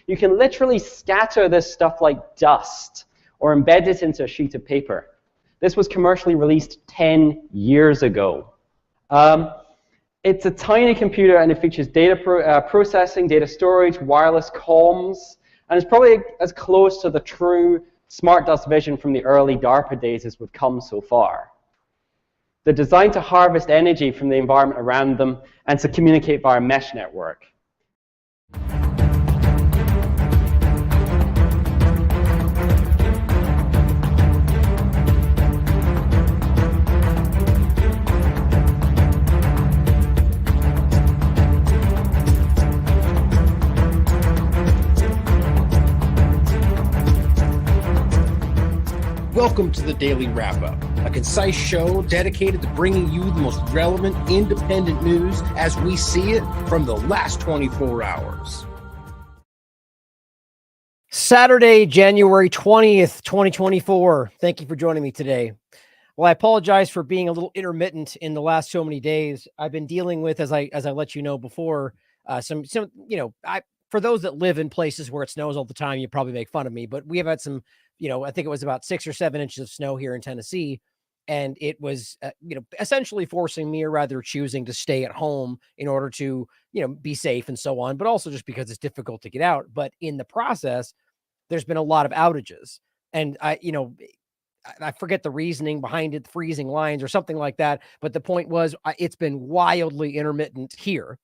You can literally scatter this stuff like dust or embed it into a sheet of paper. This was commercially released 10 years ago. It's a tiny computer, and it features data processing, data storage, wireless comms, and it's probably as close to the true smart dust vision from the early DARPA days as we've come so far. They're designed to harvest energy from the environment around them and to communicate via a mesh network. Welcome to the Daily Wrap-Up, a concise show dedicated to bringing you the most relevant independent news as we see it from the last 24 hours. Saturday, January 20th, 2024. Thank you for joining me today. Well, I apologize for being a little intermittent in the last so many days. I've been dealing with, as I let you know before, for those that live in places where it snows all the time, you probably make fun of me, but we have had some, I think it was about 6 or 7 inches of snow here in Tennessee. And it was, essentially forcing me, or rather choosing to stay at home in order to, be safe and so on, but also just because it's difficult to get out. But in the process, there's been a lot of outages. And I forget the reasoning behind it, freezing lines or something like that. But the point was, it's been wildly intermittent here.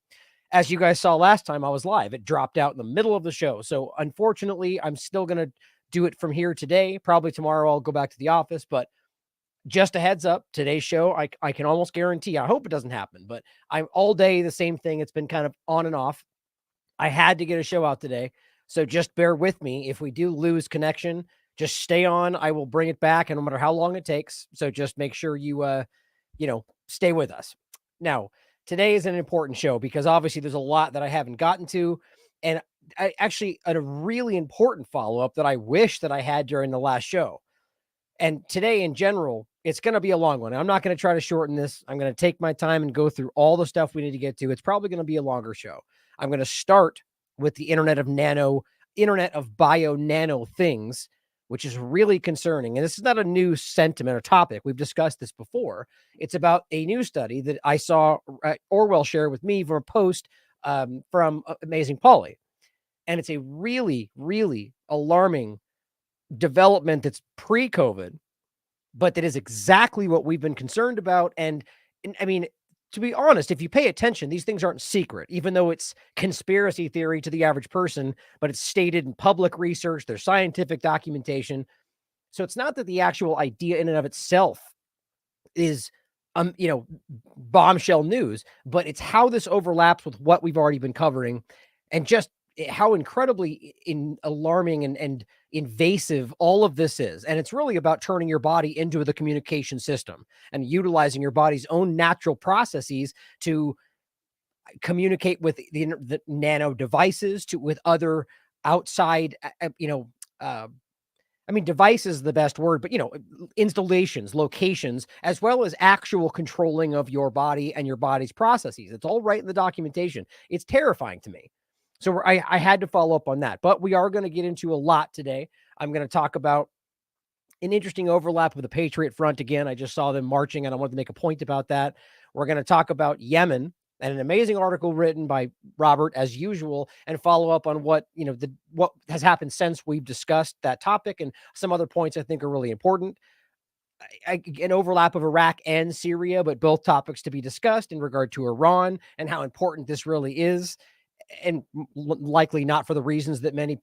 As you guys saw last time I was live, it dropped out in the middle of the show. So unfortunately, I'm still going to do it from here today. Probably tomorrow I'll go back to the office, but just a heads up, today's show, I can almost guarantee, I hope it doesn't happen, but I'm all day the same thing. It's been kind of on and off. I had to get a show out today. So just bear with me. If we do lose connection, just stay on. I will bring it back, and no matter how long it takes. So just make sure you, stay with us. Now, today is an important show because obviously there's a lot that I haven't gotten to, and I actually a really important follow-up that I wish that I had during the last show. And today in general, it's going to be a long one. I'm not going to try to shorten this. I'm going to take my time and go through all the stuff we need to get to. It's probably going to be a longer show. I'm going to start with the Internet of Bio-NanoThings, which is really concerning. And this is not a new sentiment or topic. We've discussed this before. It's about a new study that I saw Orwell share with me from a post from Amazing Polly. And it's a really, really alarming development that's pre-COVID, but that is exactly what we've been concerned about. And I mean, to be honest, if you pay attention, these things aren't secret, even though it's conspiracy theory to the average person, but it's stated in public research, there's scientific documentation. So it's not that the actual idea in and of itself is, bombshell news, but it's how this overlaps with what we've already been covering, and just how incredibly alarming and invasive all of this is. And it's really about turning your body into the communication system and utilizing your body's own natural processes to communicate with the nano devices, with other outside, device is the best word, but installations, locations, as well as actual controlling of your body and your body's processes. It's all right in the documentation. It's terrifying to me. So I had to follow up on that, but we are going to get into a lot today. I'm going to talk about an interesting overlap with the Patriot Front again. I just saw them marching, and I wanted to make a point about that. We're going to talk about Yemen and an amazing article written by Robert, as usual, and follow up on what what has happened since we've discussed that topic, and some other points I think are really important. An overlap of Iraq and Syria, but both topics to be discussed in regard to Iran and how important this really is. And likely not for the reasons that many,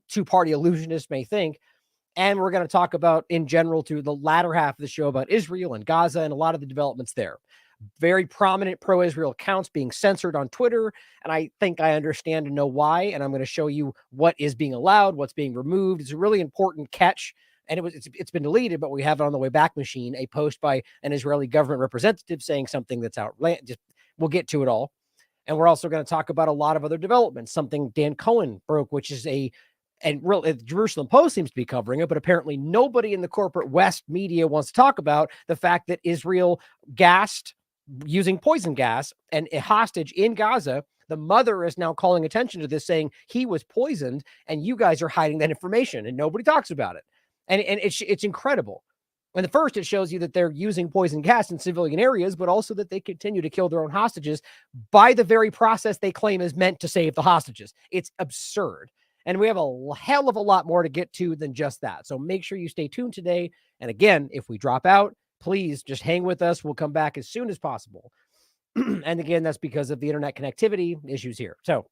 two-party illusionists may think. And we're going to talk about, in general, to the latter half of the show, about Israel and Gaza and a lot of the developments there. Very prominent pro-Israel accounts being censored on Twitter, and I think I understand and know why, and I'm going to show you what is being allowed, what's being removed. It's a really important catch, and it's been deleted, but we have it on the way back machine, a post by an Israeli government representative saying something that's outlandish. We'll get to it all. And we're also going to talk about a lot of other developments, something Dan Cohen broke, which is Jerusalem Post seems to be covering it, but apparently nobody in the corporate West media wants to talk about the fact that Israel gassed using poison gas and a hostage in Gaza The mother is now calling attention to this, saying he was poisoned and you guys are hiding that information and nobody talks about it. And it's incredible. And the first, it shows you that they're using poison gas in civilian areas, but also that they continue to kill their own hostages by the very process they claim is meant to save the hostages. It's absurd. And we have a hell of a lot more to get to than just that. So make sure you stay tuned today. And again, if we drop out, please just hang with us. We'll come back as soon as possible. And again, that's because of the internet connectivity issues here. So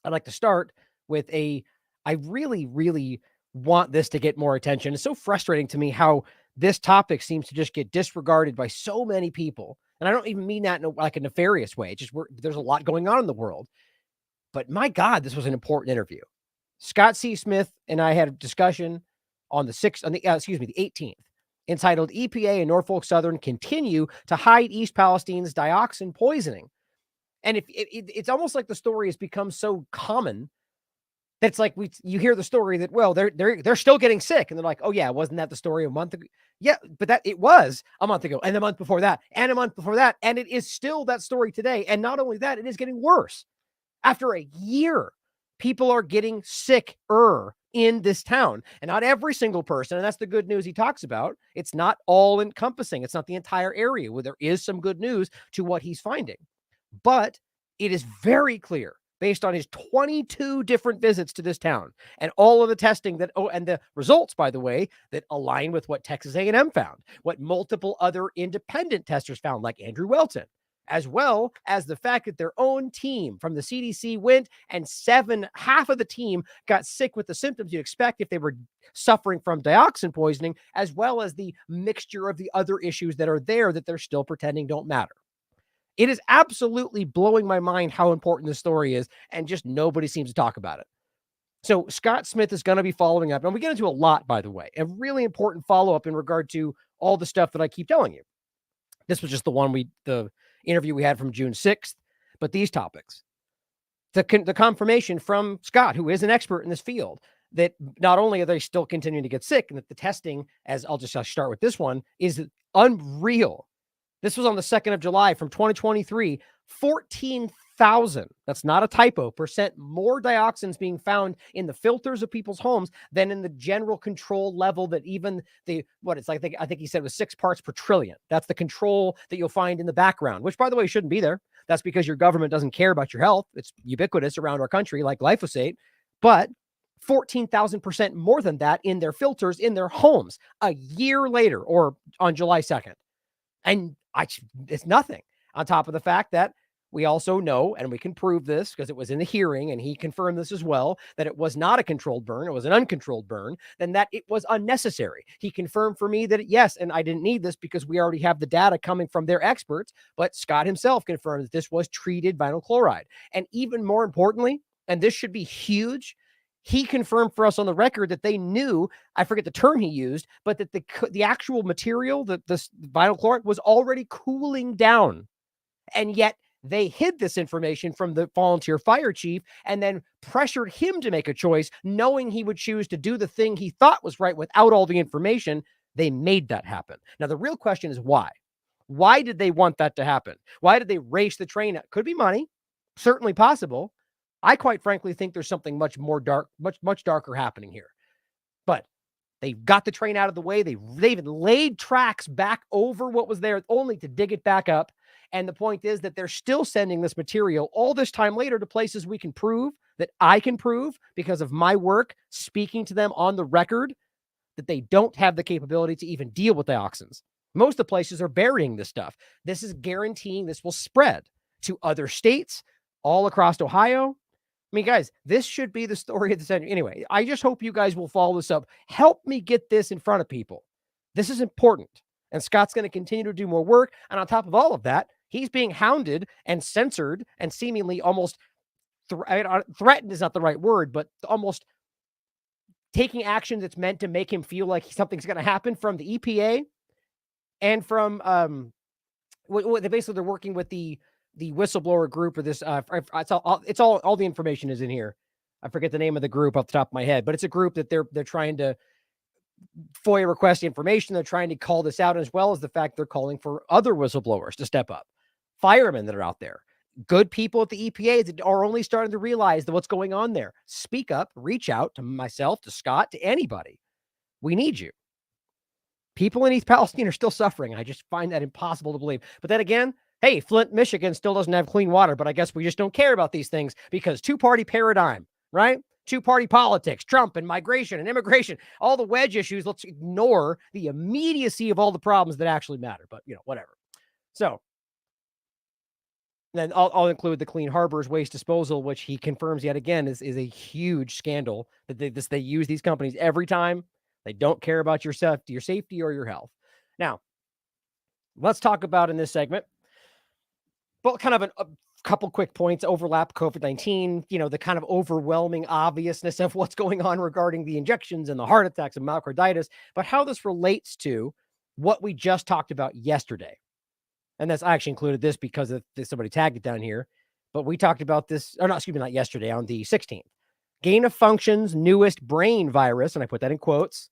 I'd like to start with I really, really want this to get more attention. It's so frustrating to me how this topic seems to just get disregarded by so many people. And I don't even mean that in like a nefarious way. It's just there's a lot going on in the world. But my God, this was an important interview. Scott C. Smith and I had a discussion on the 18th, entitled EPA and Norfolk Southern continue to hide East Palestine's dioxin poisoning. And it's almost like the story has become so common that it's like you hear the story that, well, they're still getting sick. And they're like, oh yeah, wasn't that the story a month ago? Yeah, but it was a month ago, and the month before that, and a month before that. And it is still that story today. And not only that, it is getting worse. After a year, people are getting sicker in this town, and not every single person. And that's the good news he talks about. It's not all encompassing. It's not the entire area where there is some good news to what he's finding, but it is very clear based on his 22 different visits to this town and all of the testing and the results, by the way, that align with what Texas A&M found, what multiple other independent testers found, like Andrew Welton, as well as the fact that their own team from the CDC went and half of the team got sick with the symptoms you'd expect if they were suffering from dioxin poisoning, as well as the mixture of the other issues that are there that they're still pretending don't matter. It is absolutely blowing my mind how important this story is, and just nobody seems to talk about it. So Scott Smith is going to be following up, and we get into a lot, by the way, a really important follow-up in regard to all the stuff that I keep telling you. This was just the interview we had from June 6th, but these topics, the confirmation from Scott, who is an expert in this field, that not only are they still continuing to get sick, and that the testing, as I'll just start with this one, is unreal. This was on the 2nd of July from 2023, 14,000, that's not a typo, % more dioxins being found in the filters of people's homes than in the general control level that even I think he said was 6 parts per trillion. That's the control that you'll find in the background, which, by the way, shouldn't be there. That's because your government doesn't care about your health. It's ubiquitous around our country, like glyphosate, but 14,000% more than that in their filters in their homes a year later, or on July 2nd. And it's nothing on top of the fact that we also know, and we can prove this because it was in the hearing and he confirmed this as well, that it was not a controlled burn. It was an uncontrolled burn, then that it was unnecessary. He confirmed for me that yes, and I didn't need this because we already have the data coming from their experts, but Scott himself confirmed that this was treated vinyl chloride. And even more importantly, and this should be huge, he confirmed for us on the record that they knew, I forget the term he used, but that the actual material, the vinyl chloride, was already cooling down. And yet they hid this information from the volunteer fire chief and then pressured him to make a choice, knowing he would choose to do the thing he thought was right without all the information. They made that happen. Now, the real question is why? Why did they want that to happen? Why did they race the train? Could be money, certainly possible. I quite frankly think there's something much darker happening here. But they got the train out of the way. They even laid tracks back over what was there only to dig it back up. And the point is that they're still sending this material all this time later to places we can prove, that I can prove because of my work speaking to them on the record, that they don't have the capability to even deal with dioxins. Most of the places are burying this stuff. This is guaranteeing this will spread to other states all across Ohio. I mean, guys, this should be the story of the century. Anyway, I just hope you guys will follow this up. Help me get this in front of people. This is important. And Scott's going to continue to do more work. And on top of all of that, he's being hounded and censored and seemingly almost threatened is not the right word, but almost taking action that's meant to make him feel like something's going to happen from the EPA and from basically they're working with the whistleblower group or this. It's all the information is in here. I forget the name of the group off the top of my head, but it's a group that they're trying to FOIA request information. They're trying to call this out, as well as the fact they're calling for other whistleblowers to step up, firemen that are out there. good people at the EPA that are only starting to realize that what's going on there. Speak up, reach out to myself, to Scott, to anybody. We need you. People in East Palestine are still suffering. I just find that impossible to believe. But then again, hey, Flint, Michigan still doesn't have clean water, but I guess we just don't care about these things because two-party paradigm, right? Two-party politics, Trump and migration and immigration, all the wedge issues. Let's ignore the immediacy of all the problems that actually matter, but whatever. So then I'll include the Clean Harbors waste disposal, which he confirms yet again is a huge scandal that they use these companies every time. They don't care about your safety or your health. Now, let's talk about in this segment, well, kind of a couple quick points, overlap COVID-19, the kind of overwhelming obviousness of what's going on regarding the injections and the heart attacks and myocarditis, but how this relates to what we just talked about yesterday. And I actually included this because somebody tagged it down here, but we talked about this, or not yesterday, on the 16th. Gain of function's newest brain virus, and I put that in quotes,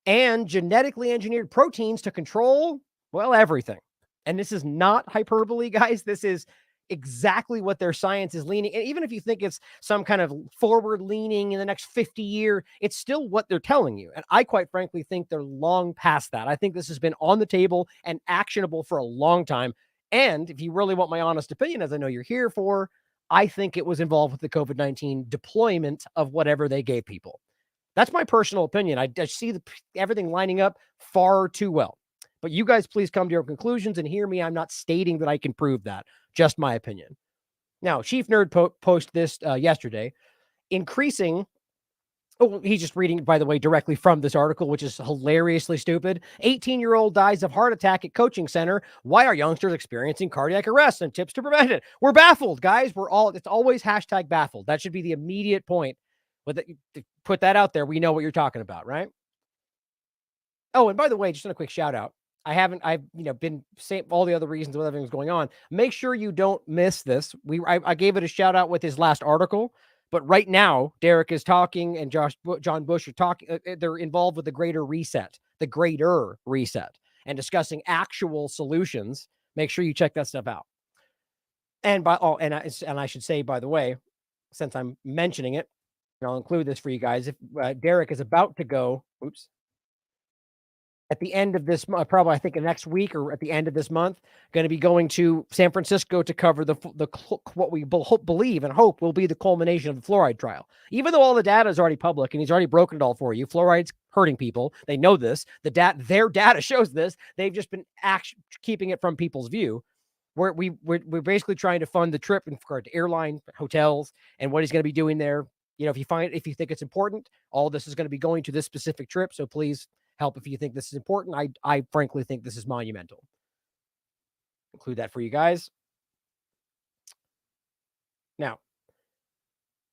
and genetically engineered proteins to control, well, everything. And this is not hyperbole, guys. This is exactly what their science is leaning. And even if you think it's some kind of forward leaning in the next 50 years, it's still what they're telling you. And I quite frankly think they're long past that. I think this has been on the table and actionable for a long time. And if you really want my honest opinion, as I know you're here for, I think it was involved with the COVID-19 deployment of whatever they gave people. That's my personal opinion. I see everything lining up far too well. But you guys please come to your conclusions and hear me. I'm not stating that I can prove that. Just my opinion. Now, Chief Nerd posted this yesterday. Increasing... Oh, he's just reading, by the way, directly from this article, which is hilariously stupid. 18-year-old dies of heart attack at coaching center. Why are youngsters experiencing cardiac arrest and tips to prevent it? We're baffled, guys. It's always hashtag baffled. That should be the immediate point. Put that out there. We know what you're talking about, right? Oh, and by the way, just a quick shout out. I've been saying all the other reasons what everything's going on. Make sure you don't miss this. I gave it a shout out with his last article, but right now Derek is talking and John Bush are talking. They're involved with the greater reset, and discussing actual solutions. Make sure you check that stuff out. And I should say, by the way, since I'm mentioning it, and I'll include this for you guys. If Derek is about to go, at the end of this month, probably I think next week or at the end of this month, going to be going to San Francisco to cover what we believe and hope will be the culmination of the fluoride trial. Even though all the data is already public and he's already broken it all for you, fluoride's hurting people. They know this. Their data shows this. They've just been keeping it from people's view. We're basically trying to fund the trip in regard to airline, hotels, and what he's going to be doing there. If you think it's important, all this is going to be going to this specific trip. So please help if you think this is important. I frankly think this is monumental. Include that for you guys. Now,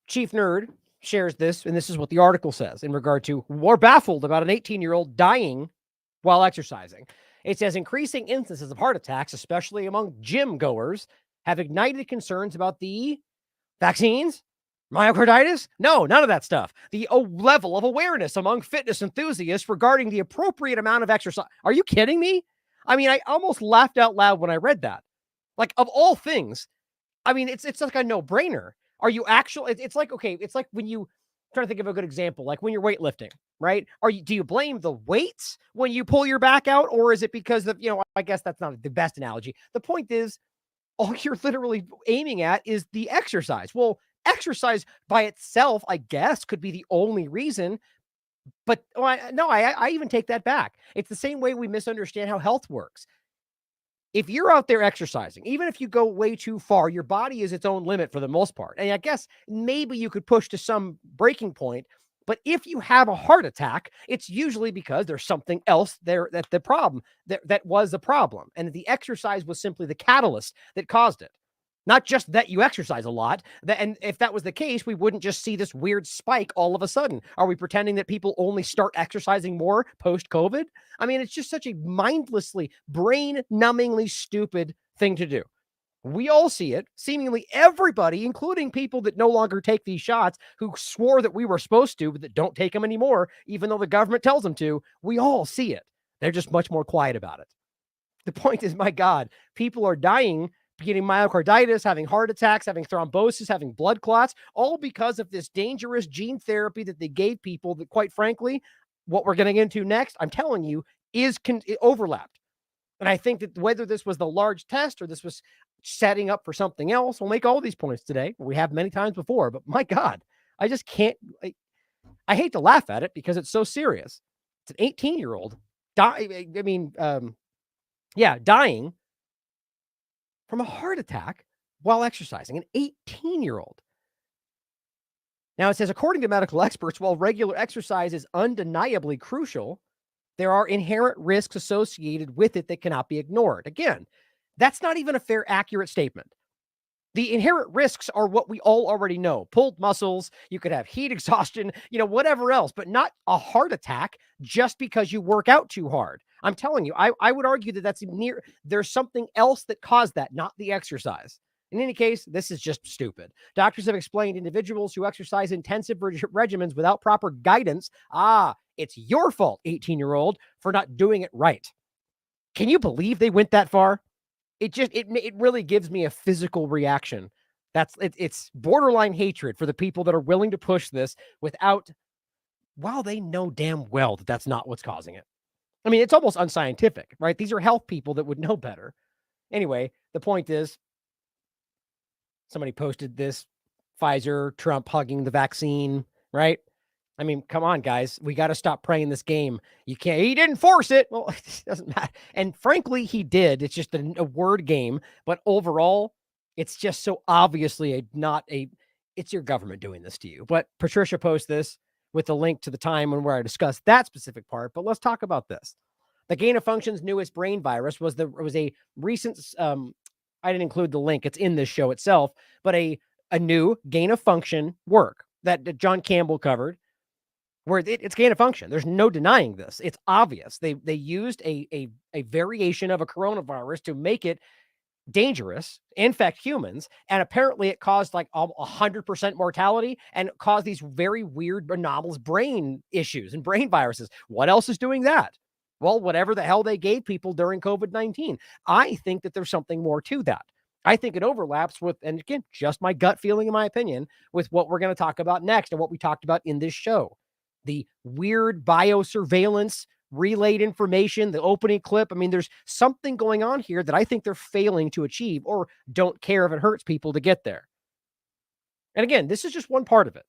Chief Nerd shares this, and this is what the article says in regard to we're baffled about an 18-year-old dying while exercising. It says increasing instances of heart attacks, especially among gym goers, have ignited concerns about the vaccines, myocarditis? No, none of that stuff. The level of awareness among fitness enthusiasts regarding the appropriate amount of exercise. Are you kidding me? I mean, I almost laughed out loud when I read that. Like, of all things, I mean, it's like a no-brainer. Are you actually? It's like, okay, it's like when you trying to think of a good example, like when you're weightlifting, right? Do you blame the weights when you pull your back out, or is it because of I guess that's not the best analogy. The point is, all you're literally aiming at is the exercise. Well, exercise by itself, I guess, could be the only reason. But I even take that back. It's the same way we misunderstand how health works. If you're out there exercising, even if you go way too far, your body is its own limit for the most part. And I guess maybe you could push to some breaking point. But if you have a heart attack, it's usually because there's something else there that's the problem, that was a problem. And the exercise was simply the catalyst that caused it. Not just that you exercise a lot. And if that was the case, we wouldn't just see this weird spike all of a sudden. Are we pretending that people only start exercising more post-COVID? I mean, it's just such a mindlessly, brain-numbingly stupid thing to do. We all see it. Seemingly everybody, including people that no longer take these shots, who swore that we were supposed to, but that don't take them anymore, even though the government tells them to, we all see it. They're just much more quiet about it. The point is, my God, people are dying getting myocarditis, having heart attacks, having thrombosis, having blood clots, all because of this dangerous gene therapy that they gave people that, quite frankly, what we're getting into next, I'm telling you, is overlapped. And I think that whether this was the large test or this was setting up for something else, we'll make all these points today. We have many times before, but my God, I just can't. I hate to laugh at it because it's so serious. It's an 18-year-old dying from a heart attack while exercising, an 18-year-old. Now it says, according to medical experts, while regular exercise is undeniably crucial, there are inherent risks associated with it that cannot be ignored. Again, that's not even a fair, accurate statement. The inherent risks are what we all already know. Pulled muscles, you could have heat exhaustion, whatever else, but not a heart attack just because you work out too hard. I'm telling you, I would argue that there's something else that caused that, not the exercise. In any case, this is just stupid. Doctors have explained individuals who exercise intensive regimens without proper guidance. It's your fault, 18-year-old, for not doing it right. Can you believe they went that far? It really gives me a physical reaction. It's borderline hatred for the people that are willing to push this while they know damn well that that's not what's causing it. I mean, it's almost unscientific, right? These are health people that would know better. Anyway, the point is, somebody posted this, Pfizer, Trump hugging the vaccine, right? I mean, come on, guys. We got to stop playing this game. He didn't force it. Well, it doesn't matter. And frankly, he did. It's just a word game. But overall, it's just so obviously it's your government doing this to you. But Patricia posted this with a link to the time where I discussed that specific part. But let's talk about this. The gain of function's newest brain virus was a recent, I didn't include the link. It's in this show itself, but a new gain of function work that John Campbell covered, where it's gain of function. There's no denying this. It's obvious. They used a variation of a coronavirus to make it dangerous, infect humans, and apparently it caused like 100% mortality and caused these very weird, anomalous brain issues and brain viruses. What else is doing that? Well, whatever the hell they gave people during COVID-19. I think that there's something more to that. I think it overlaps with, and again, just my gut feeling, in my opinion, with what we're going to talk about next and what we talked about in this show. The weird biosurveillance, relayed information, the opening clip. I mean, there's something going on here that I think they're failing to achieve or don't care if it hurts people to get there. And again, this is just one part of it.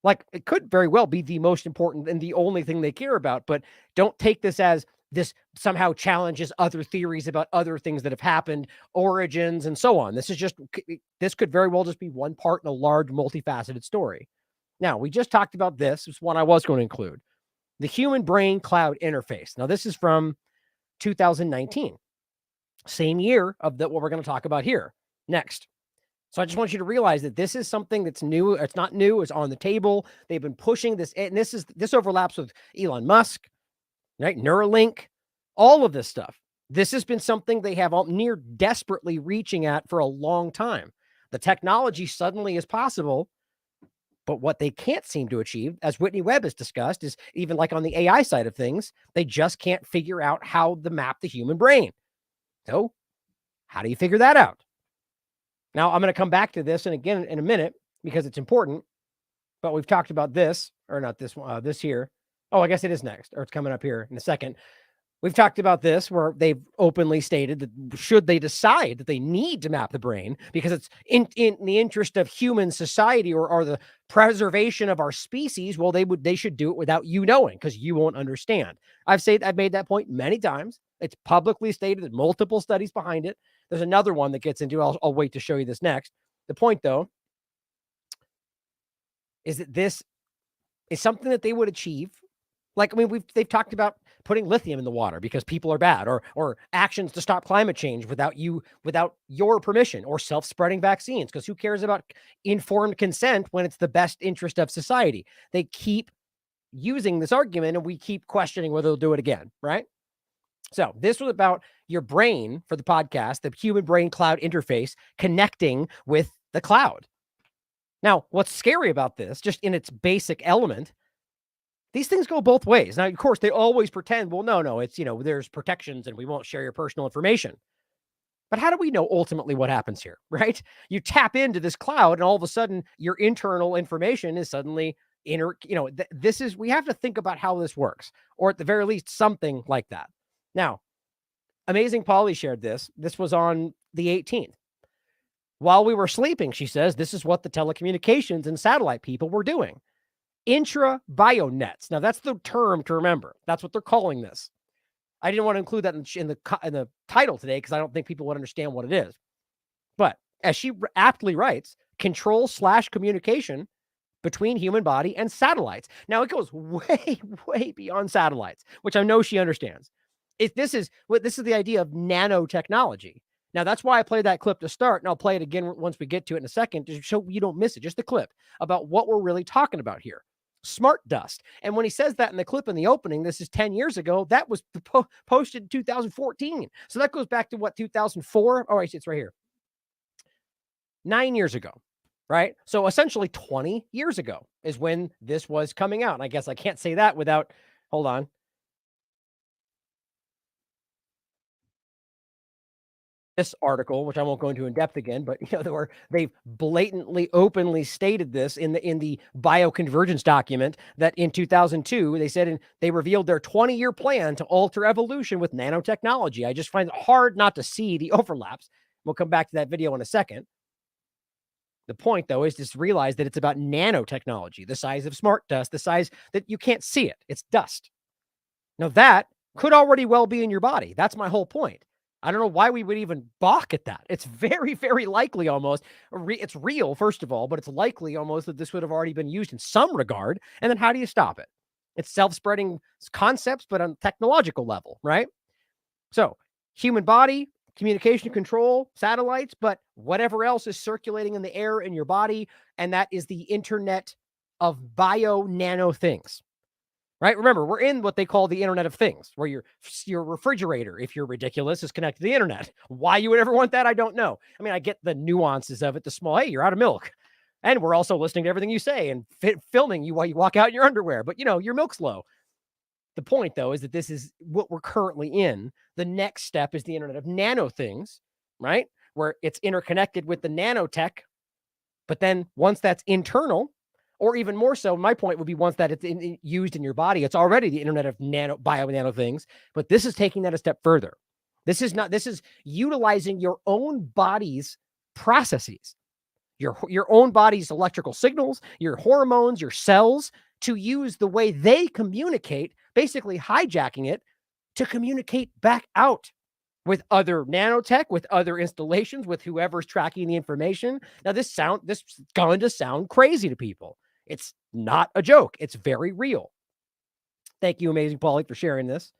Like, it could very well be the most important and the only thing they care about, but don't take this as this somehow challenges other theories about other things that have happened, origins, and so on. This could very well just be one part in a large, multifaceted story. Now, we just talked about this. It's one I was going to include. The human brain cloud interface. Now, this is from 2019, same year of what we're going to talk about here next. So I just want you to realize that this is something that's new. It's not new. It's on the table. They've been pushing this, and this overlaps with Elon Musk, right? Neuralink, all of this stuff. This has been something they have near desperately reaching at for a long time. The technology suddenly is possible, but what they can't seem to achieve, as Whitney Webb has discussed, is even like on the AI side of things, they just can't figure out how to map the human brain. So how do you figure that out? Now, I'm going to come back to this and again in a minute because it's important, but we've talked about this, or not this one, this here. Oh, I guess it is next, or it's coming up here in a second. We've talked about this where they've openly stated that should they decide that they need to map the brain because it's in the interest of human society or the preservation of our species, well, they should do it without you knowing because you won't understand. I've made that point many times. It's publicly stated, there's multiple studies behind it. There's another one that gets into, I'll wait to show you this next. The point, though, is that this is something that they would achieve. Like, I mean, they've talked about putting lithium in the water because people are bad, or actions to stop climate change without your permission, or self-spreading vaccines, because who cares about informed consent when it's the best interest of society? They keep using this argument and we keep questioning whether they'll do it again, right? So this was about your brain for the podcast, the human brain cloud interface connecting with the cloud. Now, what's scary about this, just in its basic element, these things go both ways. Now, of course, they always pretend, well, no, it's, there's protections and we won't share your personal information. But how do we know ultimately what happens here, right? You tap into this cloud and all of a sudden your internal information is suddenly this is, we have to think about how this works, or at the very least, something like that. Now, Amazing Polly shared this. This was on the 18th. While we were sleeping, she says, this is what the telecommunications and satellite people were doing. Intra-bio-nets. Now, that's the term to remember. That's what they're calling this. I didn't want to include that in the title today because I don't think people would understand what it is. But as she aptly writes, control/communication between human body and satellites. Now, it goes way, way beyond satellites, which I know she understands. This is the idea of nanotechnology. Now, that's why I played that clip to start, and I'll play it again once we get to it in a second to show you don't miss it. Just a clip about what we're really talking about here. Smart dust. And when he says that in the clip in the opening, this is 10 years ago, that was posted in 2014. So that goes back to what, 2004? Oh, it's right here. 9 years ago, right? So essentially 20 years ago is when this was coming out. And I guess I can't say that without, hold on. This article, which I won't go into in depth again, but they've blatantly, openly stated this in the bioconvergence document that in 2002 they said they revealed their 20-year plan to alter evolution with nanotechnology. I just find it hard not to see the overlaps. We'll come back to that video in a second. The point, though, is to realize that it's about nanotechnology, the size of smart dust, the size that you can't see it. It's dust. Now that could already well be in your body. That's my whole point. I don't know why we would even balk at that. It's very, very likely almost. It's real, first of all, but it's likely almost that this would have already been used in some regard. And then how do you stop it? It's self-spreading concepts, but on technological level, right? So human body, communication control, satellites, but whatever else is circulating in the air in your body. And that is the internet of bio-nano-things. Right? Remember, we're in what they call the Internet of Things, where your refrigerator, if you're ridiculous, is connected to the internet. Why you would ever want that, I don't know. I mean, I get the nuances of it, the small, hey, you're out of milk. And we're also listening to everything you say and filming you while you walk out in your underwear. But, your milk's low. The point, though, is that this is what we're currently in. The next step is the Internet of Nano Things, right? Where it's interconnected with the nanotech. But then once that's internal, or even more so, my point would be once that it's used in your body, it's already the Internet of bio-nano things, but this is taking that a step further. This is utilizing your own body's processes, your own body's electrical signals, your hormones, your cells, to use the way they communicate, basically hijacking it to communicate back out with other nanotech, with other installations, with whoever's tracking the information. Now, this is going to sound crazy to people. It's not a joke. It's very real. Thank you, Amazing Polly, for sharing this.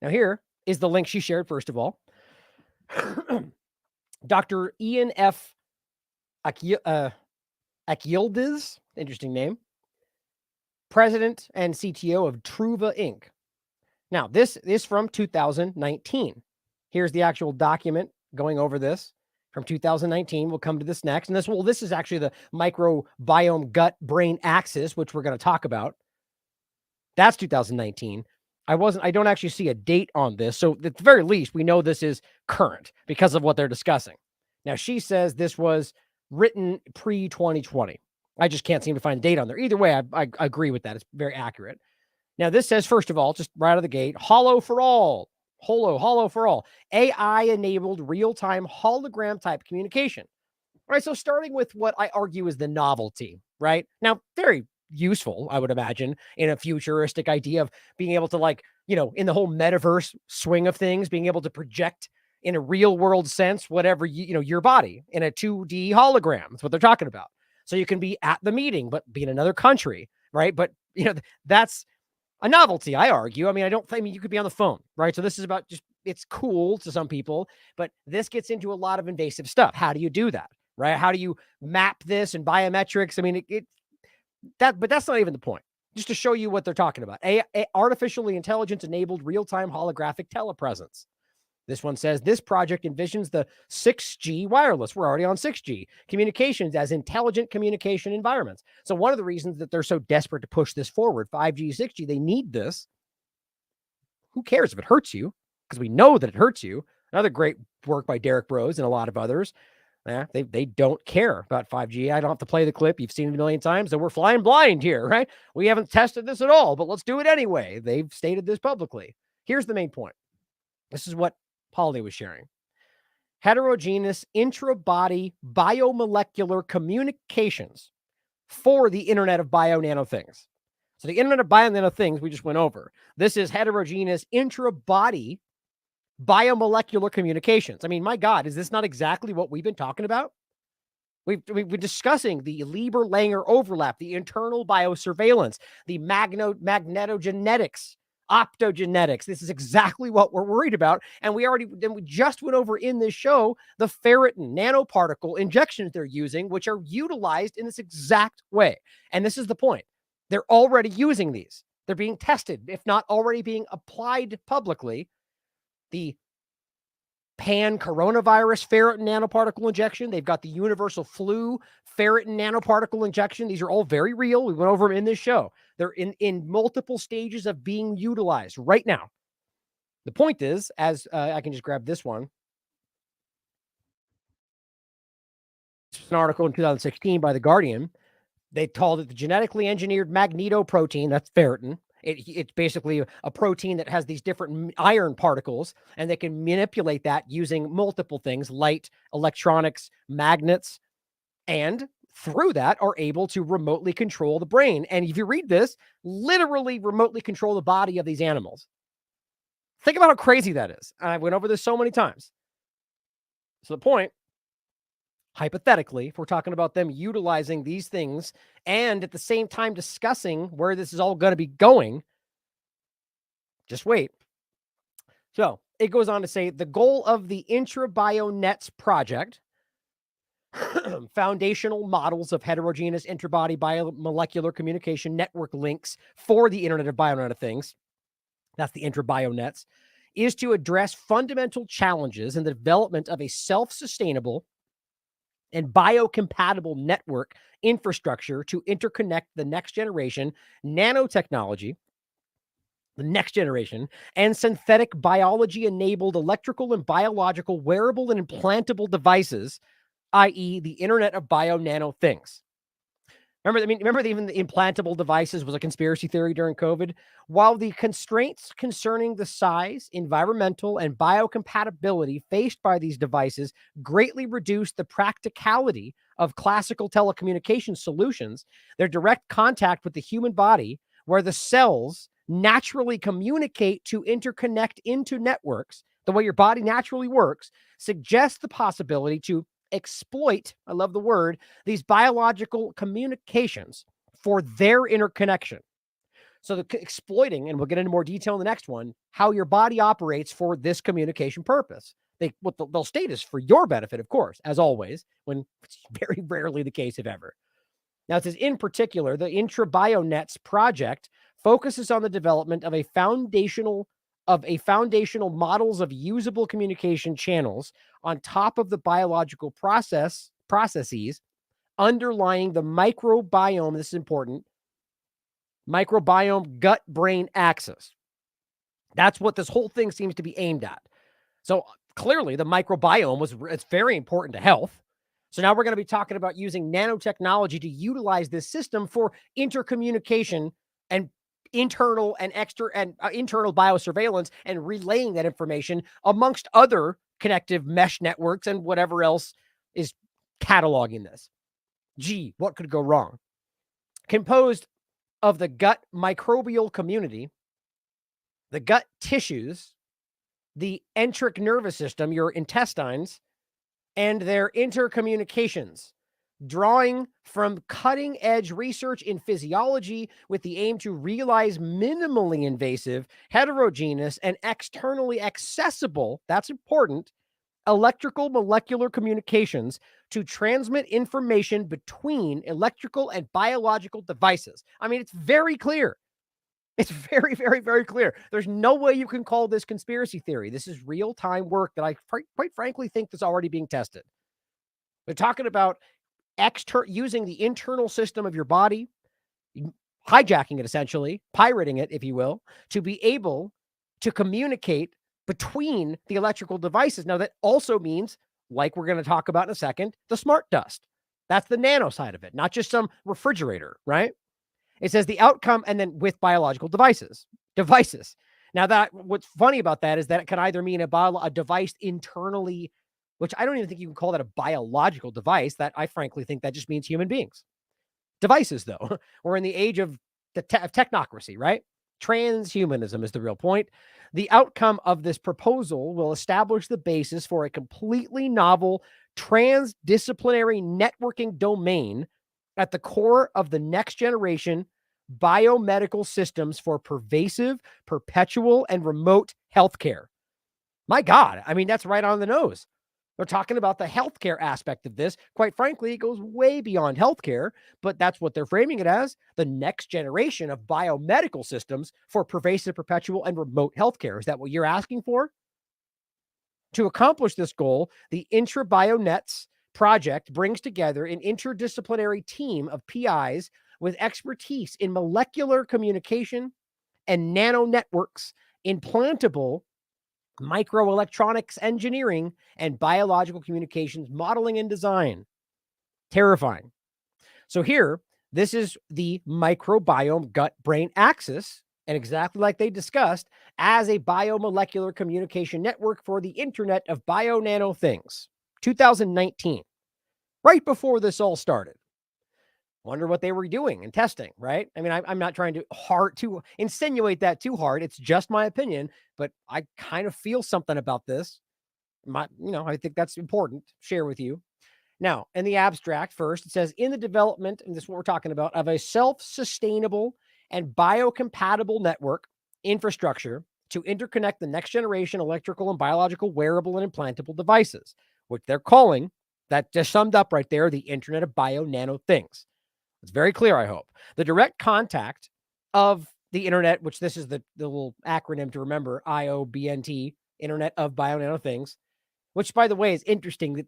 Now, here is the link she shared, first of all. Dr. Ian F. Akyildiz, interesting name, president and CTO of Truva Inc. Now, this is from 2019. Here's the actual document going over this. From 2019, we'll come to this next. And this is actually the microbiome gut-brain axis, which we're going to talk about. That's 2019. I don't actually see a date on this. So at the very least, we know this is current because of what they're discussing. Now, she says this was written pre-2020. I just can't seem to find a date on there. Either way, I agree with that. It's very accurate. Now, this says, first of all, just right out of the gate, hollow for all. Hollow for all. AI-enabled real-time hologram-type communication. All right, so starting with what I argue is the novelty, right? Now, very useful, I would imagine, in a futuristic idea of being able to, in the whole metaverse swing of things, being able to project in a real-world sense whatever, your body in a 2D hologram. That's what they're talking about. So you can be at the meeting, but be in another country, right? But, that's a novelty, I argue. I mean, you could be on the phone, right? So this is about it's cool to some people, but this gets into a lot of invasive stuff. How do you do that, right? How do you map this and biometrics? I mean, but that's not even the point. Just to show you what they're talking about. Artificially intelligence enabled real-time holographic telepresence. This one says, this project envisions the 6G wireless. We're already on 6G communications as intelligent communication environments. So one of the reasons that they're so desperate to push this forward, 5G, 6G, they need this. Who cares if it hurts you? Because we know that it hurts you. Another great work by Derek Bros and a lot of others. Yeah, they don't care about 5G. I don't have to play the clip. You've seen it a million times. So we're flying blind here, right? We haven't tested this at all, but let's do it anyway. They've stated this publicly. Here's the main point. This is what Holiday was sharing. Heterogeneous intra-body biomolecular communications for the Internet of Bio-NanoThings. So the Internet of Bio-NanoThings we just went over. This is heterogeneous intra-body biomolecular communications. I mean, my God, is this not exactly what we've been talking about? We've been discussing the Lieber-Langer overlap, the internal biosurveillance, the magnetogenetics, optogenetics. This is exactly what we're worried about. And we just went over in this show the ferritin nanoparticle injections they're using, which are utilized in this exact way. And this is the point. They're already using these. They're being tested, if not already being applied publicly. The pan-coronavirus ferritin nanoparticle injection. They've got the universal flu ferritin nanoparticle injection. These are all very real. We went over them in this show. They're in multiple stages of being utilized right now. The point is, as I can just grab this one. It's an article in 2016 by The Guardian. They called it the genetically engineered magnetoprotein. That's ferritin. It's basically a protein that has these different iron particles, and they can manipulate that using multiple things, light, electronics, magnets, and through that are able to remotely control the brain. And if you read this, literally remotely control the body of these animals. Think about how crazy that is. I went over this so many times. So the point, hypothetically, if we're talking about them utilizing these things and at the same time discussing where this is all going to be going, just wait. So it goes on to say the goal of the IntraBioNets project, foundational models of heterogeneous interbody biomolecular communication network links for the Internet of Bio-NanoThings, that's the IntraBioNets, is to address fundamental challenges in the development of a self-sustainable and biocompatible network infrastructure to interconnect the next generation nanotechnology, the next generation, and synthetic biology-enabled electrical and biological wearable and implantable devices, i.e. the Internet of Bio-NanoThings. Remember even the implantable devices was a conspiracy theory during COVID? While the constraints concerning the size, environmental, and biocompatibility faced by these devices greatly reduce the practicality of classical telecommunication solutions, their direct contact with the human body, where the cells naturally communicate to interconnect into networks, the way your body naturally works, suggests the possibility to exploit, I love the word, these biological communications for their interconnection. So the exploiting, and we'll get into more detail in the next one, how your body operates for this communication purpose. What they'll state is for your benefit, of course, as always, when it's very rarely the case, if ever. Now it says, in particular, the IntraBioNets project focuses on the development of a foundational models of usable communication channels on top of the biological processes underlying the microbiome. This is important. Microbiome gut-brain axis. That's what this whole thing seems to be aimed at. So clearly the microbiome it's very important to health. So now we're going to be talking about using nanotechnology to utilize this system for intercommunication and internal and internal biosurveillance and relaying that information amongst other connective mesh networks and whatever else is cataloging this. Gee, what could go wrong? Composed of the gut microbial community, the gut tissues, the enteric nervous system, your intestines, and their intercommunications, drawing from cutting-edge research in physiology with the aim to realize minimally invasive, heterogeneous, and externally accessible, that's important, electrical molecular communications to transmit information between electrical and biological devices. I mean, it's very clear. It's very, very, very clear. There's no way you can call this conspiracy theory. This is real-time work that I quite frankly think is already being tested. They're talking about using the internal system of your body, hijacking it essentially, pirating it, if you will, to be able to communicate between the electrical devices. Now, that also means, like we're going to talk about in a second, the smart dust. That's the nano side of it, not just some refrigerator, right? It says the outcome, and then with biological devices. Now, that what's funny about that is that it can either mean a device internally, which I don't even think you can call that a biological device. That I frankly think that just means human beings. Devices, though, we're in the age of technocracy, right? Transhumanism is the real point. The outcome of this proposal will establish the basis for a completely novel transdisciplinary networking domain at the core of the next generation biomedical systems for pervasive, perpetual, and remote healthcare. My God, I mean, that's right on the nose. They're talking about the healthcare aspect of this. Quite frankly, it goes way beyond healthcare, but that's what they're framing it as, the next generation of biomedical systems for pervasive, perpetual, and remote healthcare. Is that what you're asking for? To accomplish this goal, the IntraBioNets project brings together an interdisciplinary team of PIs with expertise in molecular communication and nano networks, implantable microelectronics engineering, and biological communications modeling and design. Terrifying. So here, this is the microbiome gut-brain axis, and exactly like they discussed, as a biomolecular communication network for the Internet of Bio-NanoThings. 2019, right before this all started. Wonder what they were doing and testing, right? I mean, I'm not trying to insinuate that too hard. It's just my opinion, but I kind of feel something about this. I think that's important to share with you. Now, in the abstract first, it says, in the development, and this is what we're talking about, of a self-sustainable and biocompatible network infrastructure to interconnect the next generation electrical and biological wearable and implantable devices, which they're calling, that just summed up right there, the Internet of Bio-NanoThings. It's very clear, I hope. The direct contact of the Internet, which this is the little acronym to remember, IOBNT, Internet of Bio-NanoThings, which, by the way, is interesting that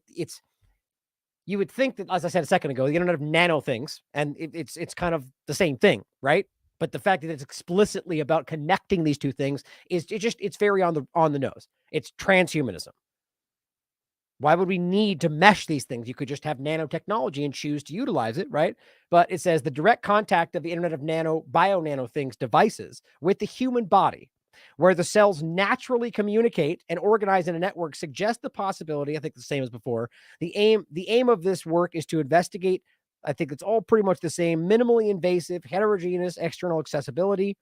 you would think that, as I said a second ago, the Internet of Nano Things, and it's kind of the same thing, right? But the fact that it's explicitly about connecting these two things it's very on the nose. It's transhumanism. Why would we need to mesh these things? You could just have nanotechnology and choose to utilize it, right? But it says the direct contact of the Internet of Bio-NanoThings devices with the human body, where the cells naturally communicate and organize in a network, suggests the possibility, I think the same as before. The aim of this work is to investigate, I think it's all pretty much the same, minimally invasive, heterogeneous external accessibility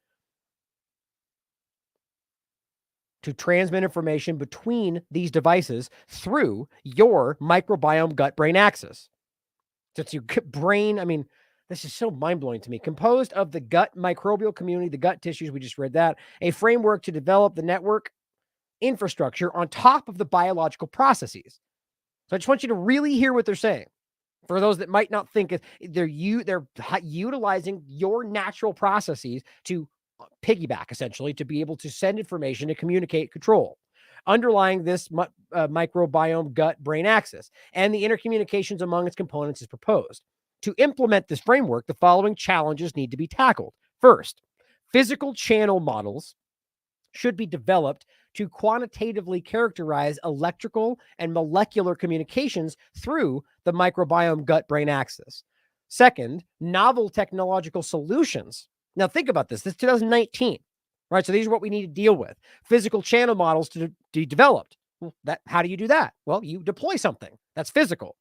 to transmit information between these devices through your microbiome gut-brain axis. Since you brain, I mean, this is so mind-blowing to me. Composed of the gut microbial community, the gut tissues, we just read that, a framework to develop the network infrastructure on top of the biological processes. So I just want you to really hear what they're saying. For those that might not think, they're utilizing your natural processes to piggyback, essentially, to be able to send information, to communicate, control. Underlying this microbiome gut-brain axis and the intercommunications among its components is proposed. To implement this framework, the following challenges need to be tackled. First, physical channel models should be developed to quantitatively characterize electrical and molecular communications through the microbiome gut-brain axis. Second, novel technological solutions. Now think about this. This is 2019, right? So these are what we need to deal with. Physical channel models to be developed. Well, how do you do that? Well, you deploy something that's physical.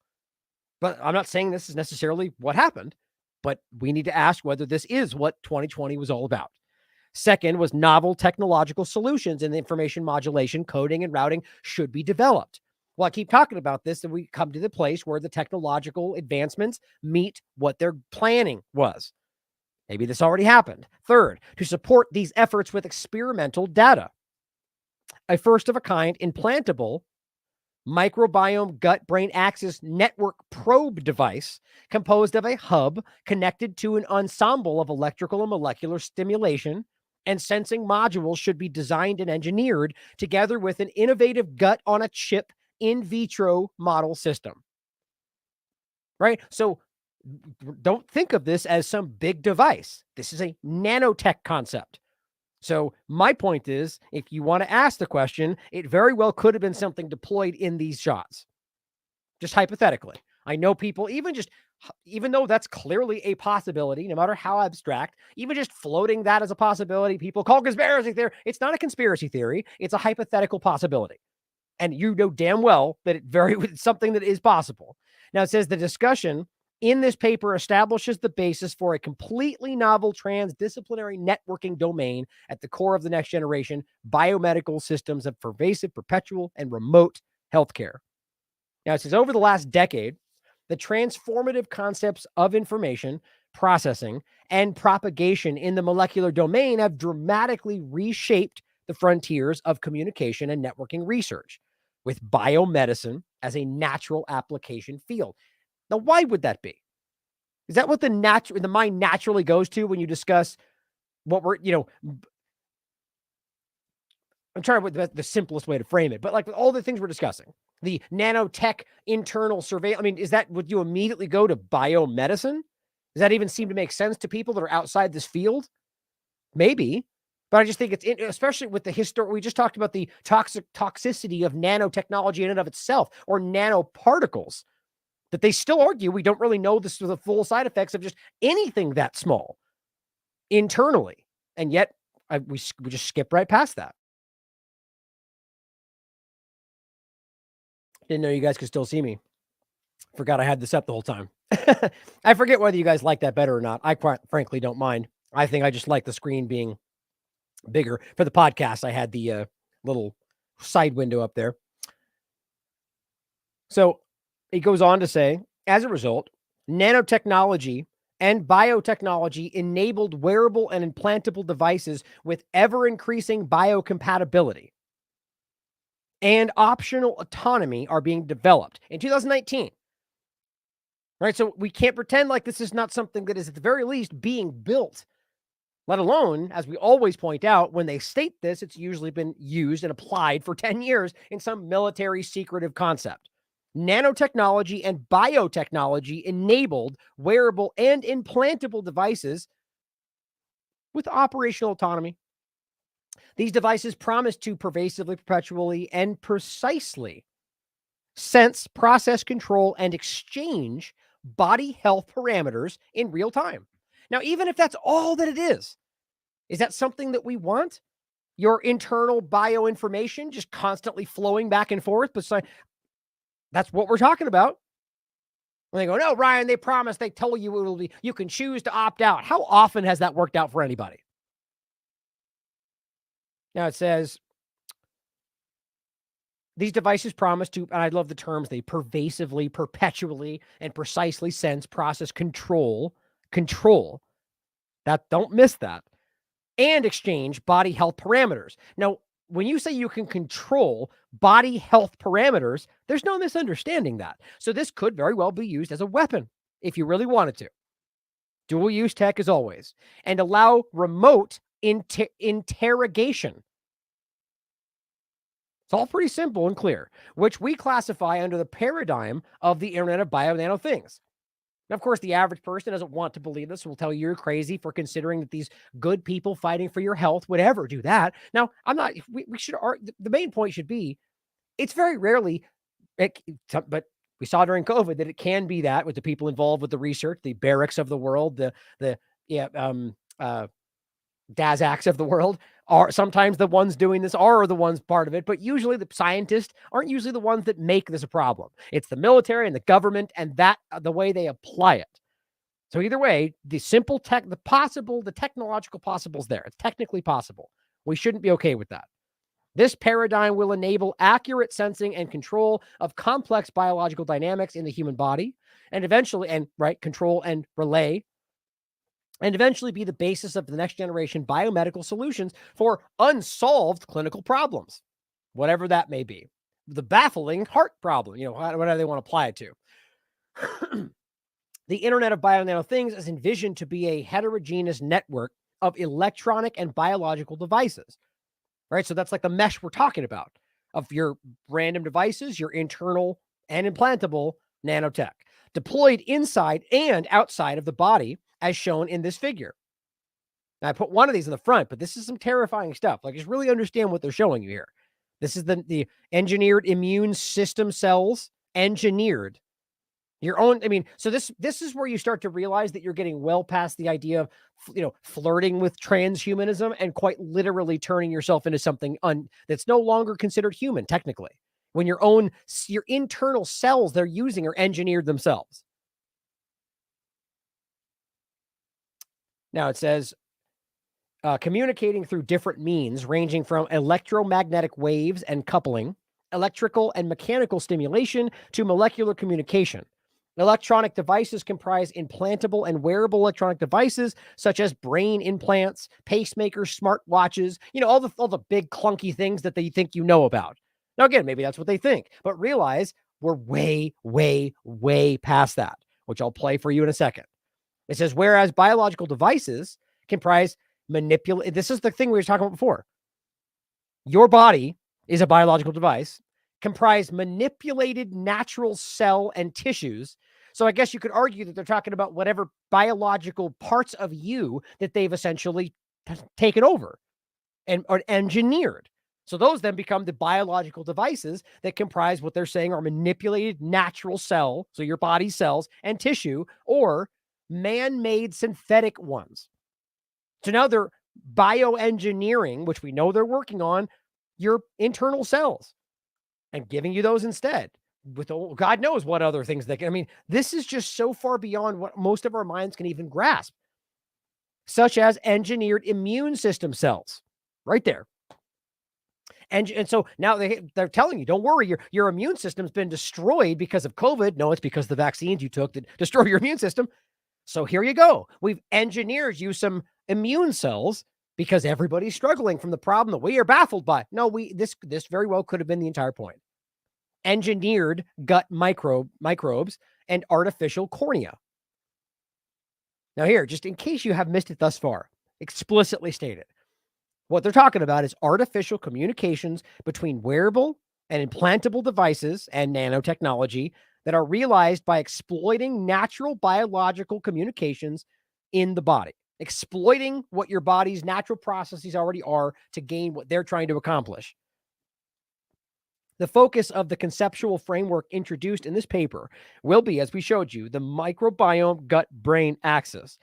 But I'm not saying this is necessarily what happened, but we need to ask whether this is what 2020 was all about. Second was novel technological solutions in the information modulation, coding, and routing should be developed. Well, I keep talking about this, and we come to the place where the technological advancements meet what their planning was. Maybe this already happened. Third, to support these efforts with experimental data. A first-of-a-kind implantable microbiome gut-brain axis network probe device composed of a hub connected to an ensemble of electrical and molecular stimulation and sensing modules should be designed and engineered together with an innovative gut-on-a-chip in vitro model system. Right? So don't think of this as some big device. This is a nanotech concept. So my point is, if you want to ask the question, it very well could have been something deployed in these shots. Just hypothetically. I know people, even though that's clearly a possibility, no matter how abstract, even just floating that as a possibility, people call conspiracy theory. It's not a conspiracy theory. It's a hypothetical possibility. And you know damn well that it's something that is possible. Now it says the discussion in this paper establishes the basis for a completely novel transdisciplinary networking domain at the core of the next generation biomedical systems of pervasive, perpetual, and remote healthcare. Now it says over the last decade, the transformative concepts of information processing and propagation in the molecular domain have dramatically reshaped the frontiers of communication and networking research, with biomedicine as a natural application field. Now, why would that be? Is that what the mind naturally goes to when you discuss what I'm trying to the simplest way to frame it, but like with all the things we're discussing, the nanotech internal surveillance. I mean, is that would you immediately go to biomedicine? Does that even seem to make sense to people that are outside this field? Maybe, but I just think especially with the history. We just talked about the toxicity of nanotechnology in and of itself, or nanoparticles, that they still argue we don't really know the full side effects of just anything that small internally, and yet we just skip right past that. Didn't know you guys could still see me. Forgot I had this up the whole time. I forget whether you guys like that better or not. I quite frankly don't mind. I think I just like the screen being bigger. For the podcast, I had the little side window up there. So it goes on to say, as a result, nanotechnology and biotechnology enabled wearable and implantable devices with ever-increasing biocompatibility and optional autonomy are being developed in 2019. Right? So we can't pretend like this is not something that is at the very least being built, let alone, as we always point out, when they state this, it's usually been used and applied for 10 years in some military secretive concept. Nanotechnology and biotechnology enabled wearable and implantable devices with operational autonomy. These devices promise to pervasively, perpetually, and precisely sense, process, control, and exchange body health parameters in real time. Now, even if that's all that it is that something that we want? Your internal bioinformation just constantly flowing back and forth? That's what we're talking about. When they go, no, Ryan, they promised, they told you it will be, you can choose to opt out. How often has that worked out for anybody? Now it says, these devices promise to, and I love the terms, they pervasively, perpetually, and precisely sense, process, control, that, don't miss that, and exchange body health parameters. Now, when you say you can control body health parameters, there's no misunderstanding that. So this could very well be used as a weapon if you really wanted to. Dual use tech as always, and allow remote interrogation. It's all pretty simple and clear, which we classify under the paradigm of the Internet of Bio-NanoThings. Now, of course, the average person doesn't want to believe this. Will tell you you're crazy for considering that these good people fighting for your health would ever do that. Now, I'm not. We should. The main point should be, it's very rarely, but we saw during COVID that it can be that with the people involved with the research, the Barracks of the world, the Dazaks of the world are sometimes the ones doing this are the ones part of it, but usually the scientists aren't usually the ones that make this a problem. It's the military and the government and that the way they apply it. So either way, the simple the technological possible is there. It's technically possible. We shouldn't be okay with that. This paradigm will enable accurate sensing and control of complex biological dynamics in the human body, and eventually, control and relay, and eventually be the basis of the next generation biomedical solutions for unsolved clinical problems, whatever that may be. The baffling heart problem, whatever they want to apply it to. The Internet of Bio-NanoThings is envisioned to be a heterogeneous network of electronic and biological devices, right? So that's like the mesh we're talking about of your random devices, your internal and implantable nanotech, deployed inside and outside of the body, as shown in this figure. Now, I put one of these in the front, but this is some terrifying stuff. Like, just really understand what they're showing you here. This is the engineered immune system cells, engineered. Your own, I mean, so this is where you start to realize that you're getting well past the idea of, flirting with transhumanism and quite literally turning yourself into something that's no longer considered human, technically. When your internal cells they're using are engineered themselves. Now it says, communicating through different means ranging from electromagnetic waves and coupling, electrical and mechanical stimulation to molecular communication. Electronic devices comprise implantable and wearable electronic devices such as brain implants, pacemakers, smartwatches, all the big clunky things that they think you know about. Now, again, maybe that's what they think, but realize we're way, way, way past that, which I'll play for you in a second. It says, whereas biological devices comprise this is the thing we were talking about before. Your body is a biological device, comprise manipulated natural cell and tissues. So I guess you could argue that they're talking about whatever biological parts of you that they've essentially taken over and are engineered. So those then become the biological devices that comprise what they're saying are manipulated natural cell, so your body's cells and tissue, or man-made synthetic ones. So now they're bioengineering, which we know they're working on, your internal cells and giving you those instead. With God knows what other things they can. I mean, this is just so far beyond what most of our minds can even grasp, such as engineered immune system cells, right there. And so now they're telling you, don't worry, your immune system's been destroyed because of COVID. No, it's because of the vaccines you took that destroy your immune system. So here you go. We've engineered you some immune cells because everybody's struggling from the problem that we are baffled by. No, this very well could have been the entire point. Engineered gut microbes and artificial cornea. Now here, just in case you have missed it thus far, explicitly stated, what they're talking about is artificial communications between wearable and implantable devices and nanotechnology that are realized by exploiting natural biological communications in the body, exploiting what your body's natural processes already are to gain what they're trying to accomplish. The focus of the conceptual framework introduced in this paper will be, as we showed you, the microbiome gut-brain axis,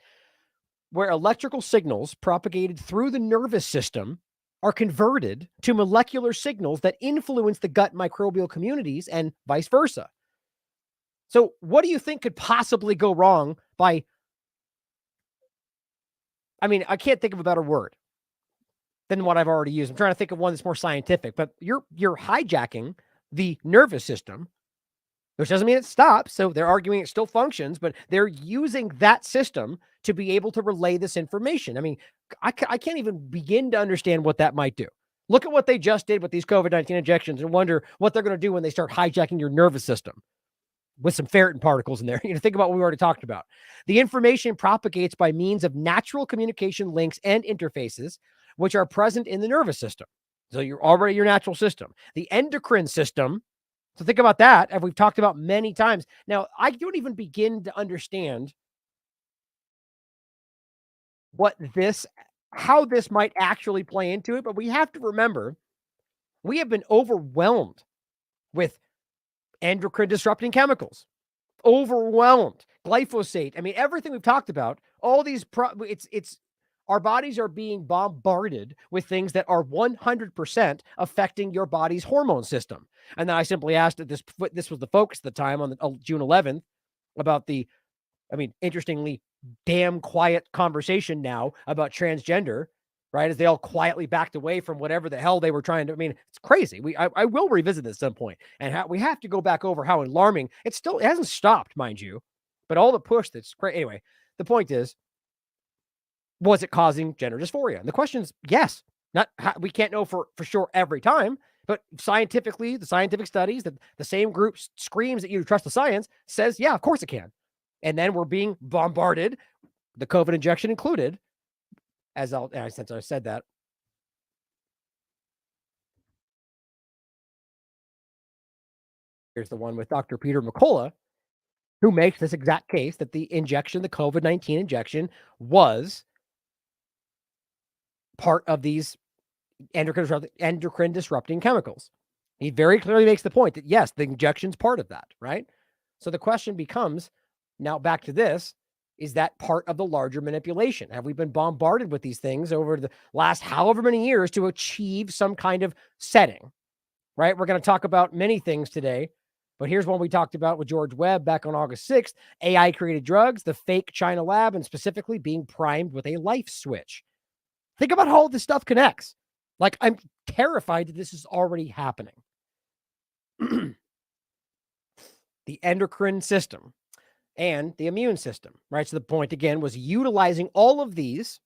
where electrical signals propagated through the nervous system are converted to molecular signals that influence the gut microbial communities and vice versa. So what do you think could possibly go wrong I can't think of a better word than what I've already used. I'm trying to think of one that's more scientific, but you're hijacking the nervous system, which doesn't mean it stops. So they're arguing it still functions, but they're using that system to be able to relay this information. I mean, I can't even begin to understand what that might do. Look at what they just did with these COVID-19 injections and wonder what they're going to do when they start hijacking your nervous system with some ferritin particles in there. Think about what we already talked about. The information propagates by means of natural communication links and interfaces, which are present in the nervous system. So you're already your natural system. The endocrine system, so think about that, as we've talked about many times. Now, I don't even begin to understand how this might actually play into it, but we have to remember, we have been overwhelmed with endocrine disrupting chemicals, overwhelmed, glyphosate. I mean, everything we've talked about, all these, our bodies are being bombarded with things that are 100% affecting your body's hormone system. And then I simply asked that this was the focus at the time on June 11th about interestingly, damn quiet conversation now about transgender, right? As they all quietly backed away from whatever the hell they were trying to, it's crazy. I will revisit this at some point, and we have to go back over how alarming it hasn't stopped, mind you, but all the push that's crazy. Anyway, the point is, was it causing gender dysphoria? And the question is yes. We can't know for sure every time, but scientifically, the scientific studies that the same group screams that you trust the science says, yeah, of course it can. And then we're being bombarded, the COVID injection included, since I said that. Here's the one with Dr. Peter McCullough, who makes this exact case that the COVID-19 injection was part of these endocrine disrupting chemicals. He very clearly makes the point that, yes, the injection's part of that, right? So the question becomes, now back to this, is that part of the larger manipulation? Have we been bombarded with these things over the last however many years to achieve some kind of setting, right? We're going to talk about many things today, but here's one we talked about with George Webb back on August 6th, AI-created drugs, the fake China lab, and specifically being primed with a life switch. Think about how all this stuff connects. Like, I'm terrified that this is already happening. The endocrine system and the immune system, right? So the point again was utilizing all of these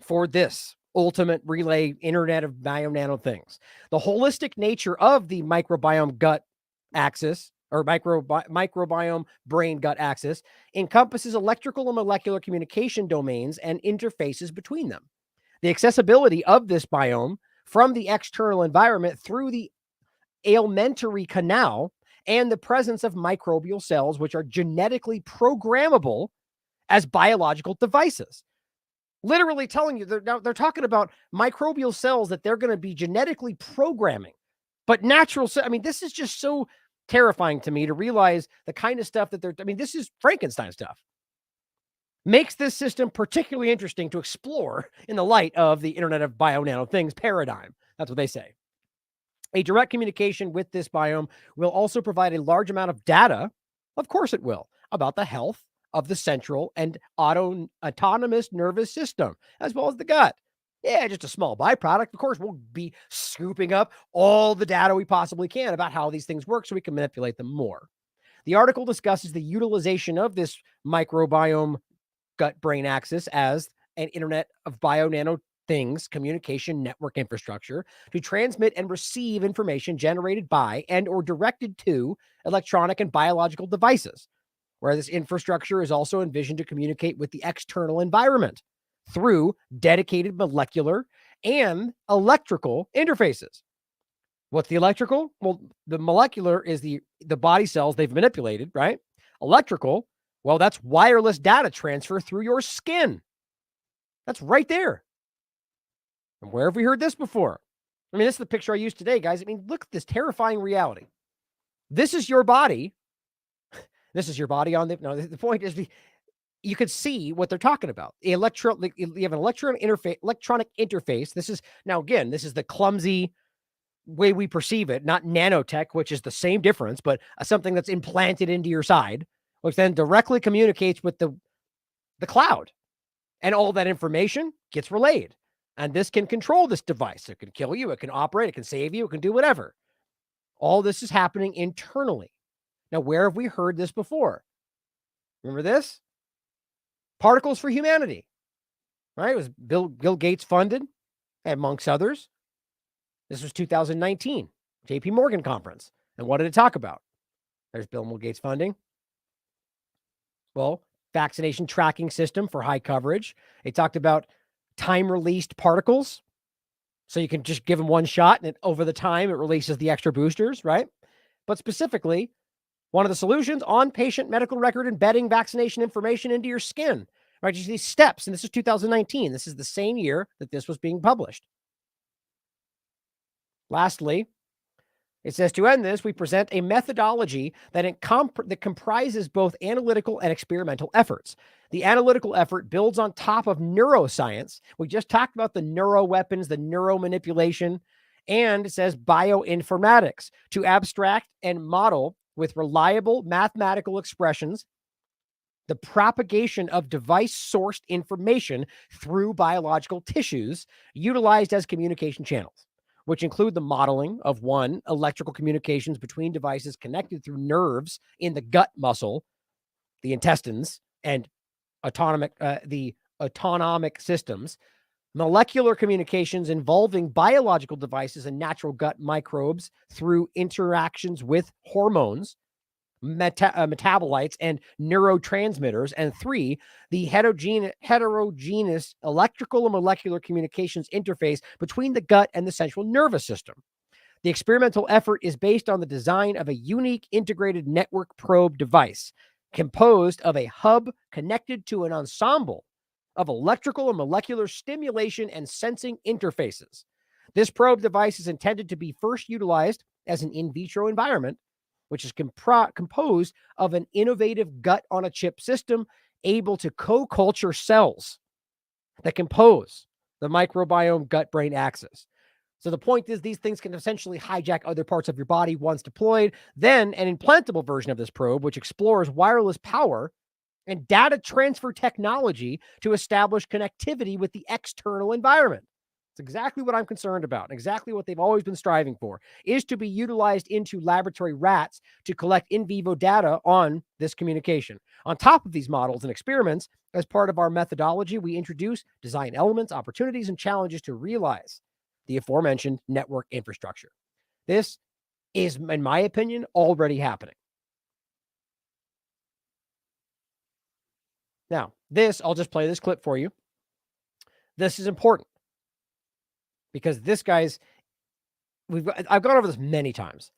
for this ultimate relay internet of bio-nano-things. The holistic nature of the microbiome gut axis or microbiome brain gut axis encompasses electrical and molecular communication domains and interfaces between them. The accessibility of this biome from the external environment through the alimentary canal and the presence of microbial cells, which are genetically programmable as biological devices. Literally telling you, they're talking about microbial cells that they're going to be genetically programming. But natural, I mean, this is just so terrifying to me to realize the kind of stuff that this is Frankenstein stuff. Makes this system particularly interesting to explore in the light of the Internet of Bio-Nano-Things paradigm. That's what they say. A direct communication with this biome will also provide a large amount of data, of course it will, about the health of the central and autonomous nervous system, as well as the gut. Yeah, just a small byproduct. Of course, we'll be scooping up all the data we possibly can about how these things work so we can manipulate them more. The article discusses the utilization of this microbiome gut-brain axis as an Internet of Bio-Nano-Things communication network infrastructure to transmit and receive information generated by and or directed to electronic and biological devices, where this infrastructure is also envisioned to communicate with the external environment through dedicated molecular and electrical interfaces. What's the electrical? Well, the molecular is the body cells they've manipulated, right? Electrical, well, that's wireless data transfer through your skin. That's right there. And where have we heard this before? I mean, this is the picture I used today, guys. I mean, look at this terrifying reality. This is your body. This is your body on the... No, the point is you could see what they're talking about. You have an electronic interface. This is, now again, this is the clumsy way we perceive it, not nanotech, which is the same difference, but something that's implanted into your side, which then directly communicates with the cloud. And all that information gets relayed. And this can control this device. It can kill you. It can operate. It can save you. It can do whatever. All this is happening internally. Now, where have we heard this before? Remember this? Particles for Humanity. Right? It was Bill Gates funded, amongst others. This was 2019, JP Morgan conference. And what did it talk about? There's Bill Gates funding. Well, vaccination tracking system for high coverage. They talked about time-released particles. So you can just give them one shot and over the time it releases the extra boosters, right? But specifically, one of the solutions, on-patient medical record embedding vaccination information into your skin, right? Just these steps, and this is 2019. This is the same year that this was being published. Lastly, it says, to end this, we present a methodology that comprises both analytical and experimental efforts. The analytical effort builds on top of neuroscience. We just talked about the neuroweapons, the neuromanipulation, and it says bioinformatics to abstract and model with reliable mathematical expressions the propagation of device-sourced information through biological tissues utilized as communication channels, which include the modeling of electrical communications between devices connected through nerves in the gut muscle, the intestines, and the autonomic systems, molecular communications involving biological devices and natural gut microbes through interactions with hormones, metabolites, and neurotransmitters, and 3, the heterogeneous electrical and molecular communications interface between the gut and the central nervous system. The experimental effort is based on the design of a unique integrated network probe device composed of a hub connected to an ensemble of electrical and molecular stimulation and sensing interfaces. This probe device is intended to be first utilized as an in vitro environment, which is composed of an innovative gut-on-a-chip system able to co-culture cells that compose the microbiome gut-brain axis. So the point is, these things can essentially hijack other parts of your body once deployed. Then an implantable version of this probe, which explores wireless power and data transfer technology to establish connectivity with the external environment. It's exactly what I'm concerned about, exactly what they've always been striving for, is to be utilized into laboratory rats to collect in vivo data on this communication. On top of these models and experiments, as part of our methodology, we introduce design elements, opportunities, and challenges to realize the aforementioned network infrastructure. This is, in my opinion, already happening. Now, I'll just play this clip for you. This is important because this guy's, I've gone over this many times.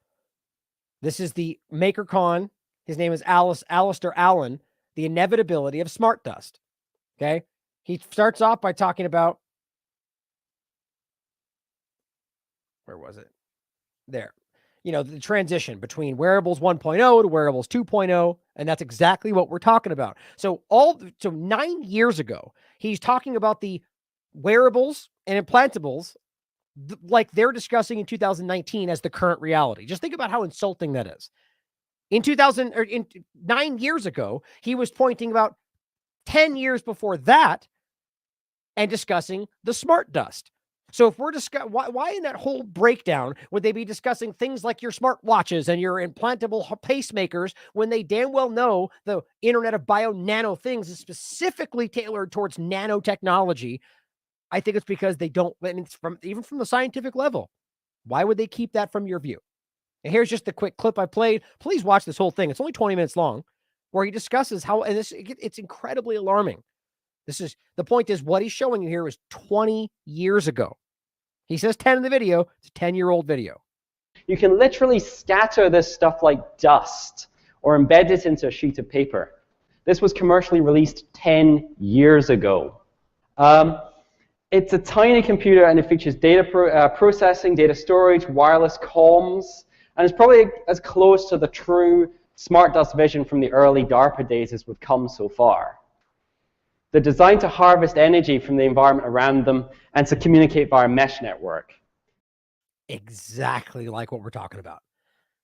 This is the MakerCon. His name is Alistair Allen, the inevitability of smart dust. Okay. He starts off by talking about, where was it? There. The transition between wearables 1.0 to wearables 2.0, and that's exactly what we're talking about. So 9 years ago, he's talking about the wearables and implantables like they're discussing in 2019 as the current reality. Just think about how insulting that is. In 9 years ago, he was pointing about 10 years before that and discussing the smart dust. So if we're discussing, why in that whole breakdown would they be discussing things like your smart watches and your implantable pacemakers when they damn well know the Internet of Bio-NanoThings is specifically tailored towards nanotechnology? I think it's because they don't, and it's even from the scientific level. Why would they keep that from your view? And here's just the quick clip I played. Please watch this whole thing. It's only 20 minutes long, where he discusses how, and it's incredibly alarming. The point is, what he's showing you here is 20 years ago. He says 10 in the video. It's a 10-year-old video. You can literally scatter this stuff like dust or embed it into a sheet of paper. This was commercially released 10 years ago. It's a tiny computer, and it features data processing, data storage, wireless comms, and it's probably as close to the true smart dust vision from the early DARPA days as we've come so far. They're designed to harvest energy from the environment around them and to communicate via a mesh network. Exactly like what we're talking about.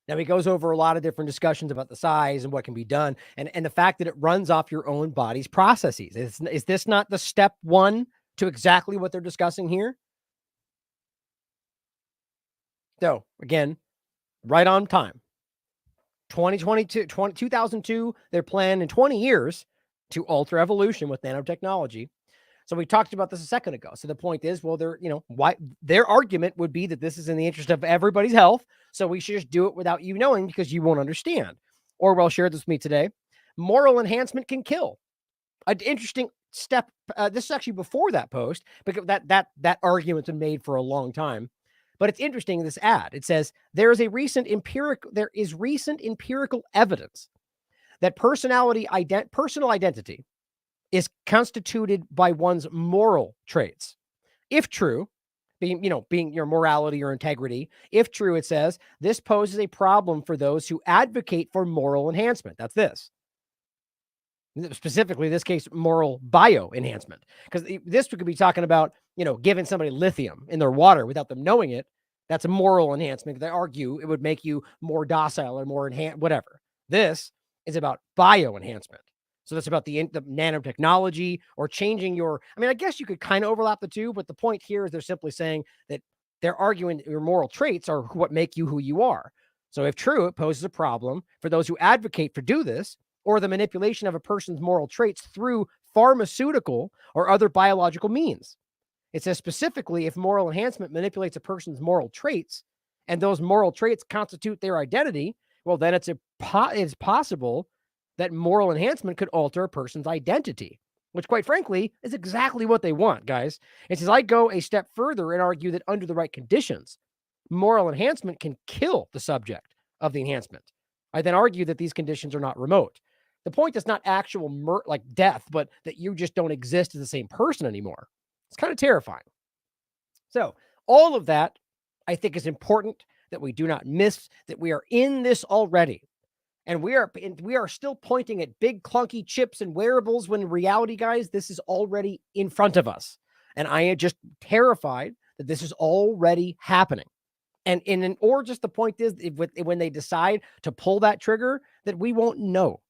Now, he goes over a lot of different discussions about the size and what can be done, and the fact that it runs off your own body's processes. Is this not the step one to exactly what they're discussing here? So, again, right on time. 2002, they're planning in 20 years to alter evolution with nanotechnology. So we talked about this a second ago. So the point is, well, their argument would be that this is in the interest of everybody's health, so we should just do it without you knowing because you won't understand. Orwell shared this with me today. Moral enhancement can kill. An interesting step. This is actually before that post, because that argument's been made for a long time. But it's interesting, this ad. It says there is recent empirical evidence that personal identity is constituted by one's moral traits. If true, being your morality or integrity, if true, it says this poses a problem for those who advocate for moral enhancement. That's this. Specifically, in this case, moral bio enhancement. Because this could be talking about, giving somebody lithium in their water without them knowing it. That's a moral enhancement. They argue it would make you more docile or more whatever. This is about bio enhancement. So that's about the nanotechnology or changing your, I guess you could kind of overlap the two, but the point here is they're simply saying that they're arguing that your moral traits are what make you who you are. So if true, it poses a problem for those who advocate for do this, or the manipulation of a person's moral traits through pharmaceutical or other biological means. It says specifically, if moral enhancement manipulates a person's moral traits, and those moral traits constitute their identity, well, then it's possible that moral enhancement could alter a person's identity, which, quite frankly, is exactly what they want, guys. It says, I go a step further and argue that under the right conditions, moral enhancement can kill the subject of the enhancement. I then argue that these conditions are not remote. The point is not actual like death, but that you just don't exist as the same person anymore. It's kind of terrifying. So all of that, I think, is important that we do not miss that we are in this already. And we are still pointing at big clunky chips and wearables when in reality, guys, this is already in front of us. And I am just terrified that this is already happening. Or just the point is, when they decide to pull that trigger, that we won't know.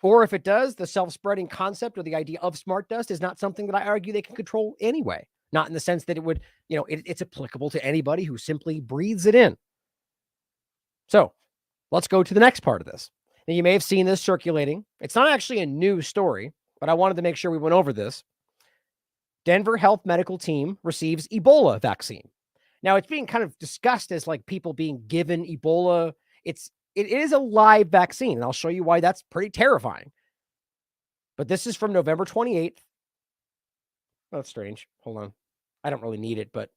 Or if it does, the self-spreading concept or the idea of smart dust is not something that I argue they can control anyway. Not in the sense that it would, it's applicable to anybody who simply breathes it in. So let's go to the next part of this. Now, you may have seen this circulating. It's not actually a new story, but I wanted to make sure we went over this. Denver Health Medical Team receives Ebola vaccine. Now, it's being kind of discussed as like people being given Ebola. It is a live vaccine, and I'll show you why that's pretty terrifying. But this is from November 28th. Oh, that's strange. Hold on. I don't really need it, but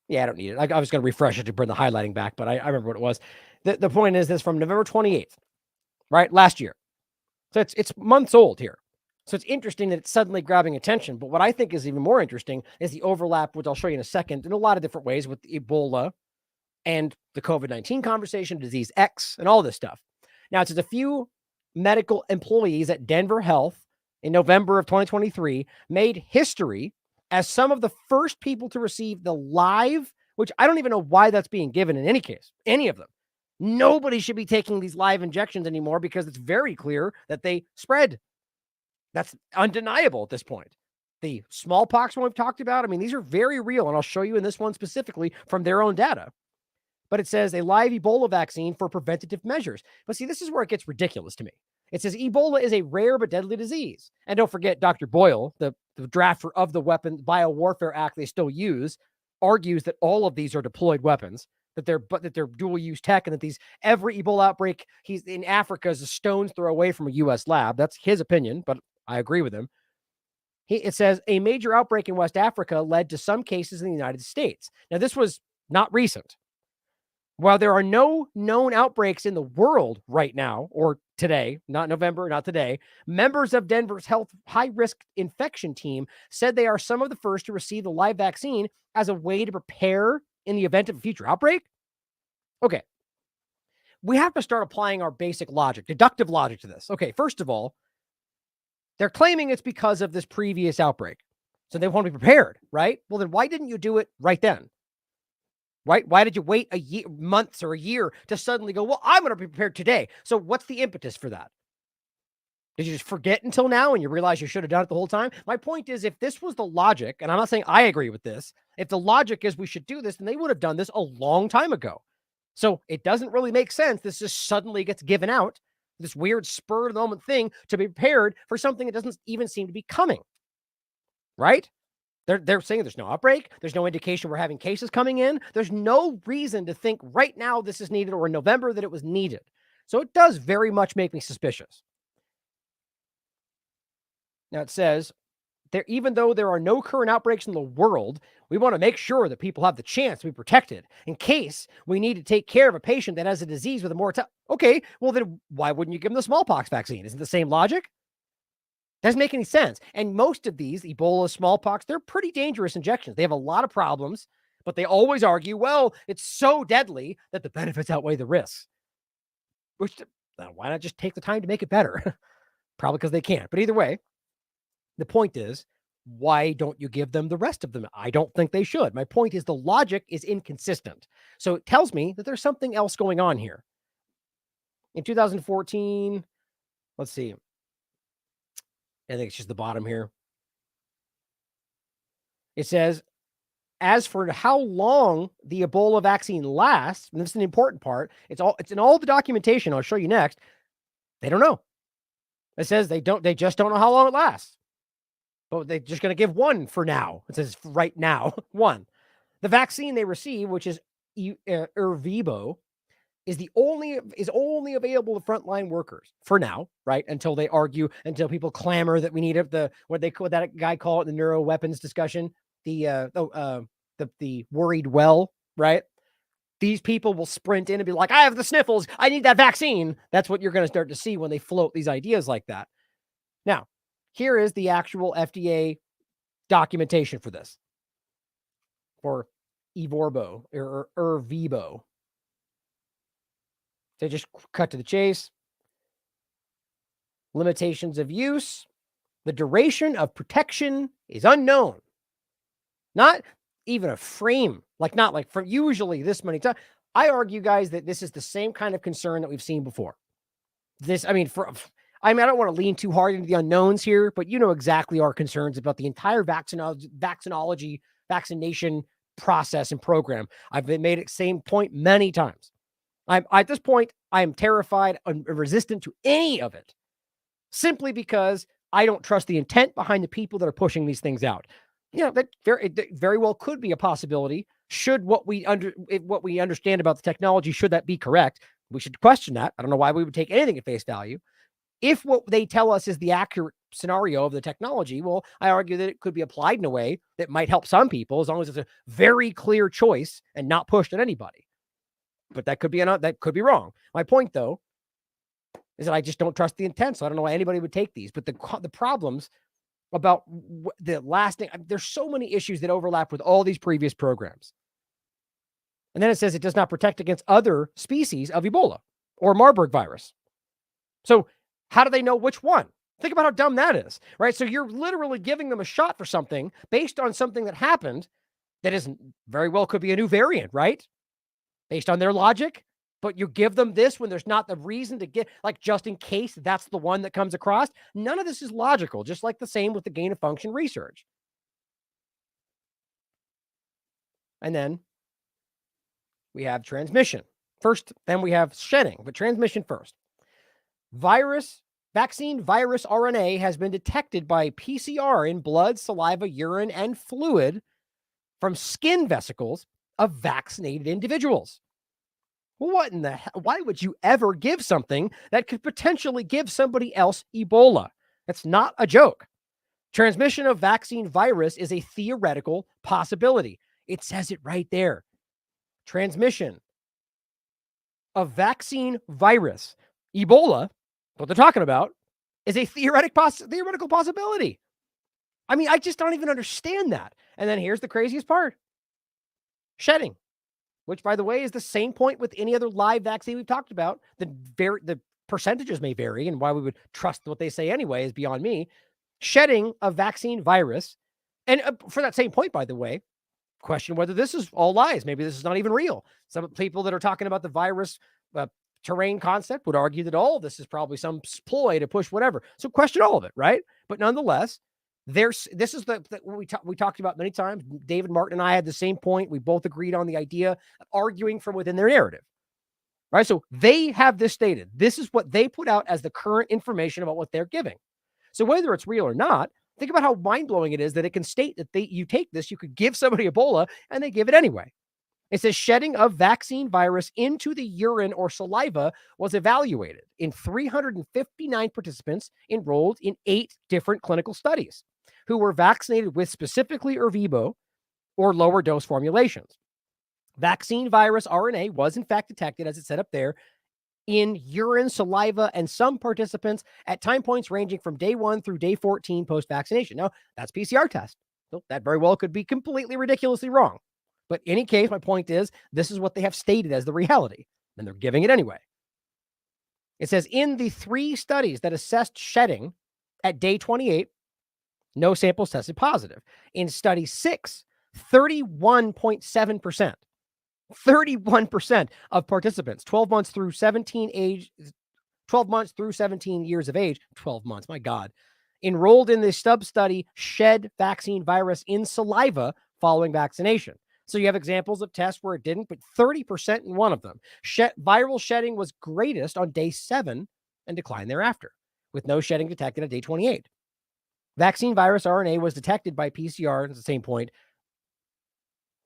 yeah, I don't need it. I was going to refresh it to bring the highlighting back, but I remember what it was. The point is this from November 28th, right? Last year. So it's months old here. So it's interesting that it's suddenly grabbing attention. But what I think is even more interesting is the overlap, which I'll show you in a second, in a lot of different ways with Ebola and the COVID-19 conversation, disease X, and all this stuff. Now, it's just a few medical employees at Denver Health in November of 2023 made history as some of the first people to receive the live, which I don't even know why that's being given in any case, any of them. Nobody should be taking these live injections anymore because it's very clear that they spread. That's undeniable at this point. The smallpox one we've talked about, I mean, these are very real, and I'll show you in this one specifically from their own data. But it says a live Ebola vaccine for preventative measures. But see, this is where it gets ridiculous to me. It says Ebola is a rare but deadly disease. And don't forget, Dr. Boyle, the drafter of the Biowarfare Act they still use, argues that all of these are deployed weapons, that they're dual-use tech, and that every Ebola outbreak he's in Africa is a stone's throw away from a U.S. lab. That's his opinion, but I agree with him. It says a major outbreak in West Africa led to some cases in the United States. Now, this was not recent. While there are no known outbreaks in the world right now, or today, not November, not today, members of Denver's health high-risk infection team said they are some of the first to receive the live vaccine as a way to prepare in the event of a future outbreak. Okay. We have to start applying our basic logic, deductive logic to this. Okay, first of all, they're claiming it's because of this previous outbreak. So they want to be prepared, right? Well, then why didn't you do it right then? Right? Why did you wait months or a year to suddenly go, well, I'm going to be prepared today? So what's the impetus for that? Did you just forget until now and you realize you should have done it the whole time? My point is, if this was the logic, and I'm not saying I agree with this, if the logic is we should do this, then they would have done this a long time ago. So it doesn't really make sense. This just suddenly gets given out, this weird spur of the moment thing to be prepared for something that doesn't even seem to be coming. Right? They're saying there's no outbreak. There's no indication we're having cases coming in. There's no reason to think right now this is needed or in November that it was needed. So it does very much make me suspicious. Now it says, even though there are no current outbreaks in the world, we want to make sure that people have the chance to be protected in case we need to take care of a patient that has a disease with a mortality. Okay, well then why wouldn't you give them the smallpox vaccine? Isn't it the same logic? Doesn't make any sense. And most of these, Ebola, smallpox, they're pretty dangerous injections. They have a lot of problems, but they always argue, well, it's so deadly that the benefits outweigh the risks. Which, why not just take the time to make it better? Probably because they can't. But either way, the point is, why don't you give them the rest of them? I don't think they should. My point is the logic is inconsistent. So it tells me that there's something else going on here. In 2014, let's see. I think it's just the bottom here. It says, as for how long the Ebola vaccine lasts, and this is an important part, it's in all the documentation I'll show you next. They don't know. It says they just don't know how long it lasts. But they're just going to give one for now. It says right now, one. The vaccine they receive, which is Ervibo, is only available to frontline workers for now, right? Until they argue, until people clamor that we need what that guy call it, the neuro weapons discussion, the worried well, right? these people will sprint in and be like, I have the sniffles, I need that vaccine. That's what you're going to start to see when they float these ideas like that. Now, here is the actual FDA documentation for this, for Evorbo or Ervibo. They just cut to the chase. Limitations of use. The duration of protection is unknown. Not even a frame, not like for usually this many times. I argue, guys, that this is the same kind of concern that we've seen before. I don't want to lean too hard into the unknowns here, but you know exactly our concerns about the entire vaccination process and program. I've made the same point many times. At this point, I am terrified and resistant to any of it, simply because I don't trust the intent behind the people that are pushing these things out. That very well could be a possibility. Should what we understand about the technology, should that be correct, we should question that. I don't know why we would take anything at face value. If what they tell us is the accurate scenario of the technology, well, I argue that it could be applied in a way that might help some people, as long as it's a very clear choice and not pushed at anybody. But that could be wrong. My point, though, is that I just don't trust the intent, so I don't know why anybody would take these. But the problems about the lasting, there's so many issues that overlap with all these previous programs. And then it says it does not protect against other species of Ebola or Marburg virus. So how do they know which one? Think about how dumb that is, right? So you're literally giving them a shot for something based on something that happened that isn't very well could be a new variant, right? Based on their logic. But you give them this when there's not the reason to get, just in case that's the one that comes across. None of this is logical, just like the same with the gain of function research. And then we have transmission first, then we have shedding, but transmission first. Vaccine virus RNA has been detected by PCR in blood, saliva, urine, and fluid from skin vesicles of vaccinated individuals. What in the hell? Why would you ever give something that could potentially give somebody else Ebola? That's not a joke. Transmission of vaccine virus is a theoretical possibility. It says it right there. Transmission of vaccine virus, Ebola, what they're talking about, is a theoretical possibility. I just don't even understand that. And then here's the craziest part. Shedding. Which, by the way, is the same point with any other live vaccine we've talked about. The percentages may vary, and why we would trust what they say anyway is beyond me. Shedding of vaccine virus. And for that same point, by the way, question whether this is all lies. Maybe this is not even real. Some people that are talking about the virus terrain concept would argue that all of this is probably some ploy to push whatever. So question all of it, right? But nonetheless, this is what we talked about many times. David Martin and I had the same point. We both agreed on the idea of arguing from within their narrative, right? So they have this stated. This is what they put out as the current information about what they're giving. So whether it's real or not, think about how mind-blowing it is that it can state that you take this, you could give somebody Ebola, and they give it anyway. It says shedding of vaccine virus into the urine or saliva was evaluated in 359 participants enrolled in 8 different clinical studies who were vaccinated with specifically Ervibo or lower dose formulations. Vaccine virus RNA was in fact detected, as it said up there, in urine, saliva, and some participants at time points ranging from day 1 through day 14 post-vaccination. Now, that's PCR test. So that very well could be completely ridiculously wrong. But in any case, my point is, this is what they have stated as the reality, and they're giving it anyway. It says, in the 3 studies that assessed shedding at day 28, no samples tested positive. In study 6, 31.7%. 31% of participants, 12 months through 17 years of age, 12 months, my God, enrolled in this sub-study shed vaccine virus in saliva following vaccination. So you have examples of tests where it didn't, but 30% in one of them. Viral shedding was greatest on day 7 and declined thereafter, with no shedding detected at day 28. Vaccine virus RNA was detected by PCR at the same point.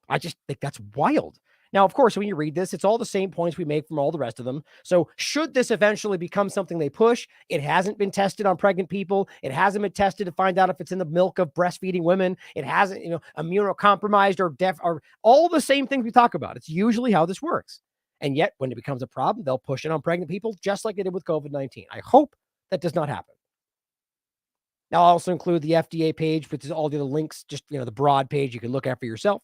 I just think that's wild. Now, of course, when you read this, it's all the same points we make from all the rest of them. So should this eventually become something they push, it hasn't been tested on pregnant people. It hasn't been tested to find out if it's in the milk of breastfeeding women. It hasn't, immunocompromised or deaf, or all the same things we talk about. It's usually how this works. And yet when it becomes a problem, they'll push it on pregnant people just like they did with COVID-19. I hope that does not happen. Now, I'll also include the FDA page, which is all the other links, just, the broad page you can look at for yourself.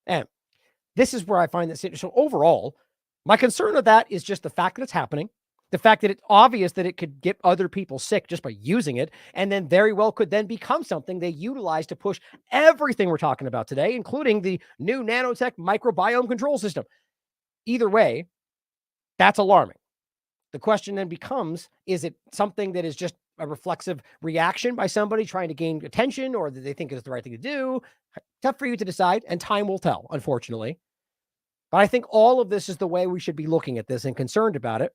And this is where I find this interesting. So overall, my concern of that is just the fact that it's happening, the fact that it's obvious that it could get other people sick just by using it, and then very well could then become something they utilize to push everything we're talking about today, including the new nanotech microbiome control system. Either way, that's alarming. The question then becomes, is it something that is just a reflexive reaction by somebody trying to gain attention, or that they think is the right thing to do? Tough for you to decide, and time will tell, unfortunately. But I think all of this is the way we should be looking at this and concerned about it.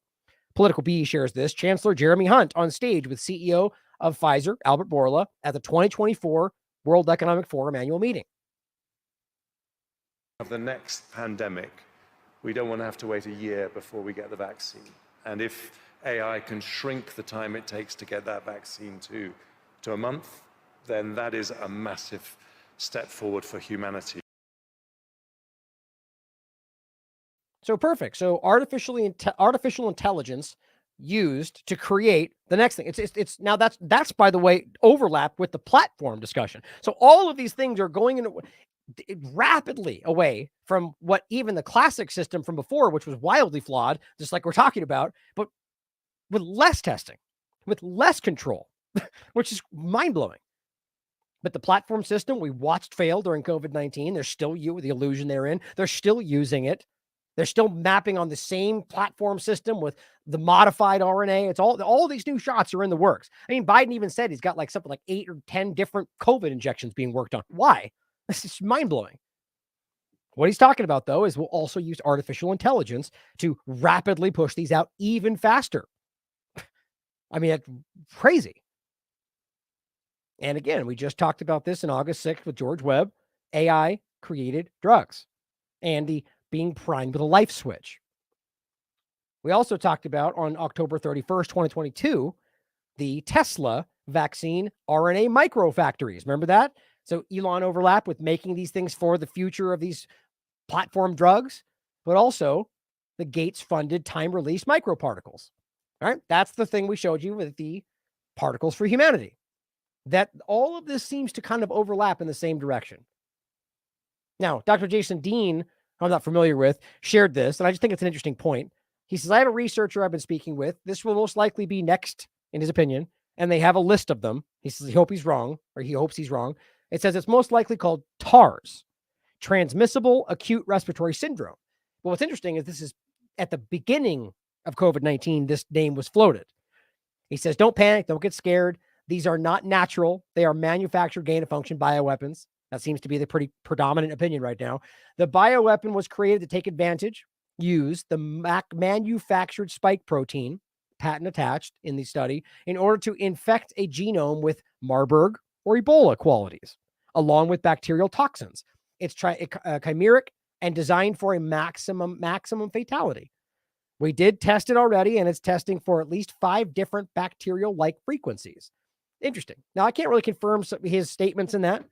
Political Bee shares this. Chancellor Jeremy Hunt on stage with CEO of Pfizer, Albert Bourla, at the 2024 World Economic Forum annual meeting. Of the next pandemic, we don't want to have to wait a year before we get the vaccine. And if AI can shrink the time it takes to get that vaccine to a month, then that is a massive step forward for humanity. So perfect. So artificial intelligence used to create the next thing. It's now that's by the way overlap with the platform discussion. So all of these things are going in rapidly away from what even the classic system from before, which was wildly flawed, just like we're talking about, but with less testing, with less control, which is mind-blowing. But the platform system we watched fail during COVID-19, they're still the illusion they're in. They're still using it. They're still mapping on the same platform system with the modified RNA. It's all these new shots are in the works. I mean, Biden even said he's got like something like 8 or 10 different COVID injections being worked on. Why? This is mind-blowing. What he's talking about, though, is we'll also use artificial intelligence to rapidly push these out even faster. I mean, it's crazy. And again, we just talked about this in August 6th with George Webb, AI-created drugs and the being primed with a life switch. We also talked about on October 31st, 2022, the Tesla vaccine RNA microfactories. Remember that? So Elon overlap with making these things for the future of these platform drugs, but also the Gates-funded time-release microparticles. All right, that's the thing we showed you with the particles for humanity. That all of this seems to kind of overlap in the same direction. Now, Dr. Jason Dean, who I'm not familiar with, shared this, and I just think it's an interesting point. He says, I have a researcher I've been speaking with. This will most likely be next, in his opinion, and they have a list of them. He says he hopes he's wrong. It says it's most likely called TARS, Transmissible Acute Respiratory Syndrome. But what's interesting is this is at the beginning of COVID-19, this name was floated. He says, don't panic, don't get scared. These are not natural. They are manufactured gain-of-function bioweapons. That seems to be the pretty predominant opinion right now. The bioweapon was created to take advantage, use the manufactured spike protein, patent attached in the study, in order to infect a genome with Marburg or Ebola qualities, along with bacterial toxins. It's chimeric and designed for a maximum fatality. We did test it already, and it's testing for at least 5 different bacterial-like frequencies. Interesting. Now, I can't really confirm his statements in that,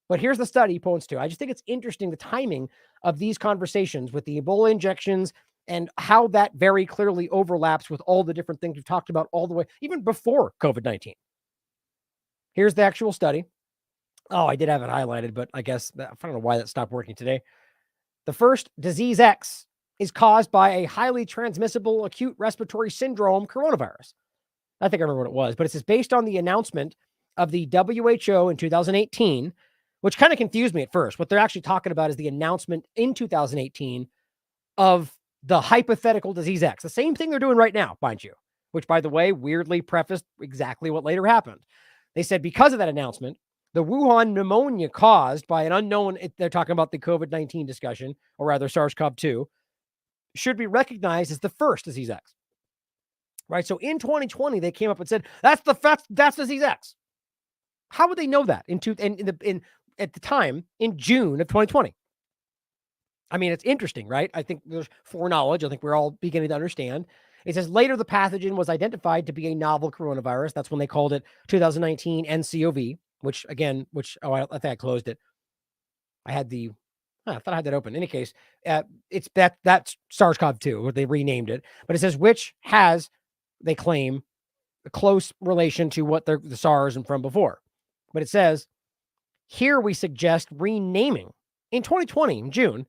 but here's the study he points to. I just think it's interesting, the timing of these conversations with the Ebola injections and how that very clearly overlaps with all the different things we've talked about all the way, even before COVID-19. Here's the actual study. Oh, I did have it highlighted, but I guess I don't know why that stopped working today. The first, disease X, is caused by a highly transmissible acute respiratory syndrome coronavirus. I think I remember what it was, but it says based on the announcement of the WHO in 2018, which kind of confused me at first. What they're actually talking about is the announcement in 2018 of the hypothetical disease X, the same thing they're doing right now, mind you, which, by the way, weirdly prefaced exactly what later happened. They said because of that announcement, the Wuhan pneumonia caused by an unknown, they're talking about the COVID-19 discussion, or rather SARS-CoV-2, should be recognized as the first disease X. Right? So in 2020, they came up and said, that's disease X. How would they know that at the time in June of 2020? I mean, it's interesting, right? I think there's foreknowledge. I think we're all beginning to understand. It says later the pathogen was identified to be a novel coronavirus. That's when they called it 2019 nCoV, I think I closed it. I thought I had that open. In any case, it's that's SARS-CoV-2, what they renamed it. But it says which has, they claim, a close relation to what the SARS and from before. But it says here we suggest renaming in 2020 in June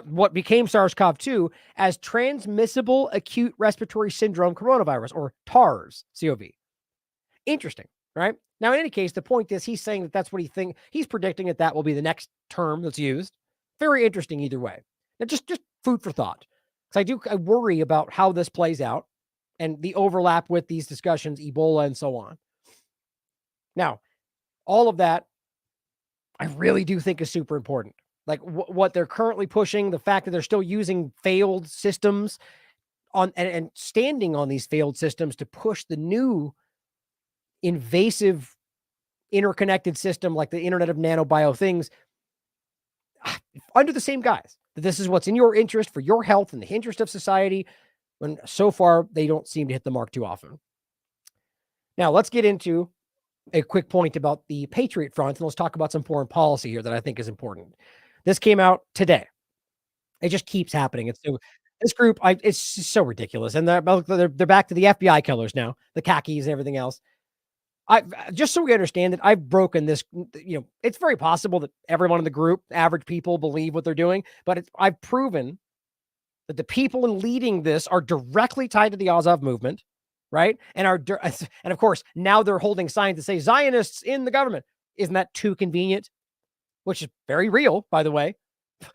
what became SARS-CoV-2 as transmissible acute respiratory syndrome coronavirus, or TARS-CoV. Interesting, right? Now, in any case, the point is he's saying that that's what he's predicting that will be the next term that's used. Very interesting either way. Now, just food for thought. Because I worry about how this plays out and the overlap with these discussions, Ebola and so on. Now, all of that, I really do think is super important. Like what they're currently pushing, the fact that they're still using failed systems and standing on these failed systems to push the new invasive interconnected system like the Internet of Bio-NanoThings under the same guise, that this is what's in your interest for your health and the interest of society, when so far they don't seem to hit the mark too often. Now, let's get into a quick point about the Patriot Front, and let's talk about some foreign policy here that I think is important. This came out today. It just keeps happening. It's so, this group, it's so ridiculous. And they're back to the FBI killers now, the khakis and everything else. Just so we understand that I've broken this, it's very possible that everyone in the group, average people, believe what they're doing, but I've proven that the people in leading this are directly tied to the Azov movement, right? And of course, now they're holding signs that say Zionists in the government. Isn't that too convenient? Which is very real, by the way.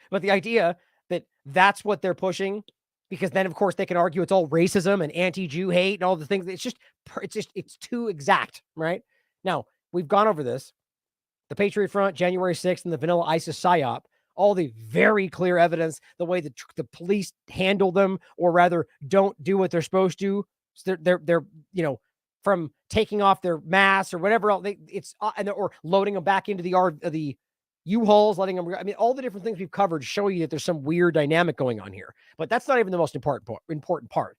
But the idea that that's what they're pushing, because then of course they can argue it's all racism and anti-Jew hate and all the things. It's too exact, right? Now, we've gone over this. The Patriot Front, January 6th, and the Vanilla ISIS PSYOP, all the very clear evidence, the way the police handle them, or rather don't do what they're supposed to. So they're from taking off their masks or whatever else, or loading them back into the U-Hauls, letting them, all the different things we've covered show you that there's some weird dynamic going on here. But that's not even the most important part.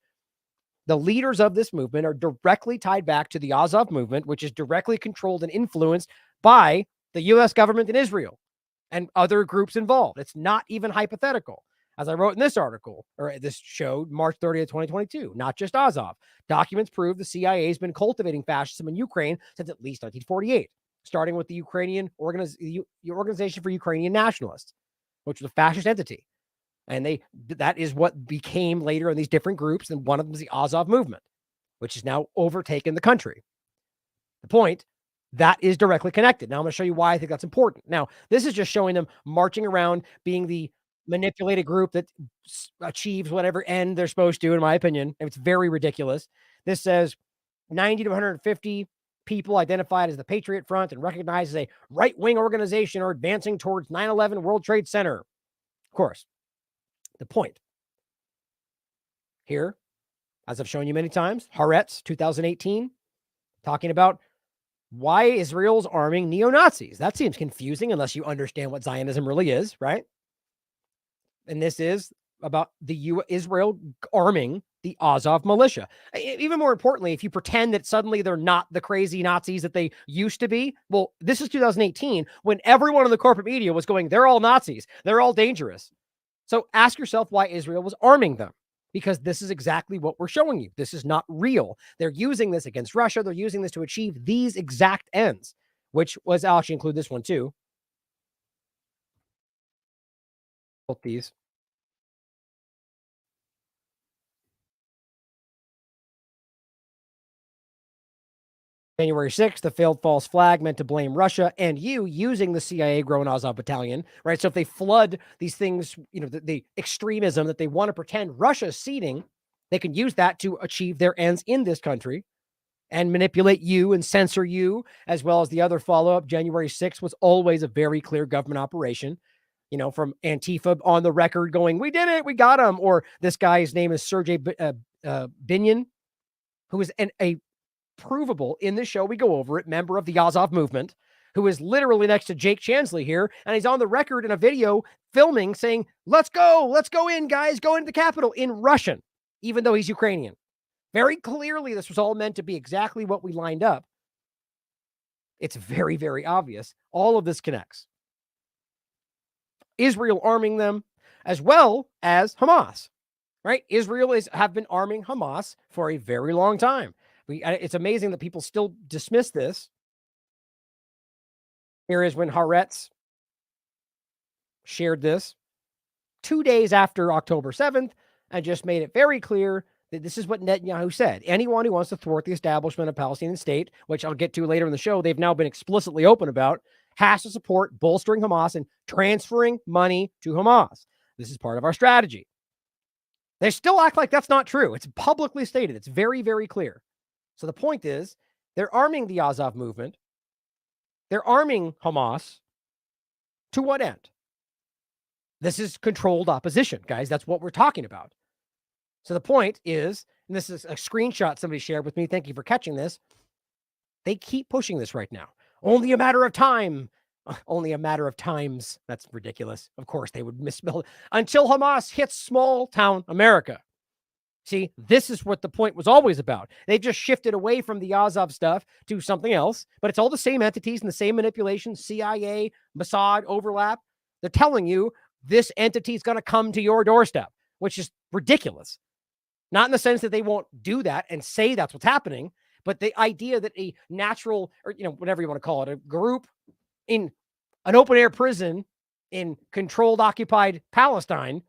The leaders of this movement are directly tied back to the Azov movement, which is directly controlled and influenced by the U.S. government in Israel and other groups involved. It's not even hypothetical. As I wrote in this article, or this show, March 30th, 2022, not just Azov. Documents prove the CIA has been cultivating fascism in Ukraine since at least 1948. Starting with the Ukrainian Organization for Ukrainian Nationalists, which was a fascist entity. And that is what became later in these different groups. And one of them is the Azov movement, which has now overtaken the country. The point, that is directly connected. Now I'm going to show you why I think that's important. Now, this is just showing them marching around, being the manipulated group that achieves whatever end they're supposed to, in my opinion. It's very ridiculous. This says 90 to 150 people identified as the Patriot Front and recognized as a right-wing organization are advancing towards 9/11 World Trade Center. Of course, the point here, as I've shown you many times, Haaretz, 2018, talking about why Israel's arming neo-Nazis. That seems confusing unless you understand what Zionism really is, right? And this is about Israel arming the Azov militia. Even more importantly, if you pretend that suddenly they're not the crazy Nazis that they used to be, well, this is 2018 when everyone in the corporate media was going, they're all Nazis, they're all dangerous. So ask yourself why Israel was arming them, because this is exactly what we're showing you. This is not real. They're using this against Russia. They're using this to achieve these exact ends, which was, I'll actually include this one too. Both these. January 6th, the failed false flag meant to blame Russia and you using the CIA grown Azov battalion, right? So if they flood these things, the extremism that they want to pretend Russia's seeding, they can use that to achieve their ends in this country and manipulate you and censor you, as well as the other follow-up. January 6th was always a very clear government operation, from Antifa on the record going, we did it, we got him. Or this guy's name is Sergei Binyan, who is a provable in this show. We go over it, member of the Azov movement, who is literally next to Jake Chansley here, and he's on the record in a video filming saying, let's go in, guys, go into the Capitol in Russian, even though he's Ukrainian. Very clearly, this was all meant to be exactly what we lined up. It's very, very obvious. All of this connects. Israel arming them, as well as Hamas, right? Israel have been arming Hamas for a very long time. It's amazing that people still dismiss this. Here is when Haaretz shared this 2 days after October 7th and just made it very clear that this is what Netanyahu said. Anyone who wants to thwart the establishment of Palestinian state, which I'll get to later in the show, they've now been explicitly open about, has to support bolstering Hamas and transferring money to Hamas. This is part of our strategy. They still act like that's not true. It's publicly stated. It's very, very clear. So the point is, they're arming the Azov movement. They're arming Hamas. To what end? This is controlled opposition, guys. That's what we're talking about. So the point is, and this is a screenshot somebody shared with me. Thank you for catching this. They keep pushing this right now. Only a matter of time. Only a matter of times. That's ridiculous. Of course, they would misspell it. Until Hamas hits small town America. See, this is what the point was always about. They've just shifted away from the Azov stuff to something else, but it's all the same entities and the same manipulation, CIA, Mossad, overlap. They're telling you this entity is going to come to your doorstep, which is ridiculous. Not in the sense that they won't do that and say that's what's happening, but the idea that a natural, or whatever you want to call it, a group in an open-air prison in controlled, occupied Palestine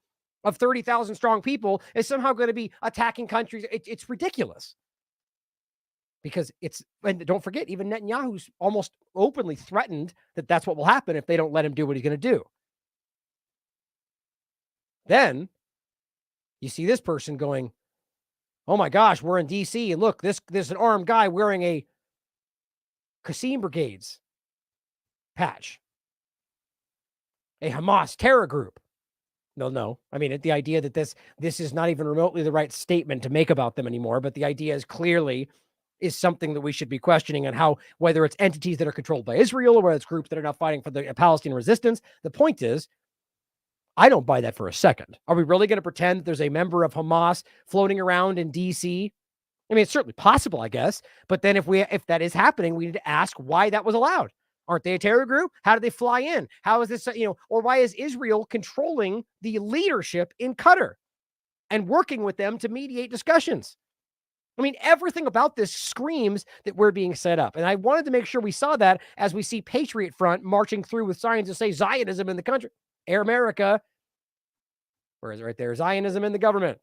of 30,000 strong people is somehow going to be attacking countries. It's ridiculous. Because and don't forget, even Netanyahu's almost openly threatened that that's what will happen if they don't let him do what he's going to do. Then you see this person going, oh my gosh, we're in DC, and look, there's an armed guy wearing a Qassam Brigades patch. A Hamas terror group. No. I mean, the idea that this is not even remotely the right statement to make about them anymore, but the idea is clearly is something that we should be questioning on how, whether it's entities that are controlled by Israel or whether it's groups that are not fighting for the Palestinian resistance. The point is, I don't buy that for a second. Are we really going to pretend that there's a member of Hamas floating around in DC? I mean, it's certainly possible, I guess. But then if that is happening, we need to ask why that was allowed. Aren't they a terror group? How did they fly in? How is this, or why is Israel controlling the leadership in Qatar and working with them to mediate discussions? I mean, everything about this screams that we're being set up. And I wanted to make sure we saw that as we see Patriot Front marching through with signs that say Zionism in the country. Air America. Where is it right there? Zionism in the government.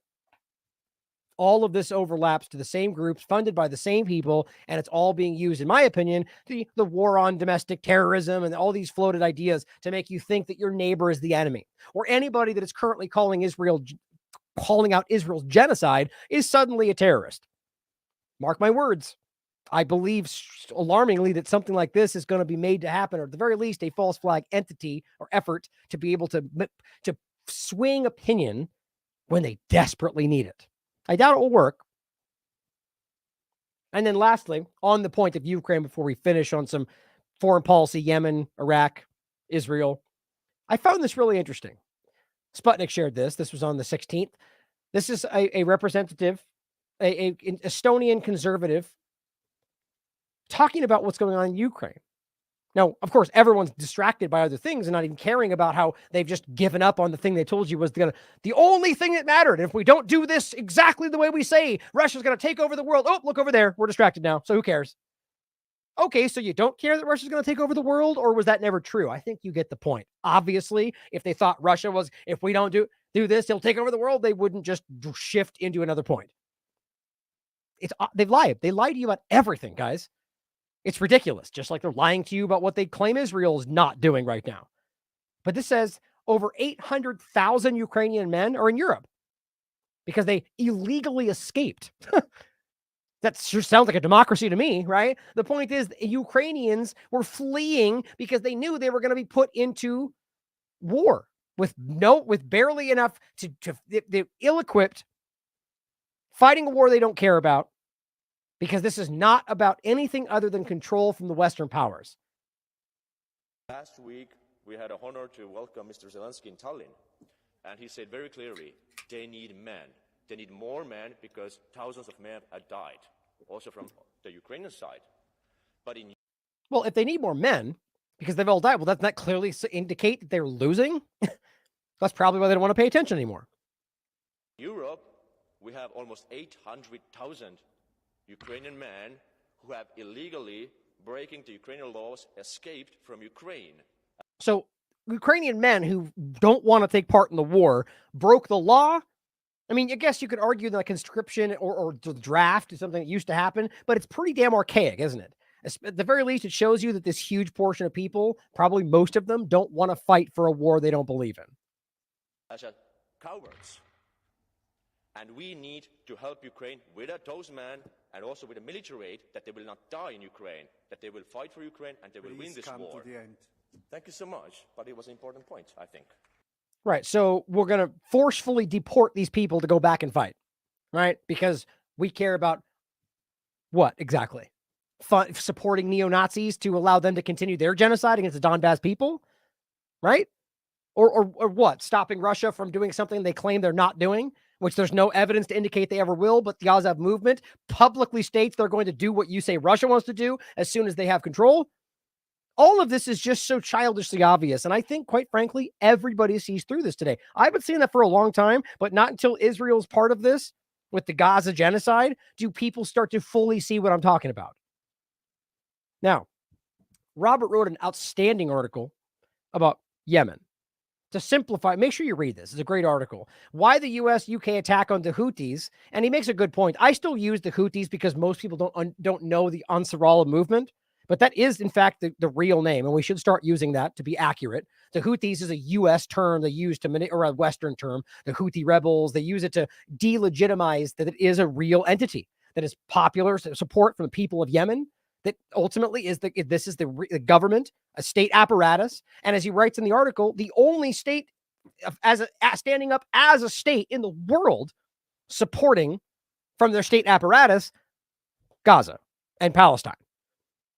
All of this overlaps to the same groups funded by the same people, and it's all being used, in my opinion, the war on domestic terrorism and all these floated ideas to make you think that your neighbor is the enemy, or anybody that is currently calling out Israel's genocide is suddenly a terrorist. Mark my words. I believe alarmingly that something like this is going to be made to happen, or at the very least, a false flag entity or effort to be able to swing opinion when they desperately need it. I doubt it will work. And then lastly, on the point of Ukraine, before we finish on some foreign policy, Yemen, Iraq, Israel, I found this really interesting. Sputnik shared this. This was on the 16th. This is a representative, an Estonian conservative, talking about what's going on in Ukraine. Now, of course, everyone's distracted by other things and not even caring about how they've just given up on the thing they told you was the only thing that mattered. And if we don't do this exactly the way we say, Russia's going to take over the world. Oh, look over there. We're distracted now. So who cares? Okay, so you don't care that Russia's going to take over the world, or was that never true? I think you get the point. Obviously, if they thought Russia was, if we don't do this, he'll take over the world, they wouldn't just shift into another point. They've lied. They lie to you about everything, guys. It's ridiculous, just like they're lying to you about what they claim Israel is not doing right now. But this says over 800,000 Ukrainian men are in Europe because they illegally escaped. That sure sounds like a democracy to me, right? The point is, Ukrainians were fleeing because they knew they were going to be put into war with barely enough they're ill-equipped, fighting a war they don't care about. Because this is not about anything other than control from the Western powers. Last week, we had a honor to welcome Mr. Zelensky in Tallinn, and he said very clearly, they need men. They need more men because thousands of men have died, also from the Ukrainian side. But in Well, if they need more men because they've all died, well, doesn't that clearly indicate that they're losing? That's probably why they don't want to pay attention anymore. Europe, we have almost 800,000 Ukrainian men who have illegally, breaking the Ukrainian laws, escaped from Ukraine. So Ukrainian men who don't want to take part in the war broke the law. I mean, I guess you could argue that conscription or the draft is something that used to happen, but it's pretty damn archaic, isn't it? At the very least, it shows you that this huge portion of people, probably most of them, don't want to fight for a war they don't believe in. As a cowards. And we need to help Ukraine with those men and also with a military aid, that they will not die in Ukraine, that they will fight for Ukraine and they will win this war. Thank you so much. But it was an important point, I think. Right. So we're going to forcefully deport these people to go back and fight, right? Because we care about what exactly? Supporting neo-Nazis to allow them to continue their genocide against the Donbass people, right? Or what? Stopping Russia from doing something they claim they're not doing, which there's no evidence to indicate they ever will, but the Azov movement publicly states they're going to do what you say Russia wants to do as soon as they have control. All of this is just so childishly obvious. And I think, quite frankly, everybody sees through this today. I've been seeing that for a long time, but not until Israel's part of this with the Gaza genocide do people start to fully see what I'm talking about. Now, Robert wrote an outstanding article about Yemen. To simplify, make sure you read this. It's a great article. Why the US-UK attack on the Houthis. And he makes a good point. I still use the Houthis because most people don't know the Ansarallah movement. But that is, in fact, the real name. And we should start using that to be accurate. The Houthis is a U.S. term they use or a Western term. The Houthi rebels, they use it to delegitimize that it is a real entity that is popular support from the people of Yemen. That ultimately is this is the government, a state apparatus. And as he writes in the article, the only state standing up as a state in the world supporting from their state apparatus, Gaza and Palestine.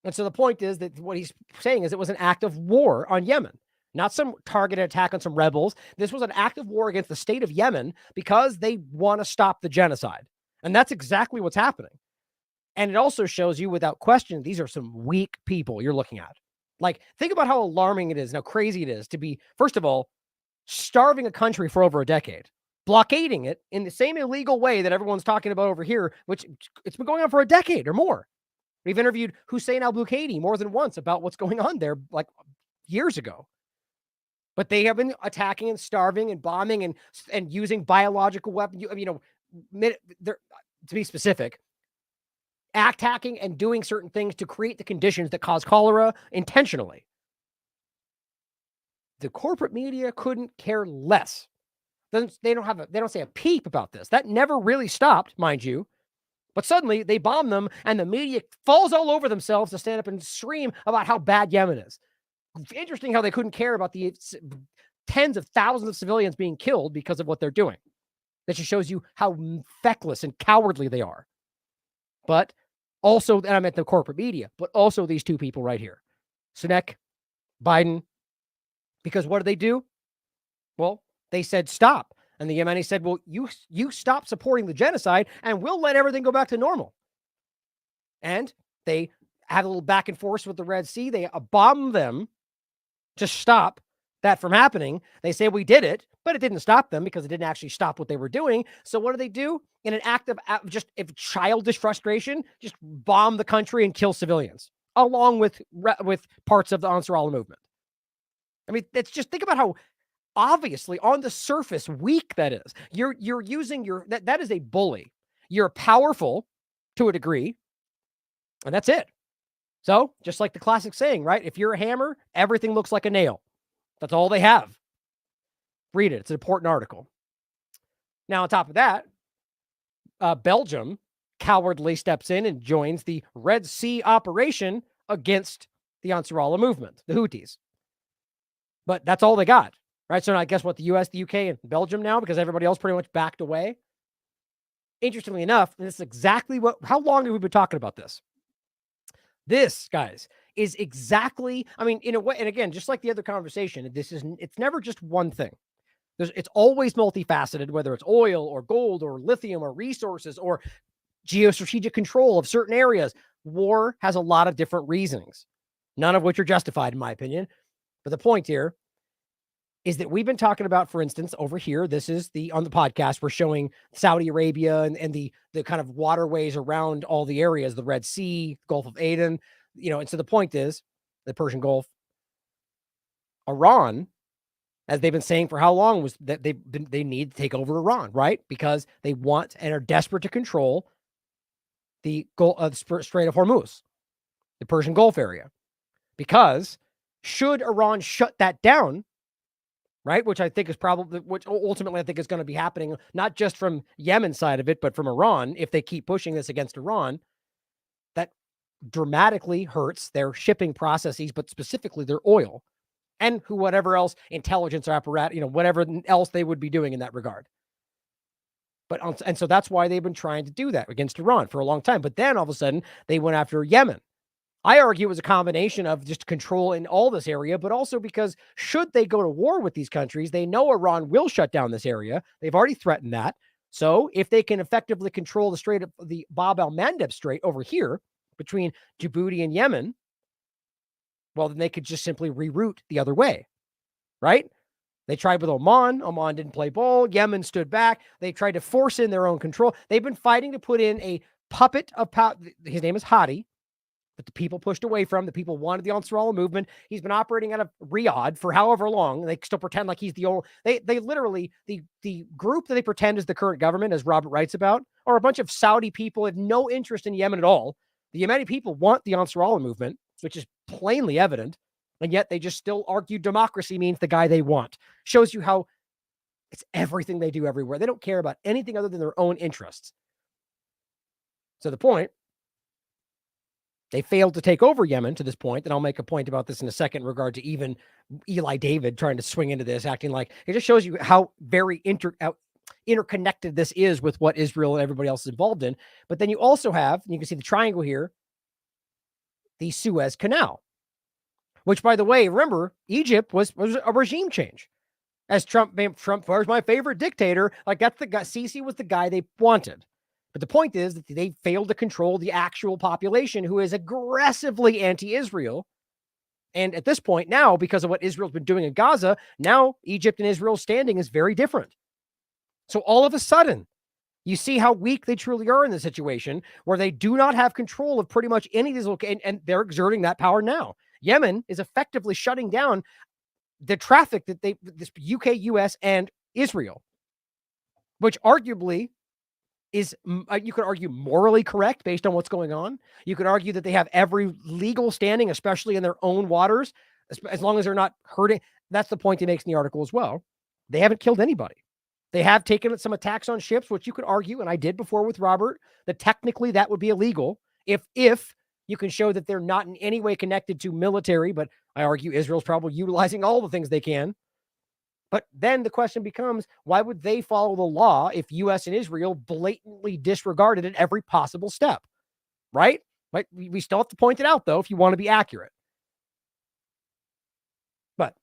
And so the point is that what he's saying is it was an act of war on Yemen, not some targeted attack on some rebels. This was an act of war against the state of Yemen because they want to stop the genocide. And that's exactly what's happening. And it also shows you without question, these are some weak people you're looking at. Like, think about how alarming it is and how crazy it is to be, first of all, starving a country for over a decade, blockading it in the same illegal way that everyone's talking about over here, which it's been going on for a decade or more. We've interviewed Hussein al-Bukaidi more than once about what's going on there, like years ago. But they have been attacking and starving and bombing and using biological weapons. To be specific, attacking and doing certain things to create the conditions that cause cholera intentionally. The corporate media couldn't care less. They don't say a peep about this. That never really stopped, mind you. But suddenly they bomb them and the media falls all over themselves to stand up and scream about how bad Yemen is. Interesting how they couldn't care about the tens of thousands of civilians being killed because of what they're doing. That just shows you how feckless and cowardly they are. But also, and I meant the corporate media, but also these two people right here, Sunak, Biden, because what did they do? Well, they said stop. And the Yemeni said, well, you stop supporting the genocide and we'll let everything go back to normal. And they have a little back and forth with the Red Sea. They bomb them to stop that from happening. They say we did it, but it didn't stop them because it didn't actually stop what they were doing. So what do? In an act of just childish frustration, just bomb the country and kill civilians, along with parts of the Ansarallah movement. I mean, it's just, think about how obviously on the surface weak that is. You're using that is a bully. You're powerful to a degree, and that's it. So just like the classic saying, right? If you're a hammer, everything looks like a nail. That's all they have. Read it. It's an important article. Now, on top of that, Belgium cowardly steps in and joins the Red Sea operation against the Ansarallah movement, the Houthis. But that's all they got, right? So I guess what, the US, the UK, and Belgium now, because everybody else pretty much backed away. Interestingly enough, and this is exactly how long have we been talking about this? This, guys, is exactly, I mean, in a way, and again, just like the other conversation, it's never just one thing. It's always multifaceted, whether it's oil or gold or lithium or resources or geostrategic control of certain areas. War has a lot of different reasonings, none of which are justified, in my opinion. But the point here is that we've been talking about, for instance, over here, this is on the podcast, we're showing Saudi Arabia and the kind of waterways around all the areas, the Red Sea, Gulf of Aden, and so the point is the Persian Gulf. Iran, as they've been saying for how long, was that they need to take over Iran, right? Because they want and are desperate to control the Strait of Hormuz, the Persian Gulf area. Because should Iran shut that down, right, which I think is probably, which ultimately I think is going to be happening, not just from Yemen side of it, but from Iran, if they keep pushing this against Iran, that dramatically hurts their shipping processes, but specifically their oil and whatever else intelligence apparatus, whatever else they would be doing in that regard. And so that's why they've been trying to do that against Iran for a long time. But then all of a sudden they went after Yemen. I argue it was a combination of just control in all this area, but also because should they go to war with these countries, they know Iran will shut down this area. They've already threatened that. So if they can effectively control the Strait of the Bab el-Mandeb Strait over here between Djibouti and Yemen, well, then they could just simply reroute the other way, right? They tried with Oman. Oman didn't play ball. Yemen stood back. They tried to force in their own control. They've been fighting to put in a puppet of power. His name is Hadi, but the people pushed away from. The people wanted the Ansarallah movement. He's been operating out of Riyadh for however long. They still pretend like he's the only. They literally, the group that they pretend is the current government, as Robert writes about, are a bunch of Saudi people with no interest in Yemen at all. The Yemeni people want the Ansarallah movement, which is plainly evident, and yet they just still argue democracy means the guy they want. Shows you how it's everything they do everywhere. They don't care about anything other than their own interests. So the point, they failed to take over Yemen to this point, and I'll make a point about this in a second in regard to even Eli David trying to swing into this, acting like it just shows you how very interconnected this is with what Israel and everybody else is involved in. But then you also have, and you can see the triangle here, the Suez Canal, which, by the way, remember, Egypt was a regime change. As Trump was my favorite dictator, like that's the guy, Sisi was the guy they wanted. But the point is that they failed to control the actual population who is aggressively anti-Israel. And at this point now, because of what Israel's been doing in Gaza, now Egypt and Israel's standing is very different. So all of a sudden, you see how weak they truly are in this situation where they do not have control of pretty much any of these locations, and they're exerting that power now. Yemen is effectively shutting down the traffic that this UK, US, and Israel, which arguably is, you could argue, morally correct based on what's going on. You could argue that they have every legal standing, especially in their own waters, as long as they're not hurting. That's the point he makes in the article as well. They haven't killed anybody. They have taken some attacks on ships, which you could argue, and I did before with Robert, that technically that would be illegal if you can show that they're not in any way connected to military, but I argue Israel's probably utilizing all the things they can. But then the question becomes, why would they follow the law if U.S. and Israel blatantly disregarded it every possible step? Right? Right? We still have to point it out, though, if you want to be accurate. But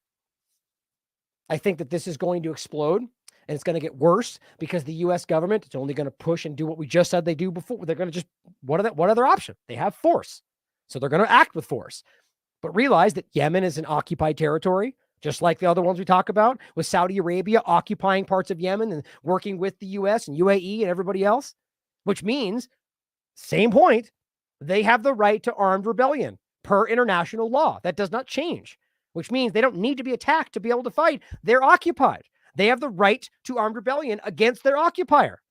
I think that this is going to explode, and it's going to get worse because the U.S. government is only going to push and do what we just said they do before. They're going to just, what other option? They have force. So they're going to act with force. But realize that Yemen is an occupied territory, just like the other ones we talk about, with Saudi Arabia occupying parts of Yemen and working with the U.S. and UAE and everybody else, which means, same point, they have the right to armed rebellion per international law. That does not change, which means they don't need to be attacked to be able to fight. They're occupied. They have the right to armed rebellion against their occupier.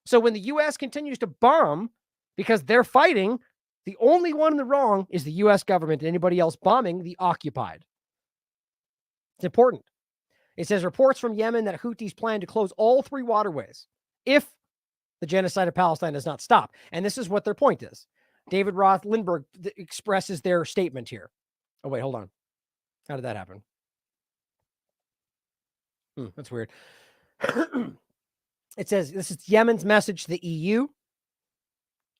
So when the U.S. continues to bomb because they're fighting, the only one in the wrong is the U.S. government and anybody else bombing the occupied. It's important. It says reports from Yemen that Houthis plan to close all 3 waterways if the genocide of Palestine does not stop. And this is what their point is. David Roth Lindbergh expresses their statement here. Oh, wait, hold on. How did that happen? That's weird. It says this is Yemen's message to the EU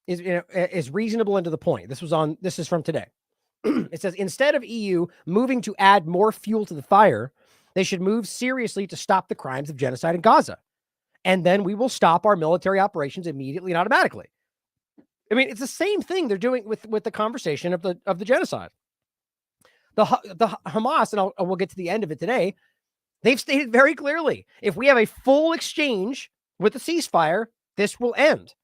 is reasonable and to the point. This is from today. It says, instead of EU moving to add more fuel to the fire, they should move seriously to stop the crimes of genocide in Gaza. And then we will stop our military operations immediately and automatically. I mean, it's the same thing they're doing with the conversation of the genocide. The Hamas, and we'll get to the end of it today, they've stated very clearly, if we have a full exchange with the ceasefire, this will end.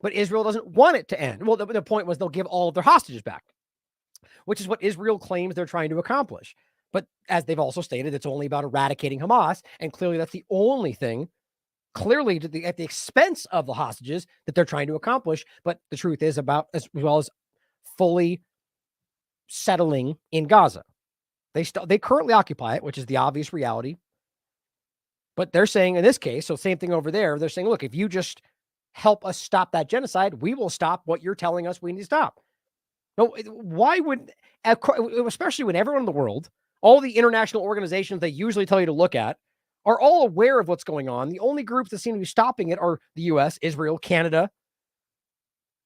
But Israel doesn't want it to end. Well, the point was they'll give all of their hostages back, which is what Israel claims they're trying to accomplish. But as they've also stated, it's only about eradicating Hamas, and clearly that's the only thing, clearly at the expense of the hostages, that they're trying to accomplish. But the truth is about as well as fully settling in Gaza. They currently occupy it, which is the obvious reality. But they're saying in this case, so same thing over there, they're saying, look, if you just help us stop that genocide, we will stop what you're telling us we need to stop. No, why would, especially when everyone in the world, all the international organizations they usually tell you to look at, are all aware of what's going on. The only groups that seem to be stopping it are the US, Israel, Canada.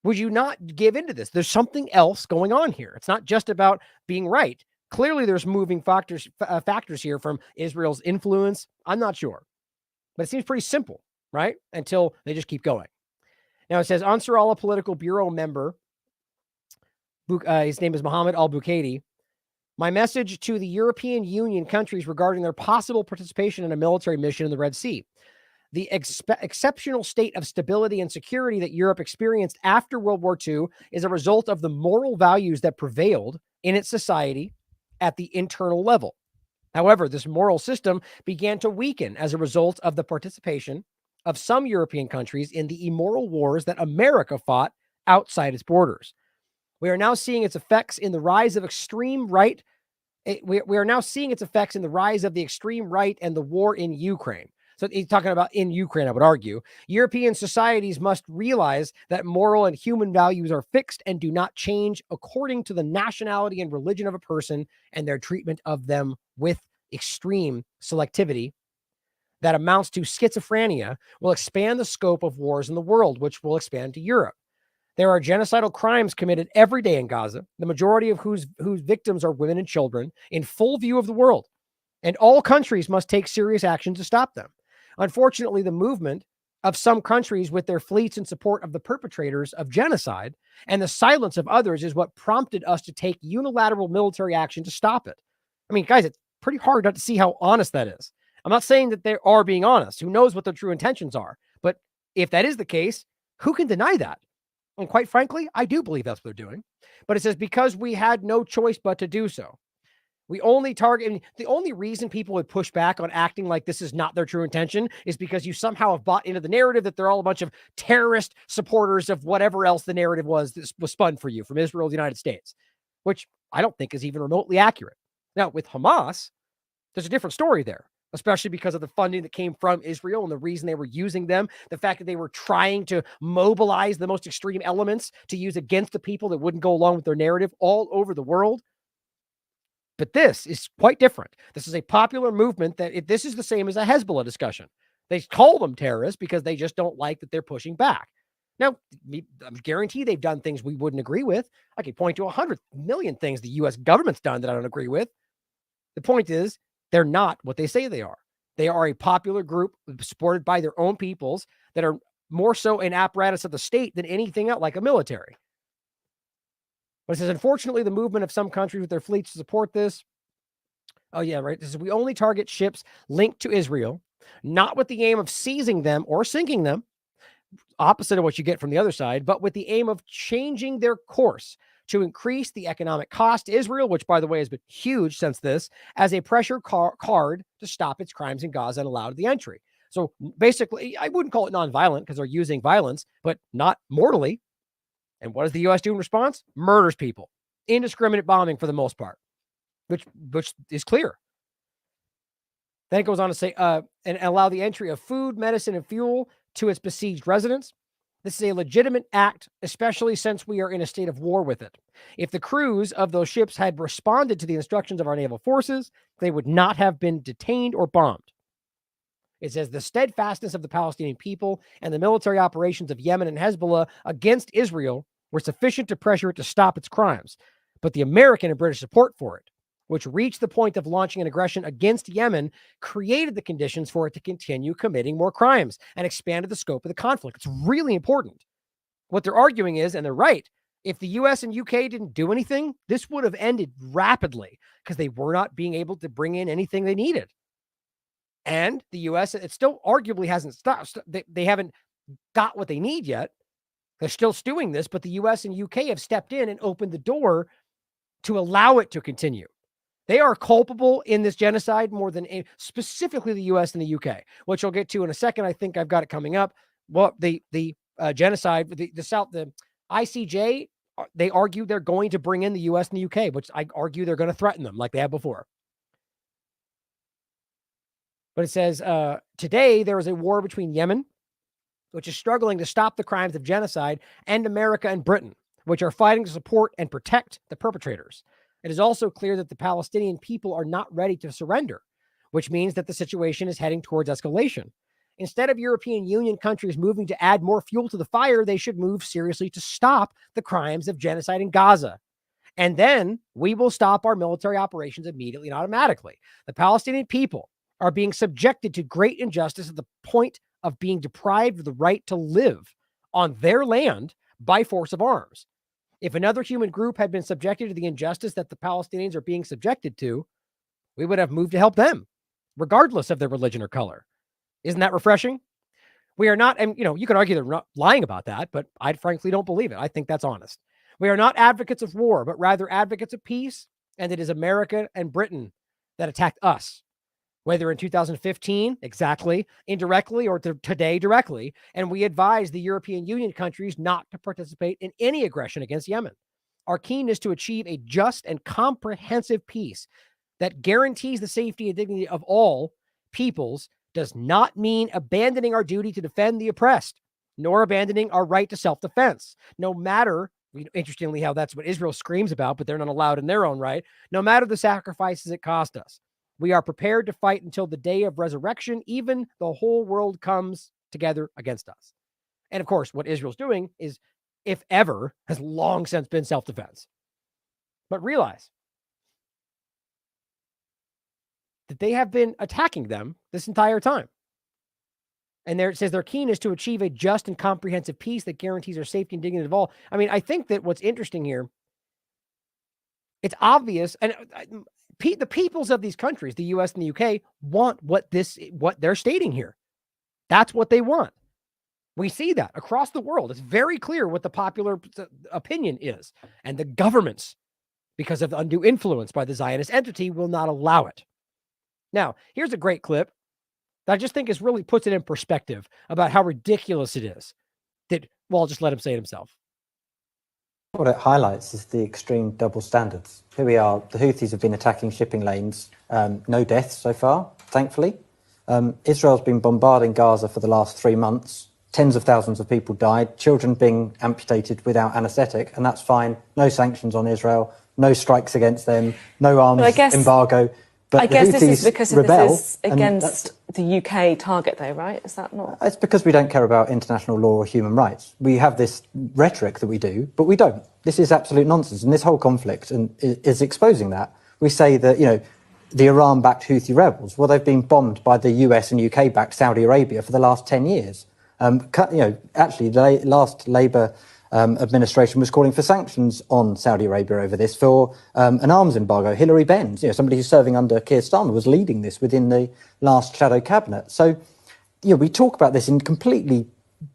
Would you not give into this? There's something else going on here. It's not just about being right. Clearly, there's moving factors here from Israel's influence. I'm not sure. But it seems pretty simple, right? Until they just keep going. Now, it says, Ansar Allah Political Bureau member, his name is Mohammed al-Bukaidi. My message to the European Union countries regarding their possible participation in a military mission in the Red Sea. The exceptional state of stability and security that Europe experienced after World War II is a result of the moral values that prevailed in its society at the internal level. However, this moral system began to weaken as a result of the participation of some European countries in the immoral wars that America fought outside its borders. We are now seeing its effects in the rise of extreme right. We are now seeing its effects in the rise of the extreme right and the war in Ukraine. So he's talking about in Ukraine, I would argue. European societies must realize that moral and human values are fixed and do not change according to the nationality and religion of a person, and their treatment of them with extreme selectivity that amounts to schizophrenia will expand the scope of wars in the world, which will expand to Europe. There are genocidal crimes committed every day in Gaza, the majority of whose victims are women and children, in full view of the world, and all countries must take serious action to stop them. Unfortunately, the movement of some countries with their fleets in support of the perpetrators of genocide and the silence of others is what prompted us to take unilateral military action to stop it. I mean, guys, it's pretty hard not to see how honest that is. I'm not saying that they are being honest. Who knows what their true intentions are? But if that is the case, who can deny that? And quite frankly, I do believe that's what they're doing. But it says, because we had no choice but to do so. We only target, and the only reason people would push back on acting like this is not their true intention is because you somehow have bought into the narrative that they're all a bunch of terrorist supporters of whatever else the narrative was that was spun for you from Israel, the United States, which I don't think is even remotely accurate. Now, with Hamas, there's a different story there, especially because of the funding that came from Israel and the reason they were using them, the fact that they were trying to mobilize the most extreme elements to use against the people that wouldn't go along with their narrative all over the world. But this is quite different. This is a popular movement that this is the same as a Hezbollah discussion. They call them terrorists because they just don't like that they're pushing back. Now, I guarantee they've done things we wouldn't agree with. I could point to 100 million things the U.S. government's done that I don't agree with. The point is, they're not what they say they are. They are a popular group supported by their own peoples that are more so an apparatus of the state than anything else, like a military. But it says, unfortunately, the movement of some countries with their fleets to support this. Oh, yeah, right. This is, we only target ships linked to Israel, not with the aim of seizing them or sinking them, opposite of what you get from the other side, but with the aim of changing their course to increase the economic cost to Israel, which, by the way, has been huge since this, as a pressure card to stop its crimes in Gaza and allow the entry. So basically, I wouldn't call it nonviolent because they're using violence, but not mortally. And what does the U.S. do in response? Murders people. Indiscriminate bombing for the most part, which is clear. Then it goes on to say, and allow the entry of food, medicine, and fuel to its besieged residents. This is a legitimate act, especially since we are in a state of war with it. If the crews of those ships had responded to the instructions of our naval forces, they would not have been detained or bombed. It says the steadfastness of the Palestinian people and the military operations of Yemen and Hezbollah against Israel were sufficient to pressure it to stop its crimes. but the American and British support for it, which reached the point of launching an aggression against Yemen, created the conditions for it to continue committing more crimes and expanded the scope of the conflict. It's really important. What they're arguing is, and they're right, if the US and UK didn't do anything, this would have ended rapidly because they were not being able to bring in anything they needed. And the US, it still arguably hasn't stopped. They haven't got what they need yet. They're still stewing this, but the US and UK have stepped in and opened the door to allow it to continue. They are culpable in this genocide more than specifically the US and the UK, which I'll get to in a second. I think I've got it coming up. Well, the genocide, the ICJ, they argue they're going to bring in the US and the UK, which I argue they're going to threaten them like they have before. But it says, today there is a war between Yemen, which is struggling to stop the crimes of genocide, and America and Britain, which are fighting to support and protect the perpetrators. It is also clear that the Palestinian people are not ready to surrender, which means that the situation is heading towards escalation. Instead of European Union countries moving to add more fuel to the fire, they should move seriously to stop the crimes of genocide in Gaza. And then we will stop our military operations immediately and automatically. The Palestinian people are being subjected to great injustice at the point of being deprived of the right to live on their land by force of arms. If another human group had been subjected to the injustice that the Palestinians are being subjected to, we would have moved to help them, regardless of their religion or color. Isn't that refreshing? We are not, and you can argue they're not lying about that, but I frankly don't believe it. I think that's honest. We are not advocates of war, but rather advocates of peace, and it is America and Britain that attacked us, whether in 2015, exactly, indirectly, or today directly, and we advise the European Union countries not to participate in any aggression against Yemen. Our keenness to achieve a just and comprehensive peace that guarantees the safety and dignity of all peoples does not mean abandoning our duty to defend the oppressed, nor abandoning our right to self-defense. No matter, interestingly, how that's what Israel screams about, but they're not allowed in their own right, no matter the sacrifices it cost us. We are prepared to fight until the day of resurrection, even the whole world comes together against us. And of course, what Israel's doing is, if ever, has long since been self-defense. But realize that they have been attacking them this entire time. And there it says their keenness to achieve a just and comprehensive peace that guarantees our safety and dignity of all. I mean, I think that what's interesting here, it's obvious, and the peoples of these countries, the US and the UK, want what they're stating here. That's what they want. We see that across the world. It's very clear what the popular opinion is. And the governments, because of the undue influence by the Zionist entity, will not allow it. Now, here's a great clip that I just think really puts it in perspective about how ridiculous it is. Well, I'll just let him say it himself. What it highlights is the extreme double standards. Here we are, the Houthis have been attacking shipping lanes, no deaths so far, thankfully. Israel's been bombarding Gaza for the last 3 months. Tens of thousands of people died, children being amputated without anaesthetic, and that's fine. No sanctions on Israel, no strikes against them, no arms embargo. But I guess this is because this is against the UK target, though, right? Is that not? It's because we don't care about international law or human rights. We have this rhetoric that we do, but we don't. This is absolute nonsense, and this whole conflict is exposing that. We say that, the Iran-backed Houthi rebels, well, they've been bombed by the US and UK-backed Saudi Arabia for the last 10 years. Actually, the last Labour administration was calling for sanctions on Saudi Arabia over this for an arms embargo. Hilary Benz, somebody who's serving under Keir Starmer, was leading this within the last shadow cabinet. So, we talk about this in completely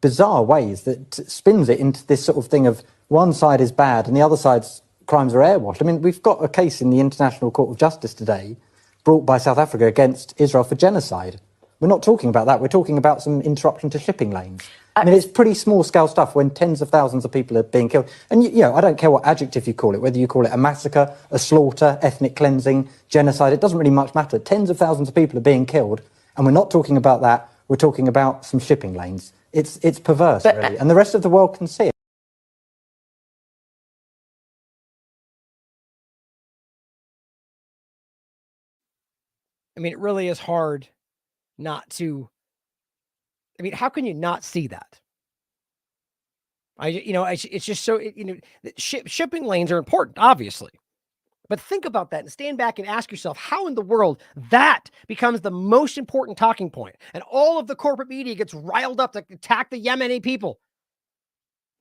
bizarre ways that spins it into this sort of thing of one side is bad and the other side's crimes are airwashed. I mean, we've got a case in the International Court of Justice today brought by South Africa against Israel for genocide. We're not talking about that. We're talking about some interruption to shipping lanes. I mean, it's pretty small-scale stuff when tens of thousands of people are being killed. And, I don't care what adjective you call it, whether you call it a massacre, a slaughter, ethnic cleansing, genocide, it doesn't really much matter. Tens of thousands of people are being killed, and we're not talking about that. We're talking about some shipping lanes. It's perverse, really, and the rest of the world can see it. I mean, it really is hard not to. I mean, how can you not see that? It's just so, shipping lanes are important, obviously. But think about that and stand back and ask yourself how in the world that becomes the most important talking point. And all of the corporate media gets riled up to attack the Yemeni people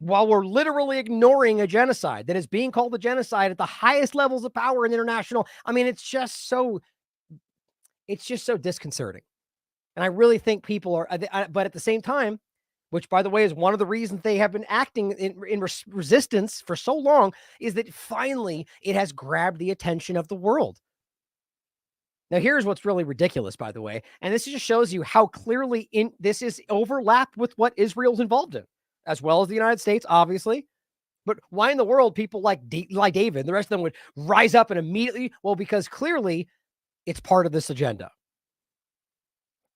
while we're literally ignoring a genocide that is being called a genocide at the highest levels of power in international. I mean, it's just so disconcerting. And I really think people are, but at the same time, which, by the way, is one of the reasons they have been acting in resistance for so long, is that finally it has grabbed the attention of the world. Now, here's what's really ridiculous, by the way, and this just shows you how clearly this is overlapped with what Israel's involved in, as well as the United States, obviously. But why in the world people like David and the rest of them would rise up and immediately? Well, because clearly it's part of this agenda.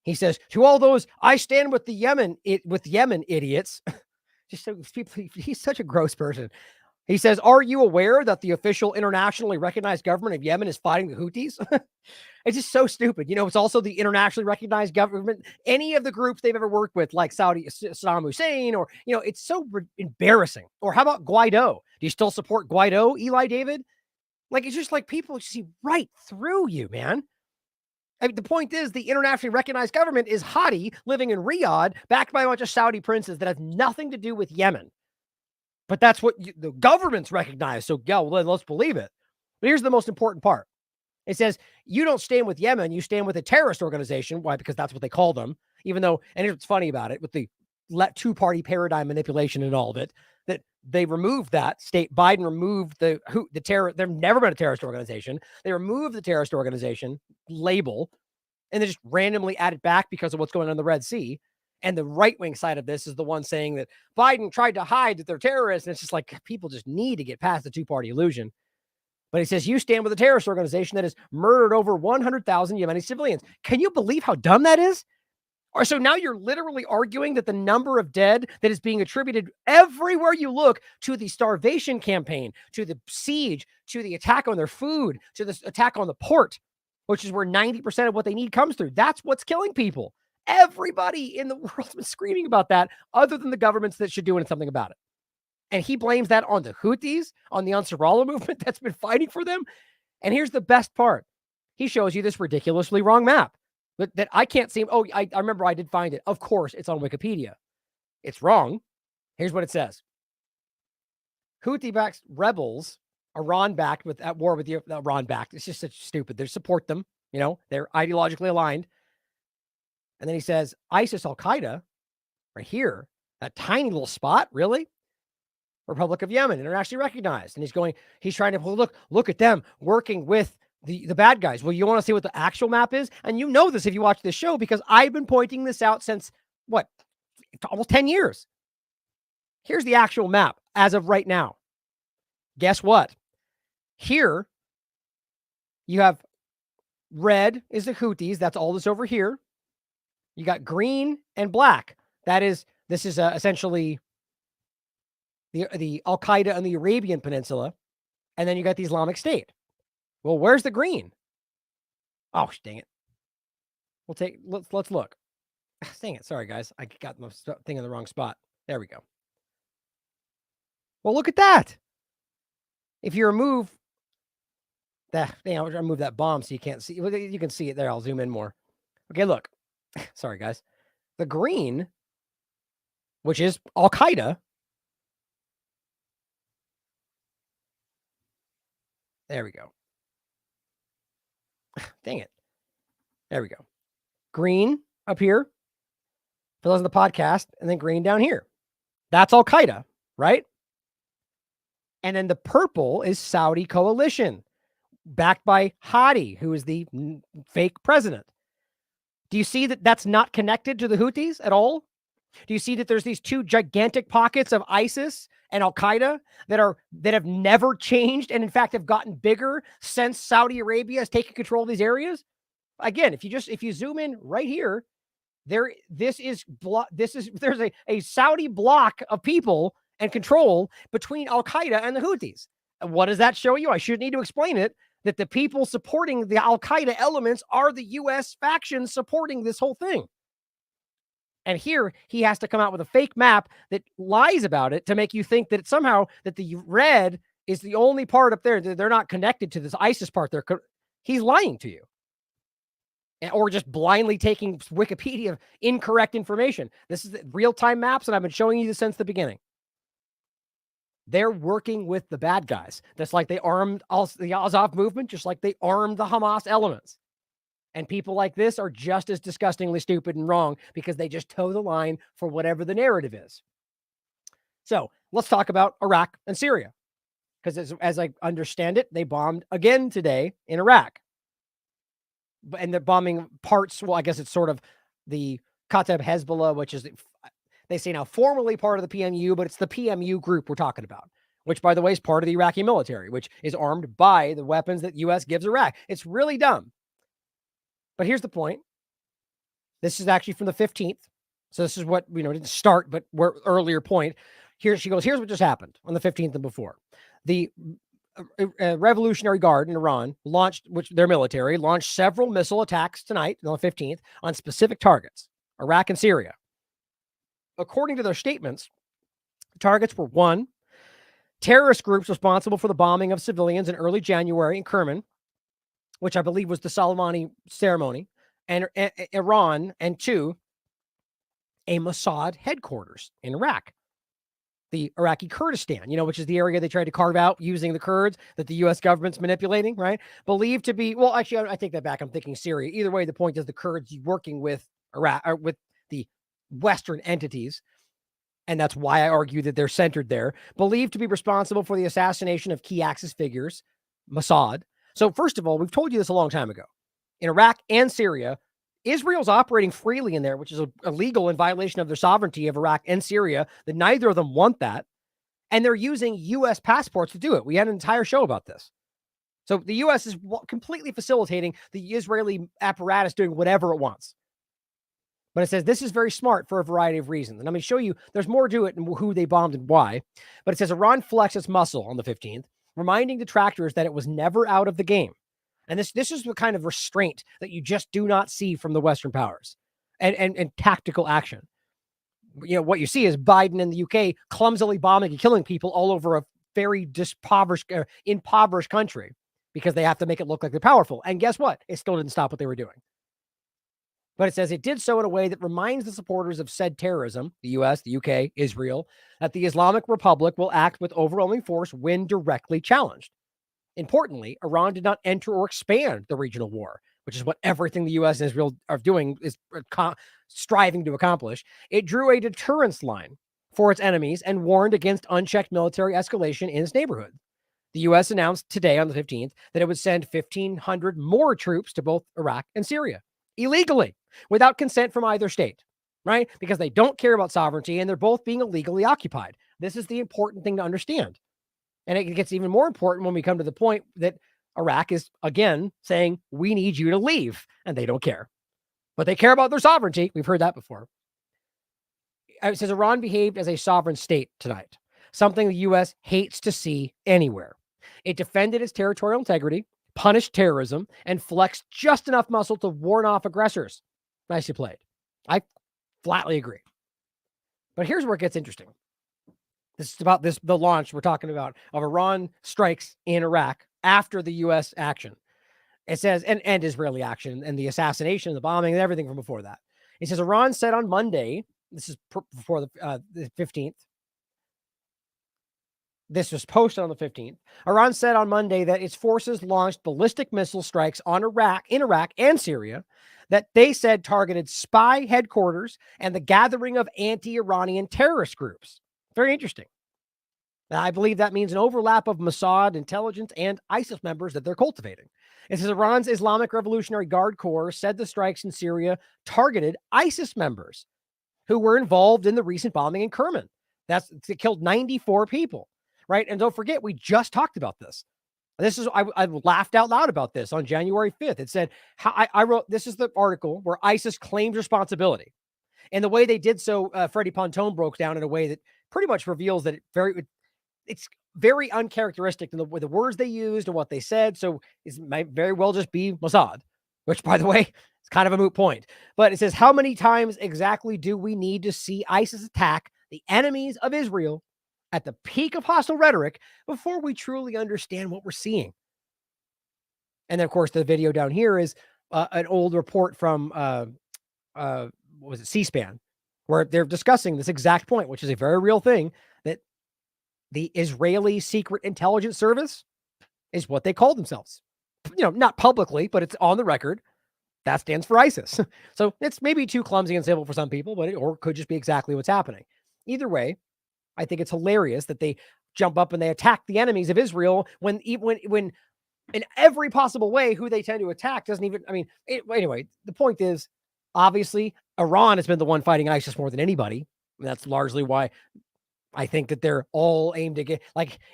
He says, to all those, I stand with the Yemen idiots. Just so people, he's such a gross person. He says, are you aware that the official internationally recognized government of Yemen is fighting the Houthis? It's just so stupid. It's also the internationally recognized government, any of the groups they've ever worked with, like Saddam Hussein, or, it's so embarrassing. Or how about Guaido? Do you still support Guaido, Eli David? Like, it's just like people see right through you, man. I mean, the point is the internationally recognized government is Hadi living in Riyadh, backed by a bunch of Saudi princes that have nothing to do with Yemen. But that's what the government's recognized. So, yeah, well, let's believe it. But here's the most important part. It says, you don't stand with Yemen, you stand with a terrorist organization. Why? Because that's what they call them. Even though, and here's what's funny about it, with the two-party paradigm manipulation and all of it, that they removed that state. Biden removed the terror. They've never been a terrorist organization. They removed the terrorist organization label and they just randomly add it back because of what's going on in the Red Sea. And the right-wing side of this is the one saying that Biden tried to hide that they're terrorists. And it's just like people just need to get past the two-party illusion. But he says, you stand with a terrorist organization that has murdered over 100,000 Yemeni civilians. Can you believe how dumb that is? Or so now you're literally arguing that the number of dead that is being attributed everywhere you look to the starvation campaign, to the siege, to the attack on their food, to the attack on the port, which is where 90% of what they need comes through. That's what's killing people. Everybody in the world's been screaming about that, other than the governments that should do something about it. And he blames that on the Houthis, on the Ansarullah movement that's been fighting for them. And here's the best part. He shows you this ridiculously wrong map that I can't see. Oh, I remember I did find it. Of course, it's on Wikipedia. It's wrong. Here's what it says. Houthi-backed rebels, Iran-backed at war with Iran-backed. It's just such stupid. They support them. They're ideologically aligned. And then he says, ISIS, Al-Qaeda, right here, that tiny little spot, really? Republic of Yemen, internationally recognized. And he's trying to look at them working with the bad guys. Well, you want to see what the actual map is? And you know this if you watch this show, because I've been pointing this out since, almost 10 years. Here's the actual map as of right now. Guess what? Here, you have red is the Houthis. That's all this over here. You got green and black. This is essentially the Al-Qaeda on the Arabian Peninsula. And then you got the Islamic State. Well, where's the green? Oh, dang it. Let's look. Dang it. Sorry, guys. I got my thing in the wrong spot. There we go. Well, look at that. If you remove that, I'll remove that bomb so you can't see. You can see it there. I'll zoom in more. Okay, look. Sorry, guys. The green, which is Al-Qaeda. There we go. Dang it. There we go. Green up here for those on the podcast, and then green down here. That's Al-Qaeda, right? And then the purple is Saudi coalition, backed by Hadi, who is the fake president. Do you see that that's not connected to the Houthis at all? Do you see that there's these two gigantic pockets of ISIS and Al-Qaeda that have never changed and in fact have gotten bigger since Saudi Arabia has taken control of these areas? Again, if you zoom in right here, there's a Saudi block of people and control between Al-Qaeda and the Houthis. And what does that show you? I shouldn't need to explain it, that the people supporting the Al-Qaeda elements are the U.S. factions supporting this whole thing. And here he has to come out with a fake map that lies about it to make you think that it's somehow that the red is the only part up there. They're not connected to this ISIS part. He's lying to you. Or just blindly taking Wikipedia incorrect information. This is real-time maps, and I've been showing you this since the beginning. They're working with the bad guys. That's like they armed the Azov movement, just like they armed the Hamas elements. And people like this are just as disgustingly stupid and wrong because they just toe the line for whatever the narrative is. So let's talk about Iraq and Syria. Because as I understand it, they bombed again today in Iraq. And they're bombing parts, well, I guess it's sort of the Kateb Hezbollah, which is, they say now formerly part of the PMU, but it's the PMU group we're talking about, which, by the way, is part of the Iraqi military, which is armed by the weapons that U.S. gives Iraq. It's really dumb. But here's the point. This is actually from the 15th. So this is what, didn't start, but earlier point. Here she goes, here's what just happened on the 15th and before. The Revolutionary Guard in Iran their military launched several missile attacks tonight on the 15th on specific targets, Iraq and Syria. According to their statements, targets were 1, terrorist groups responsible for the bombing of civilians in early January in Kerman, which I believe was the Soleimani ceremony, and Iran, and 2, a Mossad headquarters in Iraq. The Iraqi Kurdistan, which is the area they tried to carve out using the Kurds that the U.S. government's manipulating, right? Believed to be, well, actually, I take that back. I'm thinking Syria. Either way, the point is the Kurds working with Iraq, or with the Western entities, and that's why I argue that they're centered there, believed to be responsible for the assassination of key Axis figures, Mossad. So first of all, we've told you this a long time ago. In Iraq and Syria, Israel's operating freely in there, which is illegal in violation of their sovereignty of Iraq and Syria, that neither of them want that. And they're using U.S. passports to do it. We had an entire show about this. So the U.S. is completely facilitating the Israeli apparatus doing whatever it wants. But it says this is very smart for a variety of reasons. And I'm going to show you there's more to it and who they bombed and why. But it says Iran flexed its muscle on the 15th, reminding detractors that it was never out of the game. And this is the kind of restraint that you just do not see from the Western powers and tactical action. What you see is Biden and the UK clumsily bombing and killing people all over a very impoverished country because they have to make it look like they're powerful. And guess what? It still didn't stop what they were doing. But it says it did so in a way that reminds the supporters of said terrorism, the US, the UK, Israel, that the Islamic Republic will act with overwhelming force when directly challenged. Importantly, Iran did not enter or expand the regional war, which is what everything the U.S. and Israel are doing is striving to accomplish. It drew a deterrence line for its enemies and warned against unchecked military escalation in its neighborhood. The U.S. announced today on the 15th that it would send 1,500 more troops to both Iraq and Syria illegally, without consent from either state, right? Because they don't care about sovereignty and they're both being illegally occupied. This is the important thing to understand. And it gets even more important when we come to the point that Iraq is, again, saying, we need you to leave. And they don't care. But they care about their sovereignty. We've heard that before. It says Iran behaved as a sovereign state tonight, something the U.S. hates to see anywhere. It defended its territorial integrity, punished terrorism, and flexed just enough muscle to warn off aggressors. Nicely played. I flatly agree. But here's where it gets interesting. This is about the launch we're talking about of Iran strikes in Iraq after the U.S. action. It says, and Israeli action, and the assassination, the bombing, and everything from before that. It says Iran said on Monday, this is before the 15th. This was posted on the 15th. Iran said on Monday that its forces launched ballistic missile strikes on Iraq and Syria that they said targeted spy headquarters and the gathering of anti-Iranian terrorist groups. Very interesting. Now, I believe that means an overlap of Mossad intelligence and ISIS members that they're cultivating. It says Iran's Islamic Revolutionary Guard Corps said the strikes in Syria targeted ISIS members who were involved in the recent bombing in Kerman. It killed 94 people, right? And don't forget, we just talked about this. I laughed out loud about this on January 5th. It said, I wrote, this is the article where ISIS claims responsibility. And the way they did so, Freddie Pontone broke down in a way that pretty much reveals that it's very uncharacteristic in the words they used and what they said. So it might very well just be Mossad. which, by the way, is kind of a moot point. But it says, how many times exactly do we need to see ISIS attack the enemies of Israel at the peak of hostile rhetoric before we truly understand what we're seeing? And then, of course, the video down here is an old report from, what was it, C-SPAN, where they're discussing this exact point, which is a very real thing, that the Israeli Secret Intelligence Service is what they call themselves. Not publicly, but it's on the record. That stands for ISIS. So it's maybe too clumsy and simple for some people, but or it could just be exactly what's happening. Either way, I think it's hilarious that they jump up and they attack the enemies of Israel when in every possible way who they tend to attack doesn't even, anyway, the point is, obviously, Iran has been the one fighting ISIS more than anybody. And that's largely why I think that they're all aimed to get,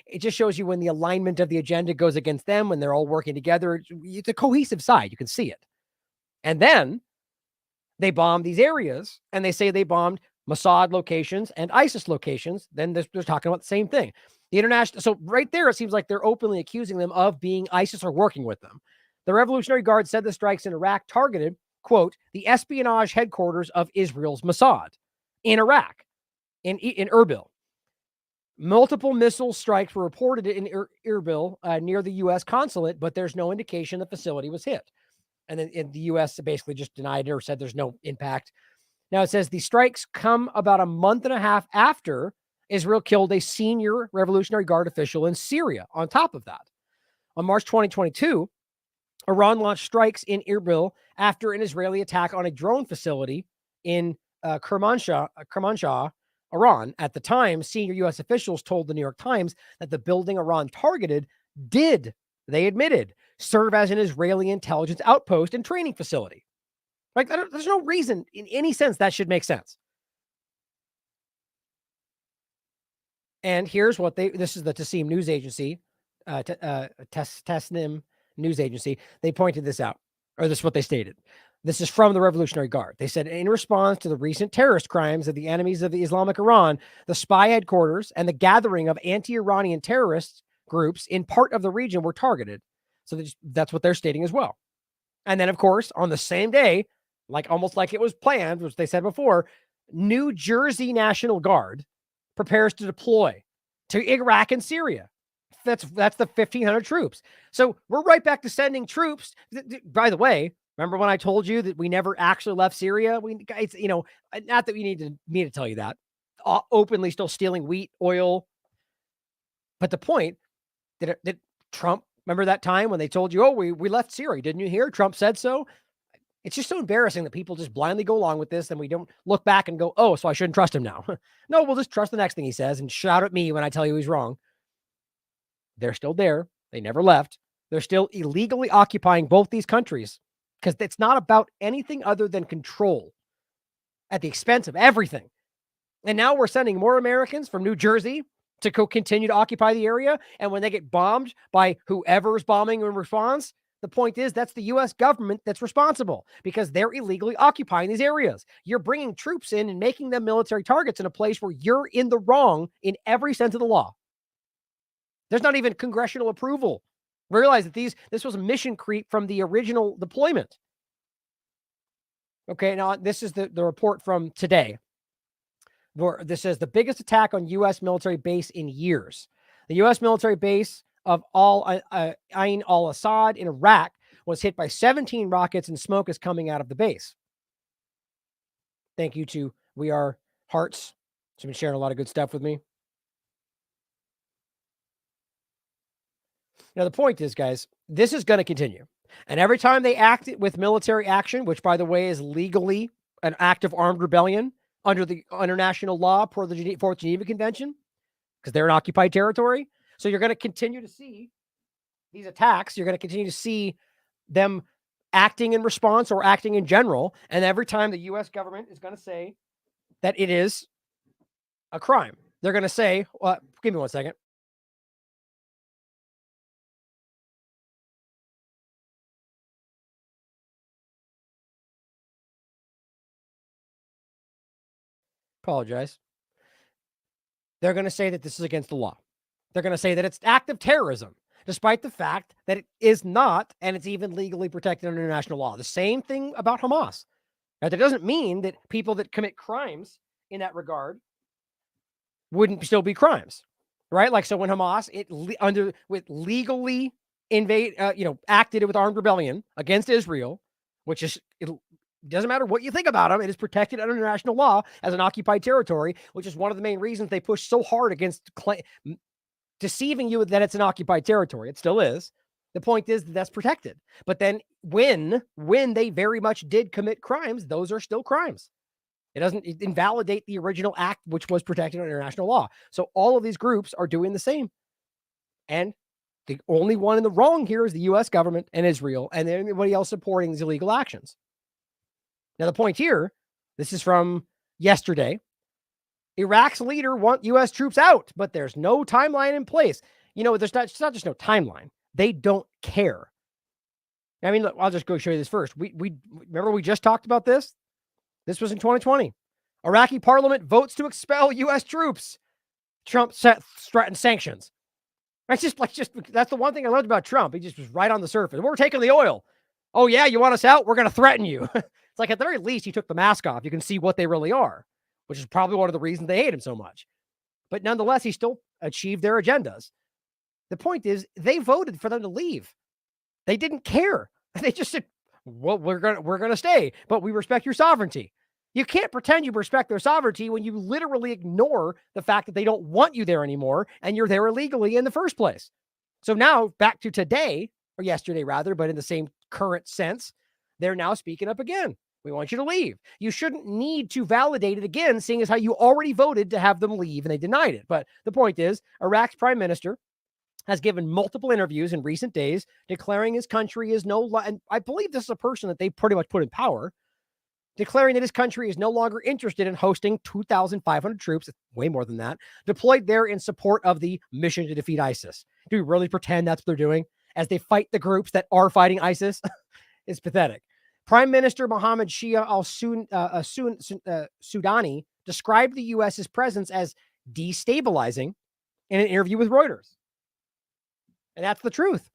it just shows you when the alignment of the agenda goes against them, when they're all working together, it's a cohesive side. You can see it. And then they bomb these areas and they say they bombed Mossad locations and ISIS locations. Then they're talking about the same thing. The international, so right there, it seems like they're openly accusing them of being ISIS or working with them. The Revolutionary Guard said the strikes in Iraq targeted, quote, the espionage headquarters of Israel's Mossad in Iraq, in Erbil. Multiple missile strikes were reported in Erbil near the U.S. consulate, but there's no indication the facility was hit. And then the U.S. basically just denied it or said there's no impact. Now it says the strikes come about a month and a half after Israel killed a senior Revolutionary Guard official in Syria. On top of that, on March 2022, Iran launched strikes in Erbil after an Israeli attack on a drone facility in Kermanshah, Iran. At the time, senior U.S. officials told the New York Times that the building Iran targeted did, they admitted, serve as an Israeli intelligence outpost and training facility. There's no reason in any sense that should make sense. And here's what this is the Tasnim news agency, Tasnim news agency. They pointed this out, or this is what they stated. This is from the Revolutionary Guard. They said, in response to the recent terrorist crimes of the enemies of the Islamic Iran, the spy headquarters and the gathering of anti-Iranian terrorist groups in part of the region were targeted. So that's what they're stating as well. And then, of course, on the same day, almost like it was planned, which they said before, New Jersey National Guard prepares to deploy to Iraq and Syria. That's the 1,500 troops. So we're right back to sending troops. By the way, remember when I told you that we never actually left Syria? It's not that we need me to tell you that. Openly still stealing wheat, oil. But the point that Trump, remember that time when they told you, oh, we left Syria, didn't you hear? Trump said so. It's just so embarrassing that people just blindly go along with this and we don't look back and go, oh, so I shouldn't trust him now. No, we'll just trust the next thing he says and shout at me when I tell you he's wrong. They're still there. They never left. They're still illegally occupying both these countries because it's not about anything other than control at the expense of everything. And now we're sending more Americans from New Jersey to continue to occupy the area. And when they get bombed by whoever's bombing in response, the point is that's the U.S. government that's responsible because they're illegally occupying these areas. You're bringing troops in and making them military targets in a place where you're in the wrong in every sense of the law. There's not even congressional approval. Realize that this was a mission creep from the original deployment. Okay, now this is the report from today. This says the biggest attack on U.S. military base in years. The U.S. military base of Ain al-Assad in Iraq was hit by 17 rockets and smoke is coming out of the base. Thank you to We Are Hearts. She's been sharing a lot of good stuff with me. Now, the point is, guys, this is going to continue. And every time they act with military action, which, by the way, is legally an act of armed rebellion under the international law per the Fourth Geneva Convention, because they're in occupied territory. So you're going to continue to see these attacks. You're going to continue to see them acting in response or acting in general. And every time the U.S. government is going to say that it is a crime, they're going to say, well, give me 1 second. Apologize. They're going to say that this is against the law. They're going to say that it's act of terrorism. despite the fact that it is not, and it's even legally protected under international law. The same thing about Hamas. Now, that doesn't mean that people that commit crimes in that regard wouldn't still be crimes, right? Like, so when Hamas legally acted with armed rebellion against Israel, which is, it doesn't matter what you think about them, it is protected under international law as an occupied territory, which is one of the main reasons they push so hard against deceiving you that it's an occupied territory. It still is. The point is that that's protected. But then when they very much did commit crimes, those are still crimes. It doesn't invalidate the original act, which was protected under international law. So all of these groups are doing the same. And the only one in the wrong here is the U.S. government and Israel and anybody else supporting these illegal actions. Now, the point here, this is from yesterday. Iraq's leader want U.S. troops out, but there's no timeline in place. It's not just no timeline. They don't care. I mean, look, I'll just go show you this first. We remember we just talked about this. This was in 2020. Iraqi parliament votes to expel U.S. troops. Trump threatens sanctions. That's that's the one thing I loved about Trump. He just was right on the surface. We're taking the oil. Oh yeah, you want us out? We're going to threaten you. It's like at the very least, he took the mask off. You can see what they really are, which is probably one of the reasons they hate him so much. But nonetheless, he still achieved their agendas. The point is, they voted for them to leave. They didn't care. They just said, well, we're gonna stay, but we respect your sovereignty. You can't pretend you respect their sovereignty when you literally ignore the fact that they don't want you there anymore and you're there illegally in the first place. So now back to today, or yesterday rather, but in the same current sense, they're now speaking up again. We want you to leave. You shouldn't need to validate it again, seeing as how you already voted to have them leave and they denied it. But the point is, Iraq's prime minister has given multiple interviews in recent days declaring his country is and I believe this is a person that they pretty much put in power, declaring that his country is no longer interested in hosting 2,500 troops, way more than that, deployed there in support of the mission to defeat ISIS. Do we really pretend that's what they're doing as they fight the groups that are fighting ISIS? It's pathetic. Prime Minister Mohammed Shia al-Sudani described the U.S.'s presence as destabilizing in an interview with Reuters. And that's the truth.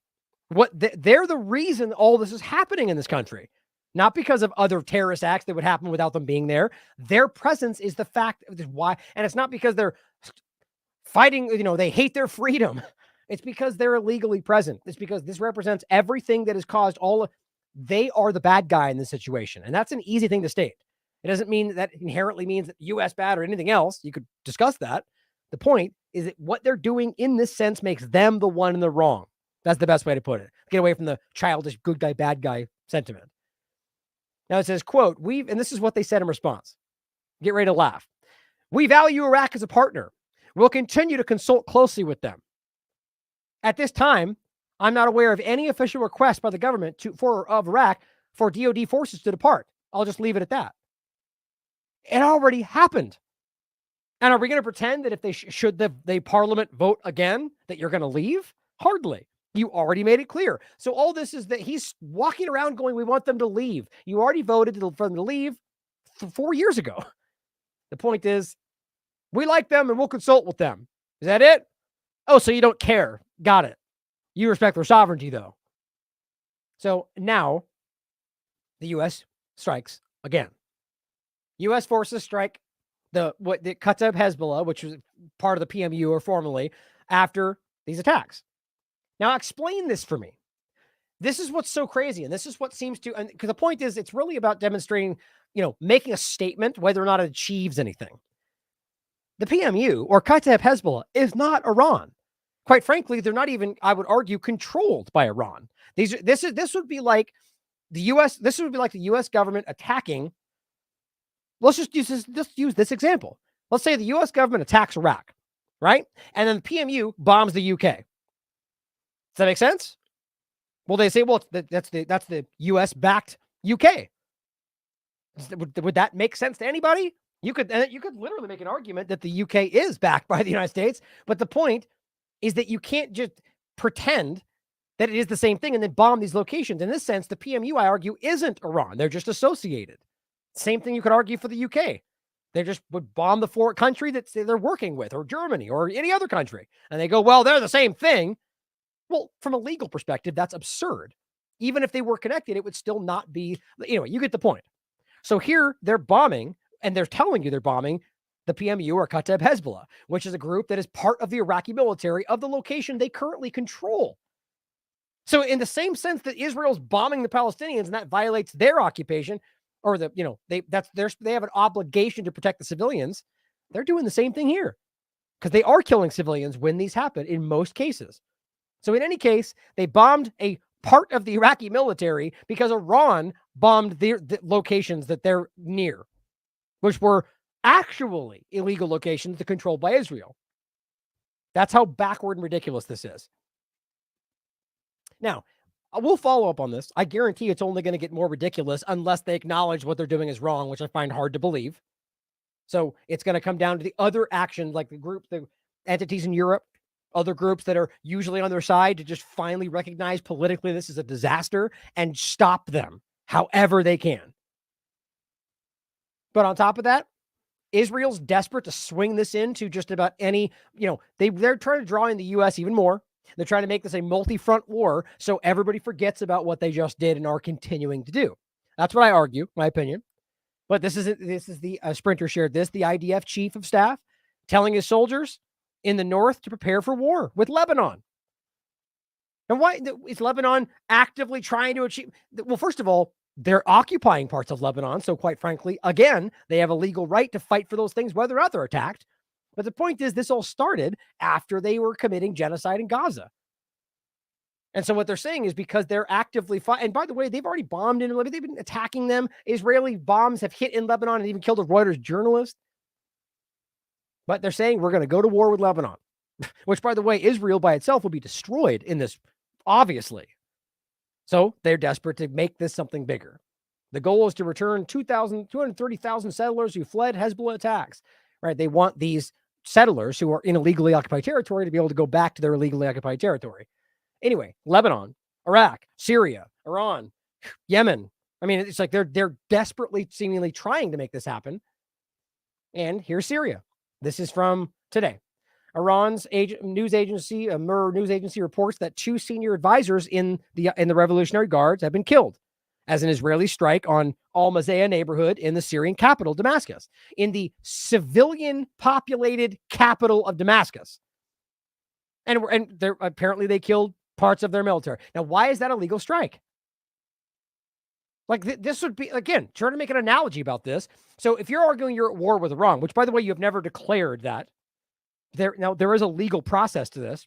They're the reason all this is happening in this country. Not because of other terrorist acts that would happen without them being there. Their presence is the fact of why. And it's not because they're fighting, they hate their freedom. It's because they're illegally present. It's because this represents everything that has caused they are the bad guy in this situation. And that's an easy thing to state. It doesn't mean that inherently means that U.S. bad or anything else. You could discuss that. The point is that what they're doing in this sense makes them the one in the wrong. That's the best way to put it. Get away from the childish good guy, bad guy sentiment. Now it says, quote, and this is what they said in response. Get ready to laugh. We value Iraq as a partner. We'll continue to consult closely with them. At this time, I'm not aware of any official request by the government of Iraq for DoD forces to depart. I'll just leave it at that. It already happened. And are we going to pretend that if they should the parliament vote again, that you're going to leave? Hardly. You already made it clear. So all this is that he's walking around going, we want them to leave. You already voted for them to leave 4 years ago. The point is, we like them and we'll consult with them. Is that it? Oh, so you don't care. Got it. You respect their sovereignty, though. So now the U.S. strikes again. U.S. forces strike the Kataib Hezbollah, which was part of the PMU or formerly, after these attacks. Now explain this for me. This is what's so crazy, and this is what seems to, because the point is, it's really about demonstrating, making a statement, whether or not it achieves anything. The PMU or Kataib Hezbollah is not Iran. Quite frankly, they're not even, I would argue, controlled by Iran. This would be like the U.S. This would be like the U.S. government attacking. Let's just use this example. Let's say the U.S. government attacks Iraq, right? And then the PMU bombs the UK. Does that make sense? Well, they say, well, that's the U.S.-backed UK. Would that make sense to anybody? You could literally make an argument that the UK is backed by the United States, but the point is that you can't just pretend that it is the same thing and then bomb these locations. In this sense, the PMU, I argue, isn't Iran. They're just associated. Same thing you could argue for the UK. They just would bomb the foreign country that they're working with, or Germany, or any other country. And they go, well, they're the same thing. Well, from a legal perspective, that's absurd. Even if they were connected, it would still not be. Anyway, you get the point. So here they're bombing, and they're telling you they're bombing the PMU or Kata'ib Hezbollah, which is a group that is part of the Iraqi military of the location they currently control. So in the same sense that Israel's bombing the Palestinians and that violates their occupation, or they have an obligation to protect the civilians, they're doing the same thing here because they are killing civilians when these happen in most cases. So in any case, they bombed a part of the Iraqi military because Iran bombed the locations that they're near, which were actually illegal locations controlled by Israel. That's how backward and ridiculous this is. Now, we'll follow up on this. I guarantee it's only going to get more ridiculous unless they acknowledge what they're doing is wrong, which I find hard to believe. So it's going to come down to the other actions, like the entities in Europe, other groups that are usually on their side, to just finally recognize politically this is a disaster and stop them however they can. But on top of that, Israel's desperate to swing this into just about any, they're trying to draw in the U.S. even more. They're trying to make this a multi-front war so everybody forgets about what they just did and are continuing to do. That's what I argue, my opinion. But this is the Sprinter shared this, the IDF chief of staff telling his soldiers in the north to prepare for war with Lebanon. And why is Lebanon actively trying to achieve? Well, first of all, they're occupying parts of Lebanon. So quite frankly, again, they have a legal right to fight for those things, whether or not they're attacked. But the point is, this all started after they were committing genocide in Gaza. And so what they're saying is because they're actively fighting, and by the way, they've already bombed in Lebanon. They've been attacking them. Israeli bombs have hit in Lebanon and even killed a Reuters journalist. But they're saying we're going to go to war with Lebanon, which, by the way, Israel by itself will be destroyed in this, obviously. So they're desperate to make this something bigger. The goal is to return 230,000 settlers who fled Hezbollah attacks. Right? They want these settlers who are in illegally occupied territory to be able to go back to their illegally occupied territory. Anyway, Lebanon, Iraq, Syria, Iran, Yemen. I mean, it's like they're desperately, seemingly trying to make this happen. And here's Syria. This is from today. Iran's news agency, Mir news agency, reports that 2 senior advisors in the Revolutionary Guards have been killed as an Israeli strike on Al-Mazaya neighborhood in the Syrian capital, Damascus, in the civilian-populated capital of Damascus. And apparently they killed parts of their military. Now, why is that a legal strike? Like, this would be, again, trying to make an analogy about this. So if you're arguing you're at war with Iran, which, by the way, you have never declared that, there is a legal process to this,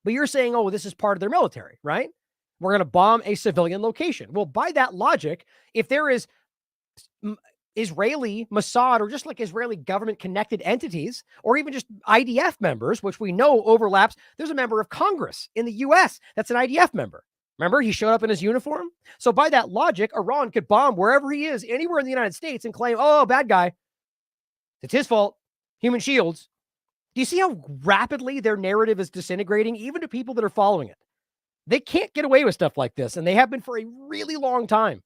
but you're saying, oh, this is part of their military, right? We're going to bomb a civilian location. Well, by that logic, if there is Israeli Mossad or just like Israeli government connected entities, or even just IDF members, which we know overlaps, there's a member of Congress in the U.S. that's an IDF member. Remember, he showed up in his uniform. So by that logic, Iran could bomb wherever he is, anywhere in the United States, and claim, oh, bad guy. It's his fault. Human shields. Do you see how rapidly their narrative is disintegrating, even to people that are following it? They can't get away with stuff like this, and they have been for a really long time.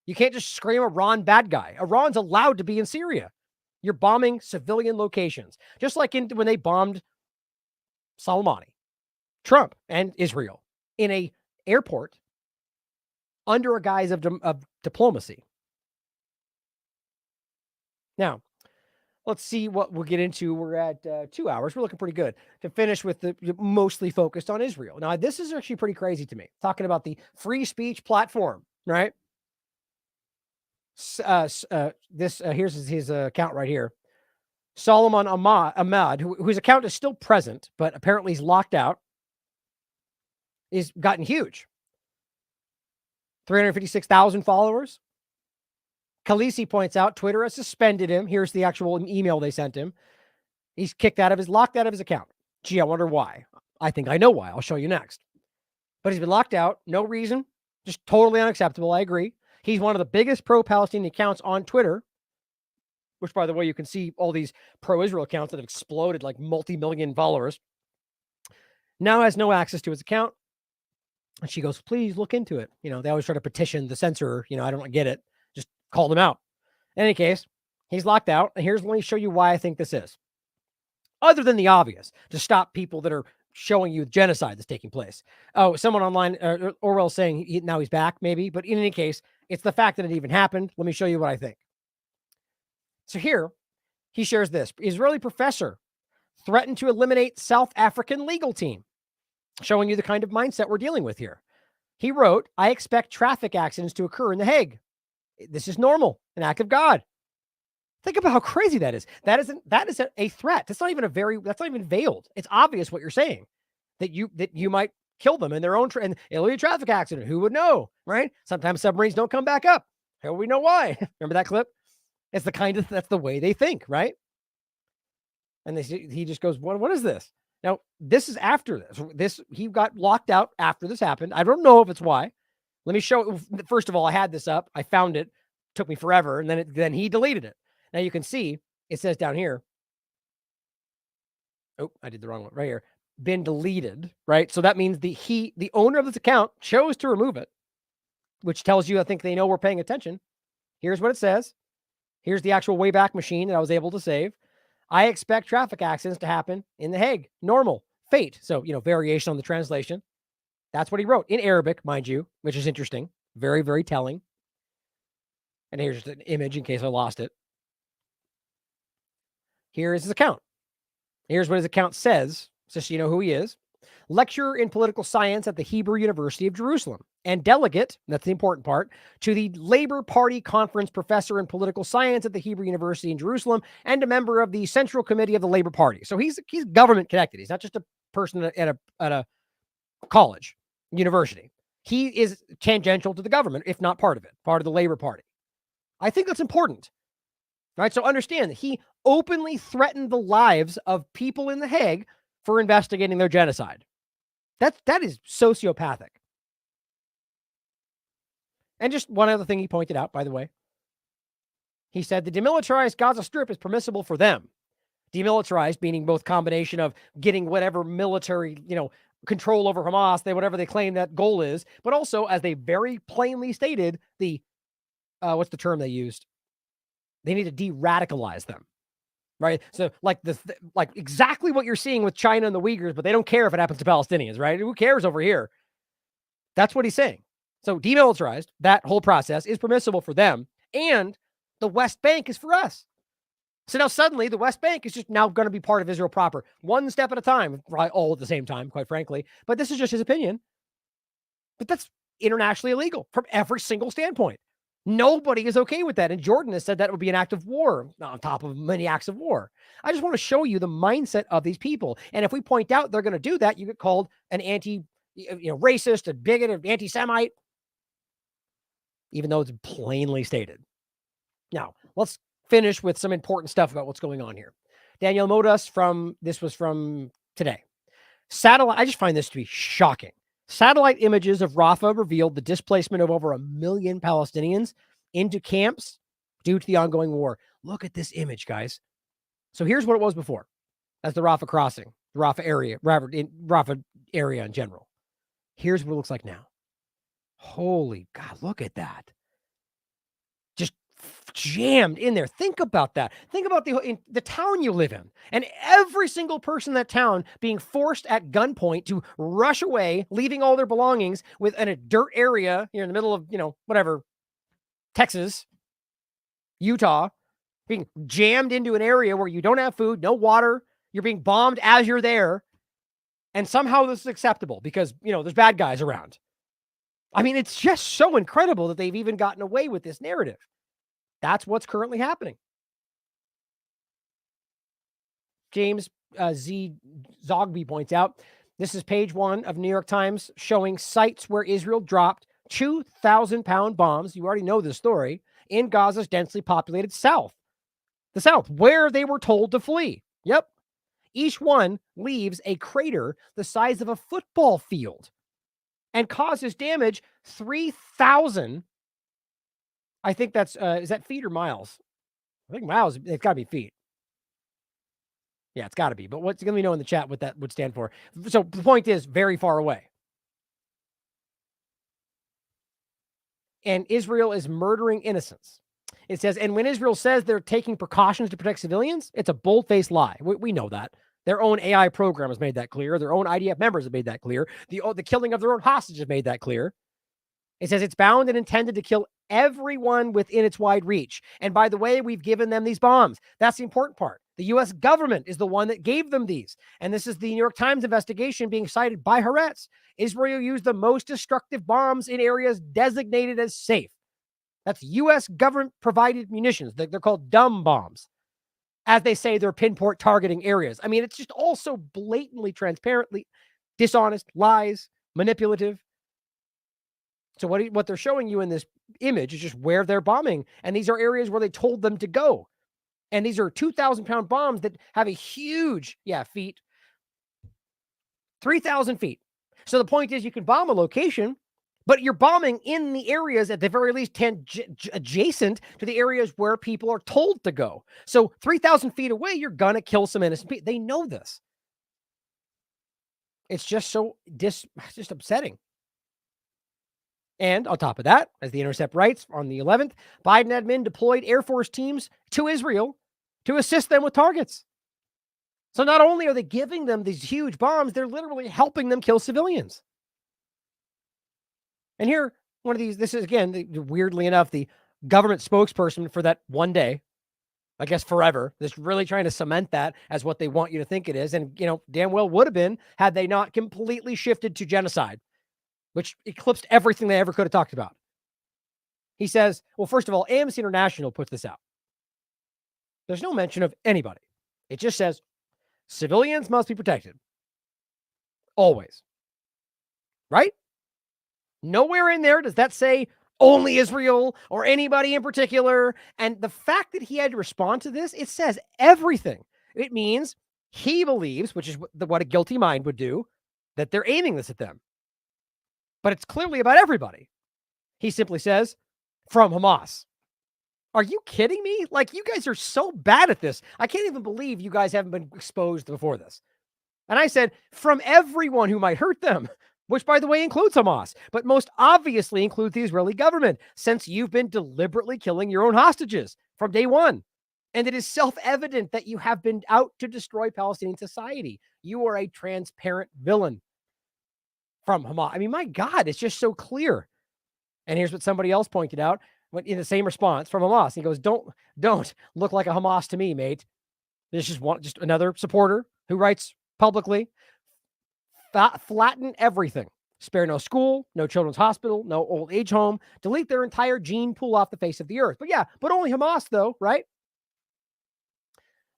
You can't just scream Iran bad guy. Iran's allowed to be in Syria. You're bombing civilian locations, just like when they bombed Soleimani, Trump, and Israel in a airport under a guise of diplomacy. Now, let's see what we'll get into. We're at 2 hours. We're looking pretty good to finish with the mostly focused on Israel. Now, this is actually pretty crazy to me, talking about the free speech platform, right? Here's his account right here. Solomon Ahmad, whose account is still present, but apparently he's locked out, is gotten huge. 356,000 followers. Khaleesi points out Twitter has suspended him. Here's the actual email they sent him. He's locked out of his account. Gee, I wonder why. I think I know why. I'll show you next. But he's been locked out. No reason. Just totally unacceptable. I agree. He's one of the biggest pro-Palestinian accounts on Twitter, which, by the way, you can see all these pro-Israel accounts that have exploded like multi-million followers. Now has no access to his account. And she goes, please look into it. They always try to petition the censor. I don't get it. Just called him out. In any case, he's locked out. And let me show you why I think this is. Other than the obvious, to stop people that are showing you genocide that's taking place. Oh, someone online, Orwell saying now he's back, maybe. But in any case, it's the fact that it even happened. Let me show you what I think. So here, he shares this. Israeli professor threatened to eliminate South African legal team, showing you the kind of mindset we're dealing with here. He wrote, I expect traffic accidents to occur in The Hague. This is normal, an act of God. Think about how crazy that is. That is a threat. That's not even veiled. It's obvious what you're saying, that you might kill them in their own, and it'll be a traffic accident. Who would know, right? Sometimes submarines don't come back up. How do we know why? Remember that clip? It's that's the way they think, right? And he just goes, what is this? Now, this is after this. He got locked out after this happened. I don't know if it's why. Let me show. First of all, I had this up. I found it. Took me forever. And then he deleted it. Now you can see it says down here. Oh, I did the wrong one right here. Been deleted, right? So that means the owner of this account chose to remove it, which tells you, I think they know we're paying attention. Here's what it says. Here's the actual Wayback Machine that I was able to save. I expect traffic accidents to happen in The Hague. Normal. Fate. So, variation on the translation. That's what he wrote in Arabic, mind you, which is interesting. Very, very telling. And here's just an image in case I lost it. Here is his account. Here's what his account says, just so you know who he is. Lecturer in political science at the Hebrew University of Jerusalem and delegate, that's the important part, to the Labor Party Conference, professor in political science at the Hebrew University in Jerusalem and a member of the Central Committee of the Labor Party. So he's government connected. He's not just a person at a college, university. He is tangential to the government, if not part of it, part of the Labor Party. I think that's important. Right? So understand that he openly threatened the lives of people in The Hague for investigating their genocide. That is sociopathic. And just one other thing he pointed out, by the way. He said the demilitarized Gaza Strip is permissible for them. Demilitarized meaning both combination of getting whatever military, control over Hamas, whatever they claim that goal is, but also, as they very plainly stated, what's the term they used? They need to de-radicalize them, right? So like exactly what you're seeing with China and the Uyghurs, but they don't care if it happens to Palestinians, right? Who cares over here? That's what he's saying. So demilitarized, that whole process is permissible for them, and the West Bank is for us. So now suddenly the West Bank is just now going to be part of Israel proper, one step at a time, right? All at the same time, quite frankly. But this is just his opinion. But that's internationally illegal from every single standpoint. Nobody is okay with that. And Jordan has said that would be an act of war on top of many acts of war. I just want to show you the mindset of these people. And if we point out they're going to do that, you get called an racist, a bigot, an anti-Semite, even though it's plainly stated. Now, let's finish with some important stuff about what's going on here. Danielle Modas this was from today. Satellite, I just find this to be shocking. Satellite images of Rafah revealed the displacement of over 1 million Palestinians into camps due to the ongoing war. Look at this image, guys. So here's what it was before. That's the Rafah crossing, the Rafah area in general. Here's what it looks like now. Holy God, look at that. Just jammed in there. Think about that. Think about the town you live in, and every single person in that town being forced at gunpoint to rush away, leaving all their belongings in a dirt area here in the middle of, whatever, Texas, Utah, being jammed into an area where you don't have food, no water. You're being bombed as you're there. And somehow this is acceptable because, there's bad guys around. I mean, it's just so incredible that they've even gotten away with this narrative. That's what's currently happening. James Z. Zogby points out, this is page 1 of New York Times showing sites where Israel dropped 2,000-pound bombs. You already know this story in Gaza's densely populated south. The south, where they were told to flee. Yep. Each one leaves a crater the size of a football field and causes damage 3,000. I think that's, is that feet or miles? I think miles, it's got to be feet. Yeah, it's got to be. But let me know in the chat what that would stand for. So the point is, very far away. And Israel is murdering innocents. It says, and when Israel says they're taking precautions to protect civilians, it's a bold-faced lie. We know that. Their own AI program has made that clear. Their own IDF members have made that clear. The killing of their own hostages have made that clear. It says it's bound and intended to kill everyone within its wide reach. And by the way, we've given them these bombs. That's the important part. The U.S. government is the one that gave them these. And this is the New York Times investigation being cited by Haaretz. Israel used the most destructive bombs in areas designated as safe. That's U.S. government-provided munitions. They're called dumb bombs. As they say, they're pinpoint targeting areas. I mean, it's just all so blatantly, transparently dishonest, lies, manipulative. So what they're showing you in this image is just where they're bombing. And these are areas where they told them to go. And these are 2,000-pound bombs that have a huge, feet, 3,000 feet. So the point is you can bomb a location, but you're bombing in the areas at the very least adjacent to the areas where people are told to go. So 3,000 feet away, you're going to kill some innocent people. They know this. It's just it's just upsetting. And on top of that, as The Intercept writes, on the 11th, Biden admin deployed Air Force teams to Israel to assist them with targets. So not only are they giving them these huge bombs, they're literally helping them kill civilians. And here, one of these, this is, again, weirdly enough, the government spokesperson for that one day, I guess forever, just really trying to cement that as what they want you to think it is. And, damn well would have been had they not completely shifted to genocide, which eclipsed everything they ever could have talked about. He says, well, first of all, Amnesty International puts this out. There's no mention of anybody. It just says civilians must be protected. Always. Right? Nowhere in there does that say only Israel or anybody in particular. And the fact that he had to respond to this, it says everything. It means he believes, which is what a guilty mind would do, that they're aiming this at them. But it's clearly about everybody. He simply says, from Hamas. Are you kidding me? Like, you guys are so bad at this. I can't even believe you guys haven't been exposed before this. And I said, from everyone who might hurt them, which, by the way, includes Hamas, but most obviously includes the Israeli government, since you've been deliberately killing your own hostages from day one. And it is self-evident that you have been out to destroy Palestinian society. You are a transparent villain. From Hamas. I mean, my God, it's just so clear. And here's what somebody else pointed out in the same response from Hamas. He goes, don't look like a Hamas to me, mate. This is just another supporter who writes publicly, flatten everything. Spare no school, no children's hospital, no old age home, delete their entire gene pool off the face of the earth. But only Hamas though, right?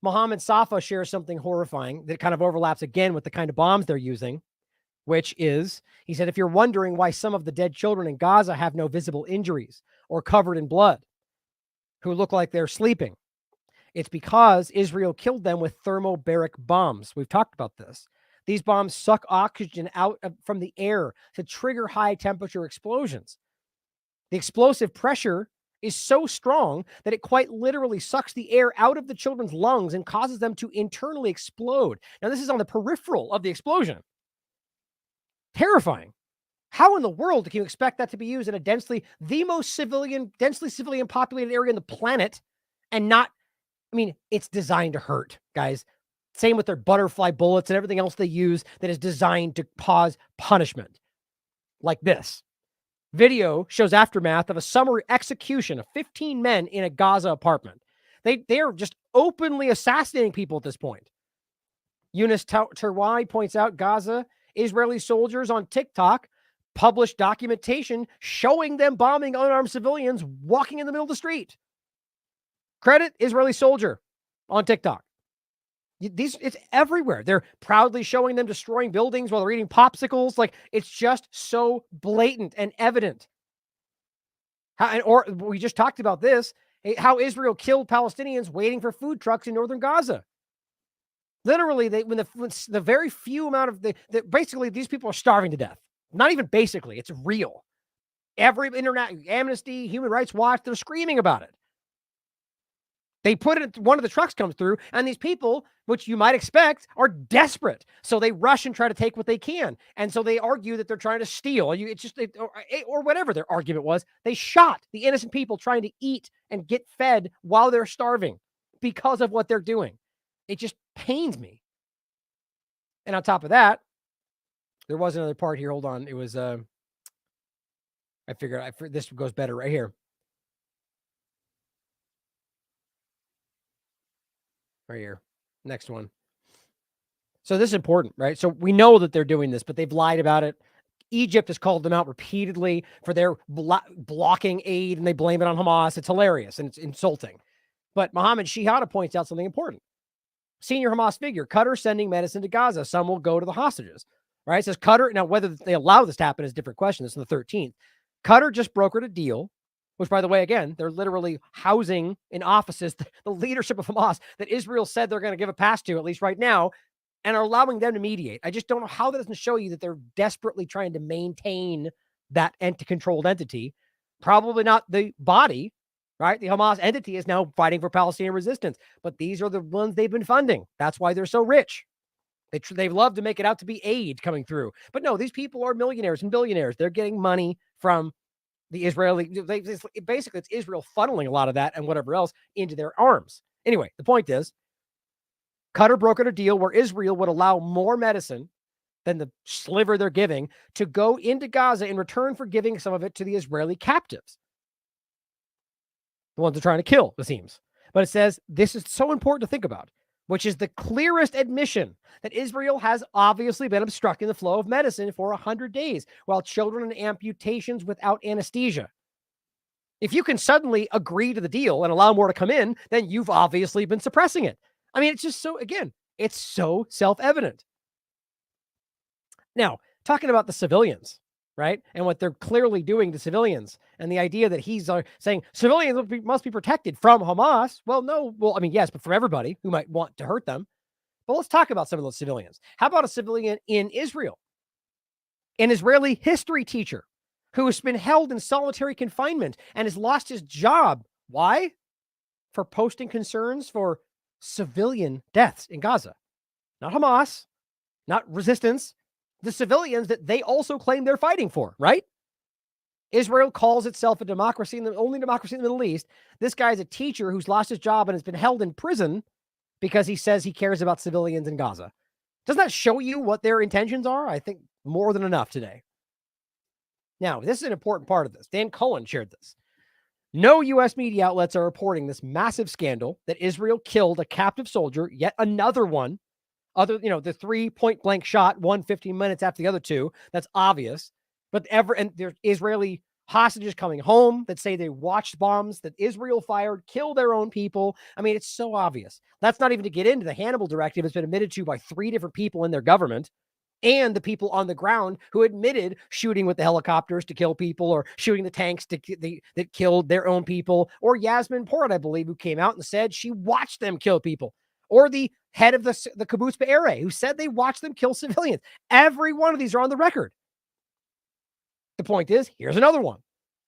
Mohammed Safa shares something horrifying that kind of overlaps again with the kind of bombs they're using. Which is, he said, if you're wondering why some of the dead children in Gaza have no visible injuries or covered in blood, who look like they're sleeping, it's because Israel killed them with thermobaric bombs. We've talked about this. These bombs suck oxygen out from the air to trigger high temperature explosions. The explosive pressure is so strong that it quite literally sucks the air out of the children's lungs and causes them to internally explode. Now, this is on the peripheral of the explosion. Terrifying. How in the world can you expect that to be used in the most densely civilian populated area on the planet and not, it's designed to hurt, guys. Same with their butterfly bullets and everything else they use that is designed to cause punishment. Like this. Video shows aftermath of a summary execution of 15 men in a Gaza apartment. They are just openly assassinating people at this point. Eunice Terwai points out Gaza Israeli soldiers on TikTok published documentation showing them bombing unarmed civilians walking in the middle of the street. Credit Israeli soldier on TikTok. It's everywhere. They're proudly showing them destroying buildings while they're eating popsicles. Like, it's just so blatant and evident. Or we just talked about this, how Israel killed Palestinians waiting for food trucks in northern Gaza. Literally, when the very few amount of basically these people are starving to death. Not even basically, it's real. Every internet, Amnesty, Human Rights Watch, they're screaming about it. They put it, one of the trucks comes through, and these people, which you might expect, are desperate. So they rush and try to take what they can. And so they argue that they're trying to steal. Or whatever their argument was. They shot the innocent people trying to eat and get fed while they're starving because of what they're doing. It just pains me. And on top of that, there was another part here. Hold on. It was, I figured this goes better right here. Right here. Next one. So this is important, right? So we know that they're doing this, but they've lied about it. Egypt has called them out repeatedly for their blocking aid, and they blame it on Hamas. It's hilarious and it's insulting. But Mohammed Shihada points out something important. Senior Hamas figure, Qatar sending medicine to Gaza. Some will go to the hostages, right? It says Qatar. Now, whether they allow this to happen is a different question. This is the 13th. Qatar just brokered a deal, which, by the way, again, they're literally housing in offices the leadership of Hamas that Israel said they're going to give a pass to, at least right now, and are allowing them to mediate. I just don't know how that doesn't show you that they're desperately trying to maintain that controlled entity. Probably not the body, right? The Hamas entity is now fighting for Palestinian resistance, but these are the ones they've been funding. That's why they're so rich. They love to make it out to be aid coming through. But no, these people are millionaires and billionaires. They're getting money from the Israeli. Basically, it's Israel funneling a lot of that and whatever else into their arms. Anyway, the point is, Qatar brokered a deal where Israel would allow more medicine than the sliver they're giving to go into Gaza in return for giving some of it to the Israeli captives. The ones they're trying to kill, it seems. But it says this is so important to think about, which is the clearest admission that Israel has obviously been obstructing the flow of medicine for 100 days while children in amputations without anesthesia. If you can suddenly agree to the deal and allow more to come in, then you've obviously been suppressing it. I mean, it's just so, again, it's so self-evident. Now, talking about the civilians, right? And what they're clearly doing to civilians, and the idea that he's saying civilians must be protected from Hamas. Well, no. Well, I mean, yes, but from everybody who might want to hurt them. But let's talk about some of those civilians. How about a civilian in Israel? An Israeli history teacher who has been held in solitary confinement and has lost his job. Why? For posting concerns for civilian deaths in Gaza. Not Hamas, not resistance, the civilians that they also claim they're fighting for, right? Israel calls itself a democracy, the only democracy in the Middle East. This guy's a teacher who's lost his job and has been held in prison because he says he cares about civilians in Gaza. Doesn't that show you what their intentions are? I think more than enough today. Now, this is an important part of this. Dan Cohen shared this. No U.S. media outlets are reporting this massive scandal that Israel killed a captive soldier, yet another one. The 3 point-blank shot, 15 minutes after the other two. That's obvious. But there's Israeli hostages coming home that say they watched bombs that Israel fired, kill their own people. I mean, it's so obvious. That's not even to get into the Hannibal Directive that's been admitted to by 3 different people in their government and the people on the ground who admitted shooting with the helicopters to kill people or shooting the tanks that killed their own people. Or Yasmin Port, I believe, who came out and said she watched them kill people. Or the head of the Kibbutz Be'ereh, who said they watched them kill civilians. Every one of these are on the record. The point is, here's another one.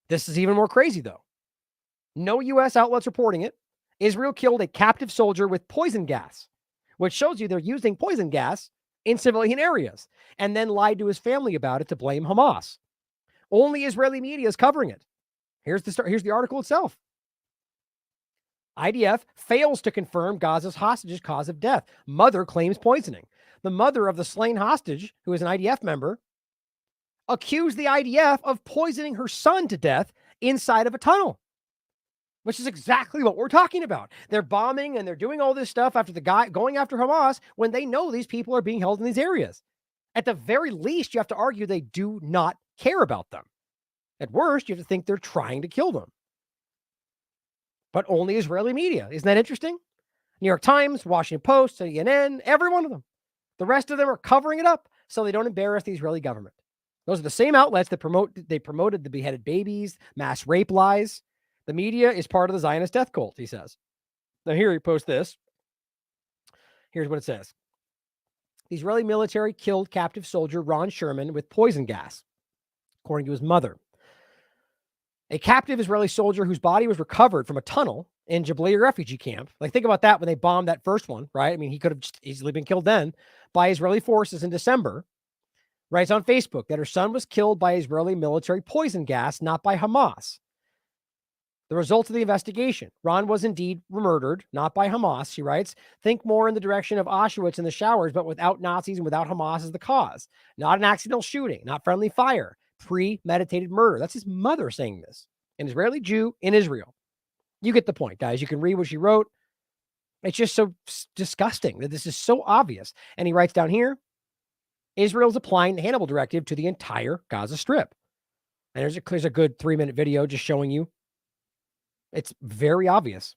This is even more crazy, though. No U.S. outlets reporting it. Israel killed a captive soldier with poison gas, which shows you they're using poison gas in civilian areas, and then lied to his family about it to blame Hamas. Only Israeli media is covering it. Here's the article itself. IDF fails to confirm Gaza's hostage's cause of death. Mother claims poisoning. The mother of the slain hostage, who is an IDF member, accused the IDF of poisoning her son to death inside of a tunnel, which is exactly what we're talking about. They're bombing and they're doing all this stuff after the guy going after Hamas when they know these people are being held in these areas. At the very least, you have to argue they do not care about them. At worst, you have to think they're trying to kill them. But only Israeli media. Isn't that interesting? New York Times, Washington Post, CNN, every one of them. The rest of them are covering it up so they don't embarrass the Israeli government. Those are the same outlets that promoted the beheaded babies, mass rape lies. The media is part of the Zionist death cult, he says. Now here he posts this. Here's what it says. The Israeli military killed captive soldier Ron Sherman with poison gas, according to his mother. A captive Israeli soldier whose body was recovered from a tunnel in Jabalia refugee camp. Like, think about that when they bombed that first one, right? I mean, he could have just easily been killed then by Israeli forces in December. Writes on Facebook that her son was killed by Israeli military poison gas, not by Hamas. The results of the investigation. Ron was indeed murdered, not by Hamas, she writes. Think more in the direction of Auschwitz in the showers, but without Nazis and without Hamas as the cause. Not an accidental shooting, not friendly fire, premeditated murder. That's his mother saying this. An Israeli Jew in Israel. You get the point, guys. You can read what she wrote. It's just so disgusting that this is so obvious. And he writes down here, Israel's applying the Hannibal Directive to the entire Gaza Strip. And there's a good 3-minute video just showing you. It's very obvious.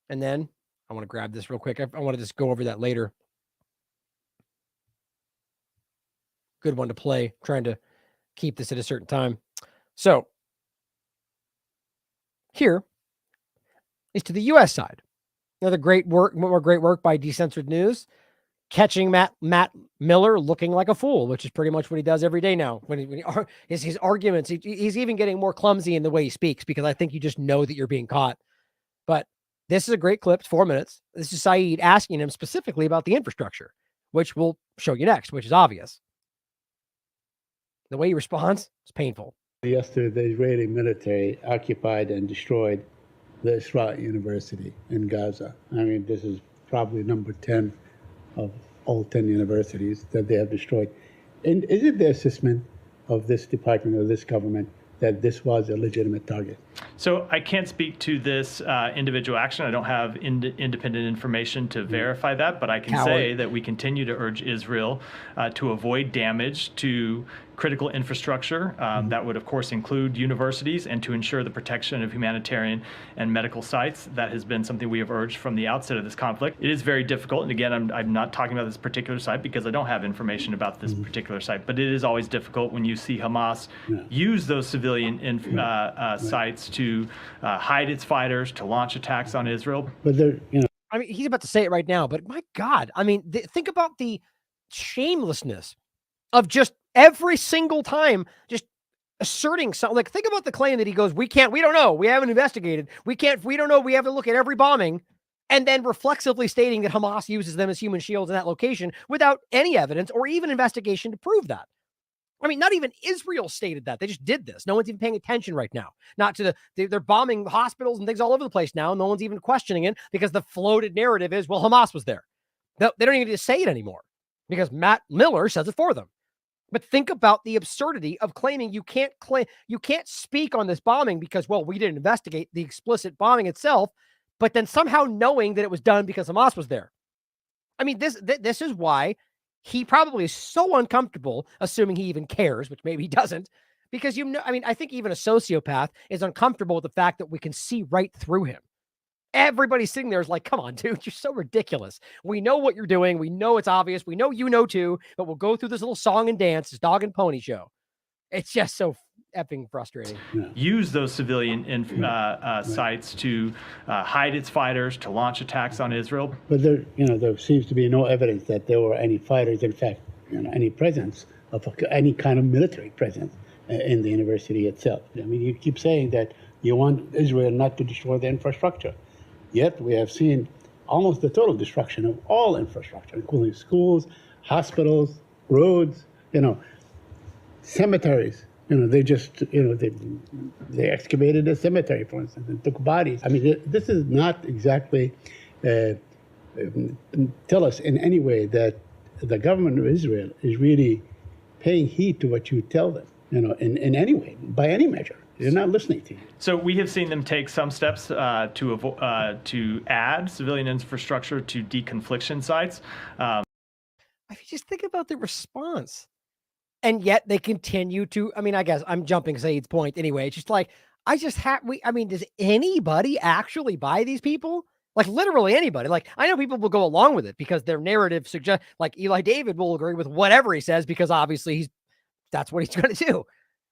And then I want to grab this real quick. I want to just go over that later. Good one to play. I'm trying to keep this at a certain time. So here is to the U.S. side. Another great work, more great work by Decensored News, catching Matt Miller looking like a fool, which is pretty much what he does every day now. When his arguments, he's even getting more clumsy in the way he speaks, because I think you just know that you're being caught. But this is a great clip. It's 4 minutes. This is Saeed asking him specifically about the infrastructure, which we'll show you next, which is obvious. The way he responds is painful. Yesterday, the Israeli military occupied and destroyed the Isra University in Gaza. I mean, this is probably number 10 of all 10 universities that they have destroyed. And is it the assessment of this department or this government that this was a legitimate target? So I can't speak to this individual action. I don't have independent information to verify that, but I can say that we continue to urge Israel to avoid damage to critical infrastructure. That would, of course, include universities, and to ensure the protection of humanitarian and medical sites. That has been something we have urged from the outset of this conflict. It is very difficult, and again, I'm not talking about this particular site because I don't have information about this particular site, but it is always difficult when you see Hamas use those civilian sites to hide its fighters, to launch attacks on Israel. But I mean, he's about to say it right now, but my God, I mean, think about the shamelessness of just every single time just asserting something. Like, think about the claim that he goes, we don't know, we haven't investigated, we don't know, we have to look at every bombing, and then reflexively stating that Hamas uses them as human shields in that location without any evidence or even investigation to prove that. I mean, not even Israel stated that. They just did this. No one's even paying attention right now. Not to they're bombing hospitals and things all over the place now. No one's even questioning it, because the floated narrative is, well, Hamas was there. They don't even need to say it anymore because Matt Miller says it for them. But think about the absurdity of claiming you can't speak on this bombing because, well, we didn't investigate the explicit bombing itself, but then somehow knowing that it was done because Hamas was there. I mean, this is why he probably is so uncomfortable, assuming he even cares, which maybe he doesn't, because, I mean, I think even a sociopath is uncomfortable with the fact that we can see right through him. Everybody sitting there is like, come on, dude, you're so ridiculous. We know what you're doing. We know it's obvious. We know you know too, but we'll go through this little song and dance, this dog and pony show. It's just so effing frustrating. Use those civilian sites to hide its fighters, to launch attacks on Israel. But there seems to be no evidence that there were any fighters, in fact, any presence of any kind of military presence in the university itself. I mean, you keep saying that you want Israel not to destroy the infrastructure. Yet we have seen almost the total destruction of all infrastructure, including schools, hospitals, roads, cemeteries. They just, they excavated a cemetery, for instance, and took bodies. I mean, this is not exactly tell us in any way that the government of Israel is really paying heed to what you tell them, in any way, by any measure. They're not listening to you. So we have seen them take some steps to add civilian infrastructure to deconfliction sites. I mean, just think about the response. And yet they continue to, I mean, I guess I'm jumping Saeed's point anyway. It's just like, does anybody actually buy these people? Like, literally anybody. Like, I know people will go along with it because their narrative suggests, like, Eli David will agree with whatever he says because obviously that's what he's going to do.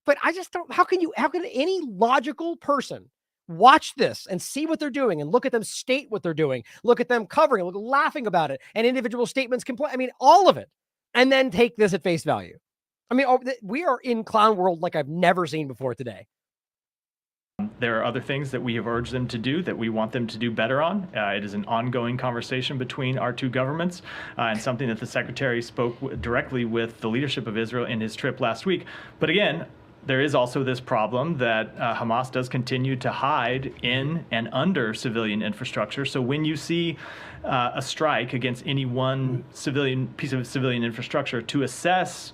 But I just don't, how can any logical person watch this and see what they're doing and look at them state what they're doing, look at them covering, laughing about it, and individual statements complain, I mean, all of it, and then take this at face value? I mean, we are in clown world like I've never seen before today. There are other things that we have urged them to do that we want them to do better on. It is an ongoing conversation between our two governments, and something that the Secretary spoke directly with the leadership of Israel in his trip last week. But again, there is also this problem that Hamas does continue to hide in and under civilian infrastructure. So when you see a strike against any one piece of civilian infrastructure, to assess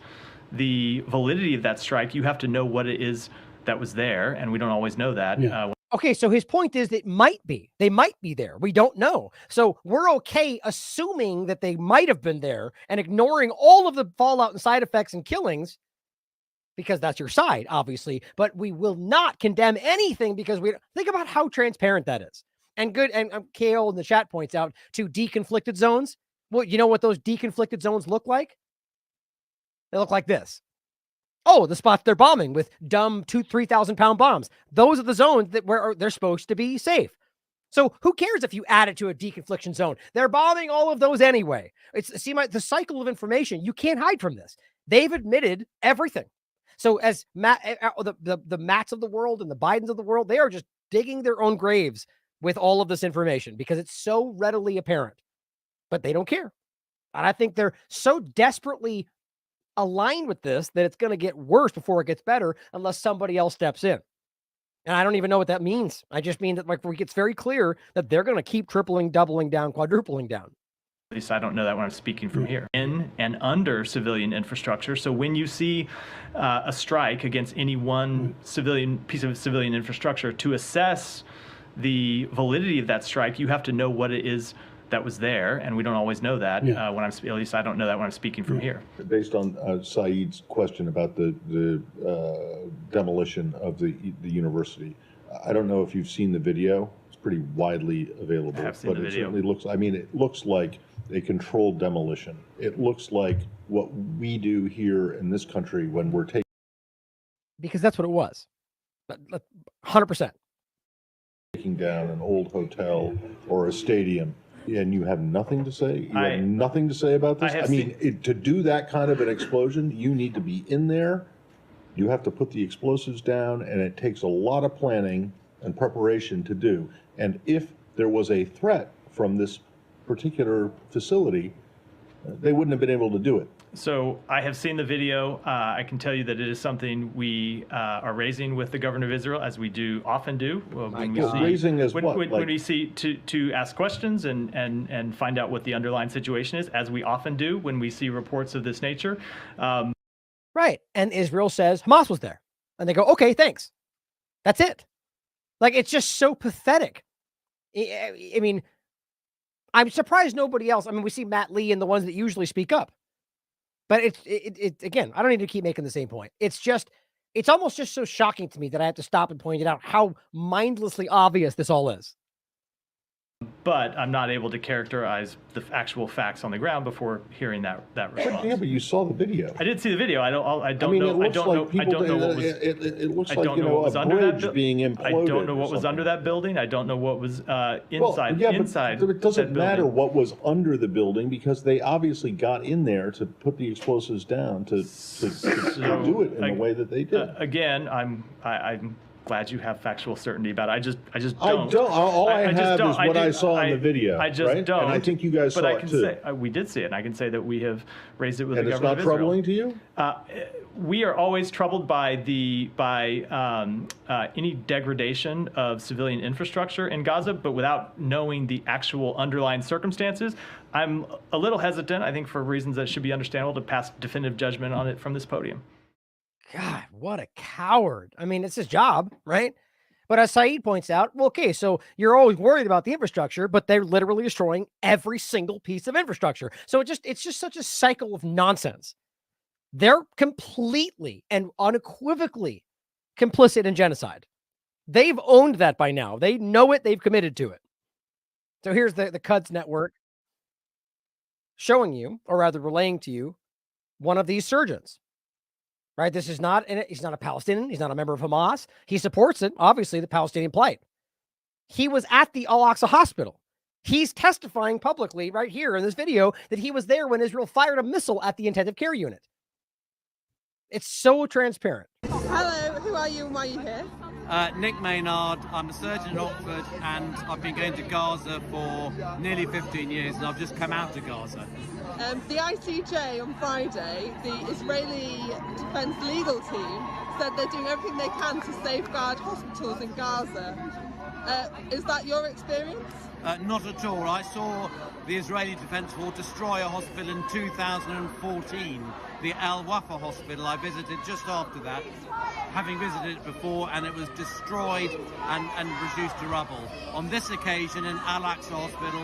the validity of that strike, you have to know what it is that was there, and we don't always know that. Yeah. Okay, so his point is that they might be there. We don't know. So we're okay assuming that they might have been there and ignoring all of the fallout and side effects and killings, because that's your side, obviously, but we will not condemn anything because we think about how transparent that is. And good, and KO in the chat points out to deconflicted zones. Well, you know what those deconflicted zones look like? They look like this. Oh, the spots they're bombing with dumb 3,000 pound bombs. Those are the zones that where they're supposed to be safe. So who cares if you add it to a deconfliction zone? They're bombing all of those anyway. The cycle of information. You can't hide from this. They've admitted everything. So as the Matts of the world and the Bidens of the world, they are just digging their own graves with all of this information because it's so readily apparent, but they don't care. And I think they're so desperately aligned with this that it's going to get worse before it gets better unless somebody else steps in. And I don't even know what that means. I just mean that it's very clear that they're going to keep tripling, doubling down, quadrupling down. At least I don't know that when I'm speaking from here. In and under civilian infrastructure. So when you see a strike against any one piece of civilian infrastructure, to assess the validity of that strike, you have to know what it is that was there, and we don't always know that when at least I don't know that when I'm speaking from here. Based on Saeed's question about the demolition of the university, I don't know if you've seen the video. It's pretty widely available. I have seen the video. Certainly looks. I mean, it looks like a controlled demolition. It looks like what we do here in this country when we're taking. Because that's what it was. 100%. Taking down an old hotel or a stadium. And you have nothing to say? You have nothing to say about this? I mean, to do that kind of an explosion, you need to be in there. You have to put the explosives down, and it takes a lot of planning and preparation to do. And if there was a threat from this particular facility, they wouldn't have been able to do it. So I have seen the video. I can tell you that it is something we are raising with the governor of Israel, as we often do. When we see to ask questions and find out what the underlying situation is, as we often do when we see reports of this nature. Right. And Israel says Hamas was there. And they go, okay, thanks. That's it. Like, it's just so pathetic. I mean, I'm surprised nobody else. I mean, we see Matt Lee and the ones that usually speak up. But it again, I don't need to keep making the same point. It's almost just so shocking to me that I have to stop and point it out how mindlessly obvious this all is. But I'm not able to characterize the actual facts on the ground before hearing that response. Yeah, but you saw the video. I did see the video. I don't know what was. It looks like a bridge being imploded. I don't know what was under that building. I don't know what was inside. But it doesn't matter what was under the building because they obviously got in there to put the explosives down to do it in the way that they did. Again, I'm glad you have factual certainty about it. I just don't. All I have is what I saw in the video. I just don't. And I think you guys saw it too. We did see it, and I can say that we have raised it with the government government of Israel. And it's not troubling to you? We are always troubled by any degradation of civilian infrastructure in Gaza, but without knowing the actual underlying circumstances. I'm a little hesitant, I think for reasons that should be understandable, to pass definitive judgment on it from this podium. God, what a coward. I mean, it's his job, right? But as Saeed points out, well, okay, so you're always worried about the infrastructure, but they're literally destroying every single piece of infrastructure. So it's just such a cycle of nonsense. They're completely and unequivocally complicit in genocide. They've owned that by now. They know it. They've committed to it. So here's the Cuds network showing you, or rather relaying to you, one of these surgeons. Right? This is he's not a Palestinian. He's not a member of Hamas. He supports it, obviously, the Palestinian plight. He was at the Al-Aqsa hospital. He's testifying publicly right here in this video that he was there when Israel fired a missile at the intensive care unit. It's so transparent. Hello, who are you and why are you here? Nick Maynard, I'm a surgeon at Oxford, and I've been going to Gaza for nearly 15 years, and I've just come out of Gaza. The ICJ on Friday, the Israeli Defense Legal Team, said they're doing everything they can to safeguard hospitals in Gaza. Is that your experience? Not at all. I saw the Israeli Defense Force destroy a hospital in 2014, the Al Wafa hospital. I visited just after that, having visited it before, and it was destroyed and reduced to rubble. On this occasion, in Al-Aqsa Hospital,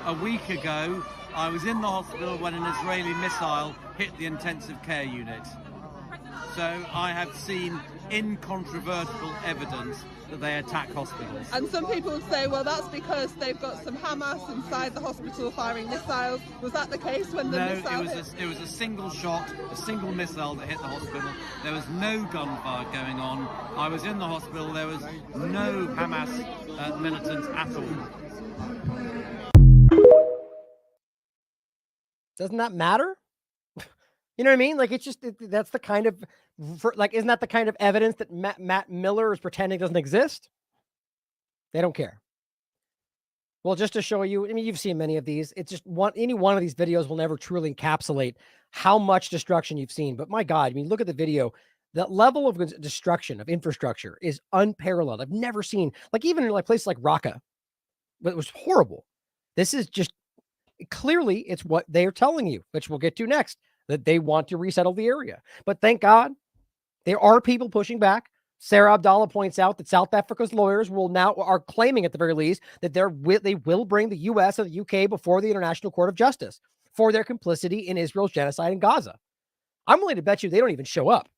a week ago, I was in the hospital when an Israeli missile hit the intensive care unit. So I have seen incontrovertible evidence that they attack hospitals. And some people would say, well, that's because they've got some Hamas inside the hospital firing missiles. Was that the case when the missile hit? It was a single shot, a single missile that hit the hospital. There was no gunfire going on. I was in the hospital. There was no Hamas militants at all. Doesn't that matter? You know what I mean? Like, it's just, that's the kind of, isn't that the kind of evidence that Matt Miller is pretending doesn't exist? They don't care. Well, just to show you, I mean, you've seen many of these. It's just any one of these videos will never truly encapsulate how much destruction you've seen. But my God, I mean, look at the video. That level of destruction of infrastructure is unparalleled. I've never seen, like, even in like places like Raqqa, but it was horrible. This is just, clearly it's what they are telling you, which we'll get to next, that they want to resettle the area. But thank God there are people pushing back. Sarah Abdallah points out that South Africa's lawyers are claiming at the very least that they will bring the US and the UK before the International Court of Justice for their complicity in Israel's genocide in Gaza. I'm willing to bet you they don't even show up.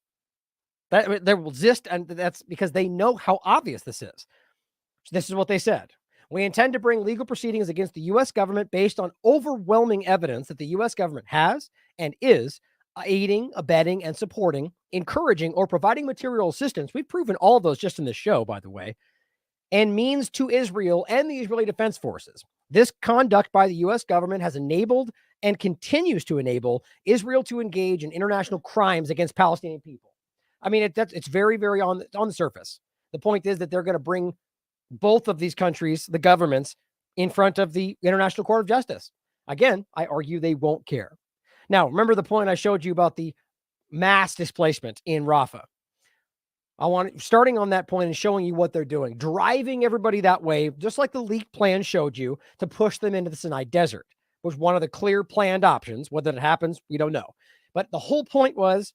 They will exist, and that's because they know how obvious this is. This is what they said. We intend to bring legal proceedings against the U.S. government based on overwhelming evidence that the U.S. government has and is aiding, abetting, and supporting, encouraging, or providing material assistance. We've proven all of those just in this show, by the way, and means to Israel and the Israeli Defense Forces. This conduct by the U.S. government has enabled and continues to enable Israel to engage in international crimes against Palestinian people. I mean, it's very, very on the surface. The point is that they're going to bring both of these countries, the governments, in front of the International Court of Justice. Again, I argue they won't care. Now, remember the point I showed you about the mass displacement in Rafah. Starting on that point and showing you what they're doing, driving everybody that way, just like the leaked plan showed you, to push them into the Sinai Desert, was one of the clear planned options. Whether it happens, we don't know. But the whole point was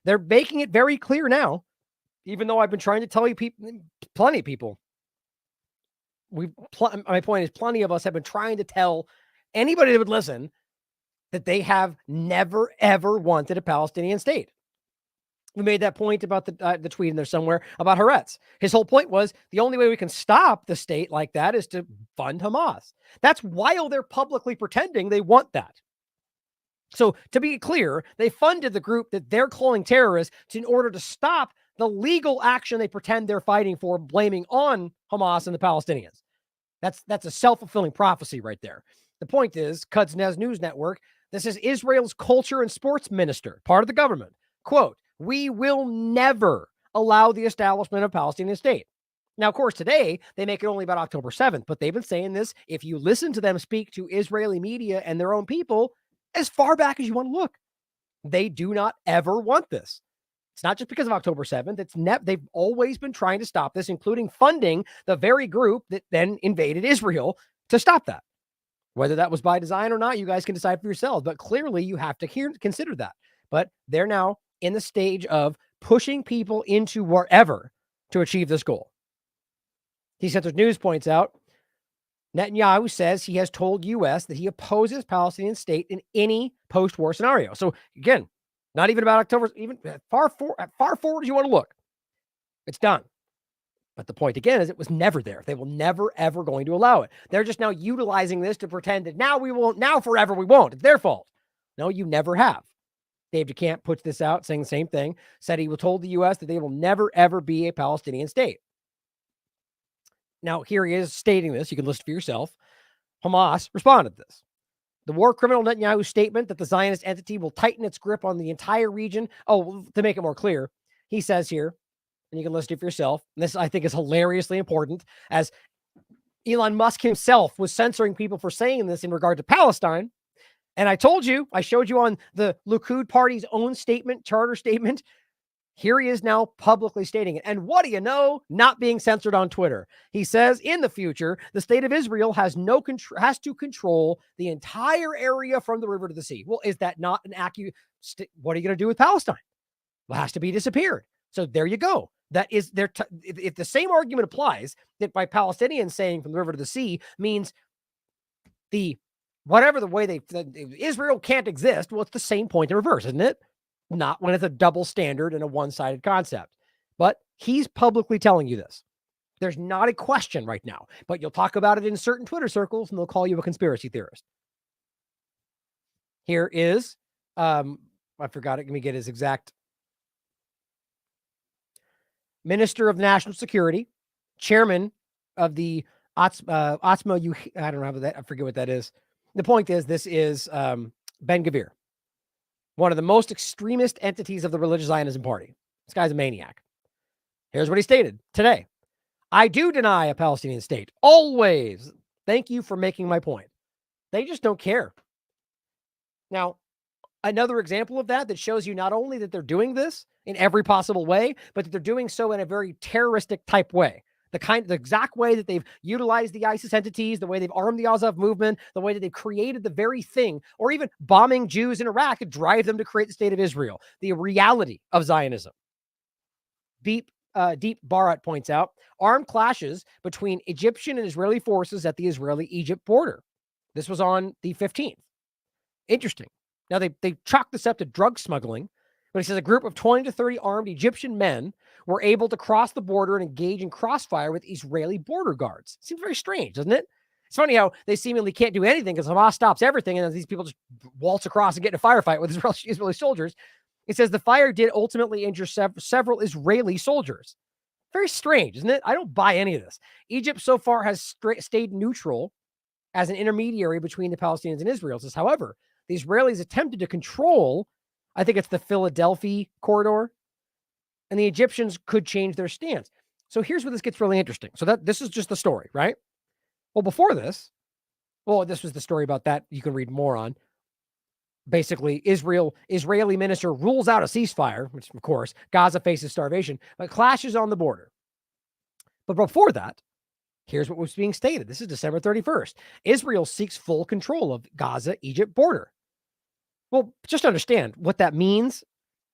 they're making it very clear now, even though I've been trying to tell you plenty of people. My point is, plenty of us have been trying to tell anybody that would listen that they have never, ever wanted a Palestinian state. We made that point about the tweet in there somewhere about Haaretz. His whole point was the only way we can stop the state like that is to fund Hamas. That's while they're publicly pretending they want that. So to be clear, they funded the group that they're calling terrorists in order to stop the legal action they pretend they're fighting for, blaming on Hamas and the Palestinians. That's a self-fulfilling prophecy right there. The point is, Kuznets News Network, this is Israel's culture and sports minister, part of the government. Quote, "We will never allow the establishment of a Palestinian state." Now, of course, today they make it only about October 7th, but they've been saying this. If you listen to them speak to Israeli media and their own people, as far back as you want to look, they do not ever want this. It's not just because of October 7th. They've always been trying to stop this, including funding the very group that then invaded Israel to stop that. Whether that was by design or not, you guys can decide for yourselves. But clearly, you have to consider that. But they're now in the stage of pushing people into wherever to achieve this goal. T-Center's News points out, Netanyahu says he has told U.S. that he opposes Palestinian state in any post-war scenario. So again, not even about October, even far forward as you want to look. It's done. But the point again is it was never there. They will never, ever going to allow it. They're just now utilizing this to pretend that now we won't, now forever we won't. It's their fault. No, you never have. Dave DeCamp puts this out saying the same thing, said he told the U.S. that they will never, ever be a Palestinian state. Now, here he is stating this. You can listen for yourself. Hamas responded to this. The war criminal Netanyahu's statement that the Zionist entity will tighten its grip on the entire region. Oh, to make it more clear, he says here, and you can listen to it for yourself. And this, I think, is hilariously important, as Elon Musk himself was censoring people for saying this in regard to Palestine. And I told you, I showed you on the Likud party's own statement, charter statement. Here he is now publicly stating it. And what do you know? Not being censored on Twitter. He says in the future, the state of Israel has to control the entire area from the river to the sea. Well, is that not an accurate? What are you going to do with Palestine? Well, it has to be disappeared. So there you go. That is their. If the same argument applies, that by Palestinians saying from the river to the sea means whatever the way Israel can't exist. Well, it's the same point in reverse, isn't it? Not when it's a double standard and a one-sided concept. But he's publicly telling you this. There's not a question right now, but you'll talk about it in certain Twitter circles and they'll call you a conspiracy theorist. Here is, I forgot it. Let me get his exact. Minister of National Security, chairman of the Otzma, I don't know that. I forget what that is. The point is, this is Ben-Gvir, one of the most extremist entities of the religious Zionism party. This guy's a maniac. Here's what he stated today. I do deny a Palestinian state. Always. Thank you for making my point. They just don't care. Now, another example of that shows you not only that they're doing this in every possible way, but that they're doing so in a very terroristic type way. The exact way that they've utilized the ISIS entities, the way they've armed the Azov movement, the way that they've created the very thing, or even bombing Jews in Iraq to drive them to create the state of Israel. The reality of Zionism. Deep Barat points out armed clashes between Egyptian and Israeli forces at the Israeli-Egypt border. This was on the 15th. Interesting. Now, they chalk this up to drug smuggling, but he says a group of 20 to 30 armed Egyptian men were able to cross the border and engage in crossfire with Israeli border guards. Seems very strange, doesn't it? It's funny how they seemingly can't do anything because Hamas stops everything, and then these people just waltz across and get in a firefight with Israeli soldiers. It says the fire did ultimately injure several Israeli soldiers. Very strange, isn't it? I don't buy any of this. Egypt so far has stayed neutral as an intermediary between the Palestinians and Israel. It says, however, the Israelis attempted to control, I think it's the Philadelphia corridor, and the Egyptians could change their stance. So here's where this gets really interesting. So this is just the story, right? Well, before this, this was the story about that. You can read more on. Basically, Israeli minister rules out a ceasefire, which of course, Gaza faces starvation, but clashes on the border. But before that, here's what was being stated. This is December 31st. Israel seeks full control of Gaza-Egypt border. Well, just understand what that means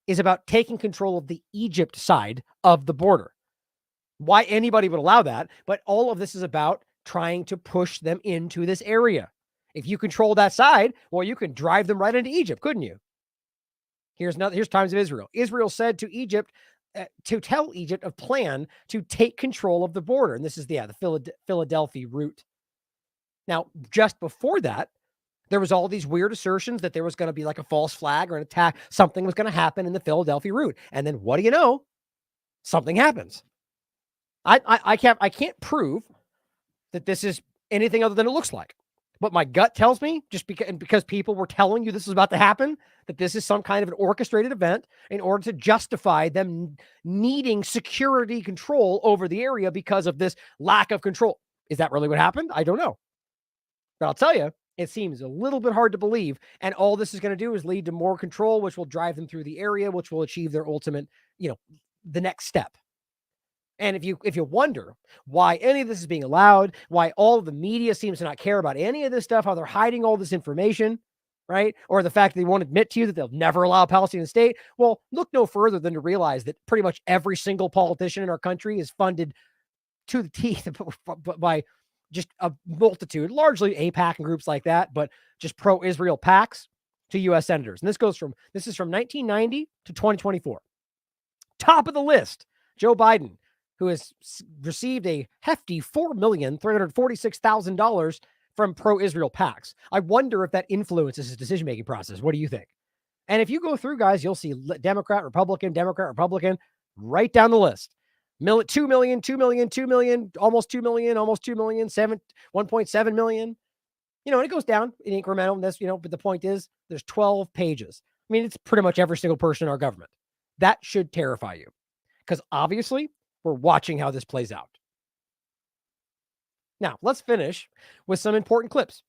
is about taking control of the Egypt side of the border. Why anybody would allow that, but all of this is about trying to push them into this area. If you control that side, well, you can drive them right into Egypt, couldn't you? Here's Times of Israel. Israel said to Egypt, to tell Egypt a plan to take control of the border. And this is the Philadelphia route. Now, just before that, there was all these weird assertions that there was going to be like a false flag or an attack. Something was going to happen in the Philadelphia route. And then what do you know? Something happens. I can't prove that this is anything other than it looks like. But my gut tells me, just because people were telling you this is about to happen, that this is some kind of an orchestrated event in order to justify them needing security control over the area because of this lack of control. Is that really what happened? I don't know. But I'll tell you, it seems a little bit hard to believe. And all this is going to do is lead to more control, which will drive them through the area, which will achieve their ultimate, the next step. And if you wonder why any of this is being allowed, why all of the media seems to not care about any of this stuff, how they're hiding all this information, right? Or the fact that they won't admit to you that they'll never allow a Palestinian state. Well, look no further than to realize that pretty much every single politician in our country is funded to the teeth by just a multitude, largely AIPAC and groups like that, but just pro-Israel PACs to U.S. senators. And this is from 1990 to 2024. Top of the list, Joe Biden, who has received a hefty $4,346,000 from pro-Israel PACs. I wonder if that influences his decision-making process. What do you think? And if you go through, guys, you'll see Democrat, Republican, right down the list. 2 million, 2 million, 2 million, almost 2 million, almost 2 million, 1.7 million. And it goes down in incremental. But the point is, there's 12 pages. I mean, it's pretty much every single person in our government. That should terrify you. because obviously we're watching how this plays out. Now, let's finish with some important clips.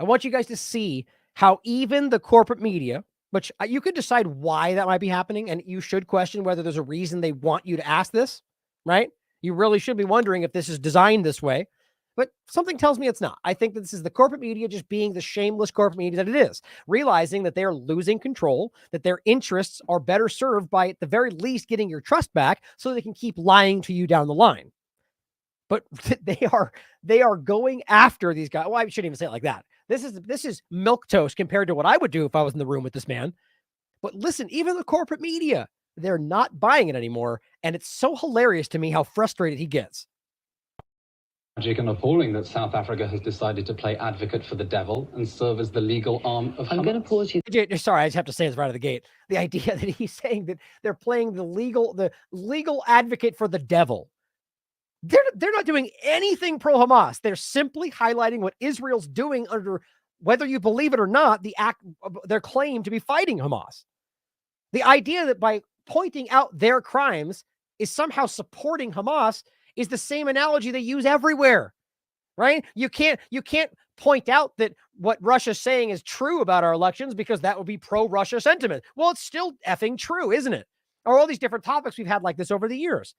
I want you guys to see how even the corporate media, which you could decide why that might be happening, and you should question whether there's a reason they want you to ask this, right? You really should be wondering if this is designed this way, but something tells me it's not. I think that this is the corporate media just being the shameless corporate media that it is, realizing that they are losing control, that their interests are better served by at the very least getting your trust back so they can keep lying to you down the line. But they are going after these guys. Well, I shouldn't even say it like that. This is milquetoast compared to what I would do if I was in the room with this man. But listen, even the corporate media, they're not buying it anymore. And it's so hilarious to me how frustrated he gets. Tragic and appalling that South Africa has decided to play advocate for the devil and serve as the legal arm of Hamas. I'm going to pause you. Sorry, I just have to say this right out of the gate. The idea that he's saying that they're playing the legal advocate for the devil. They're not doing anything pro-Hamas. They're simply highlighting what Israel's doing under, whether you believe it or not, their claim to be fighting Hamas. The idea that by pointing out their crimes is somehow supporting Hamas is the same analogy they use everywhere, right? You can't point out that what Russia's saying is true about our elections because that would be pro-Russia sentiment. Well, it's still effing true, isn't it? Or all these different topics we've had like this over the years.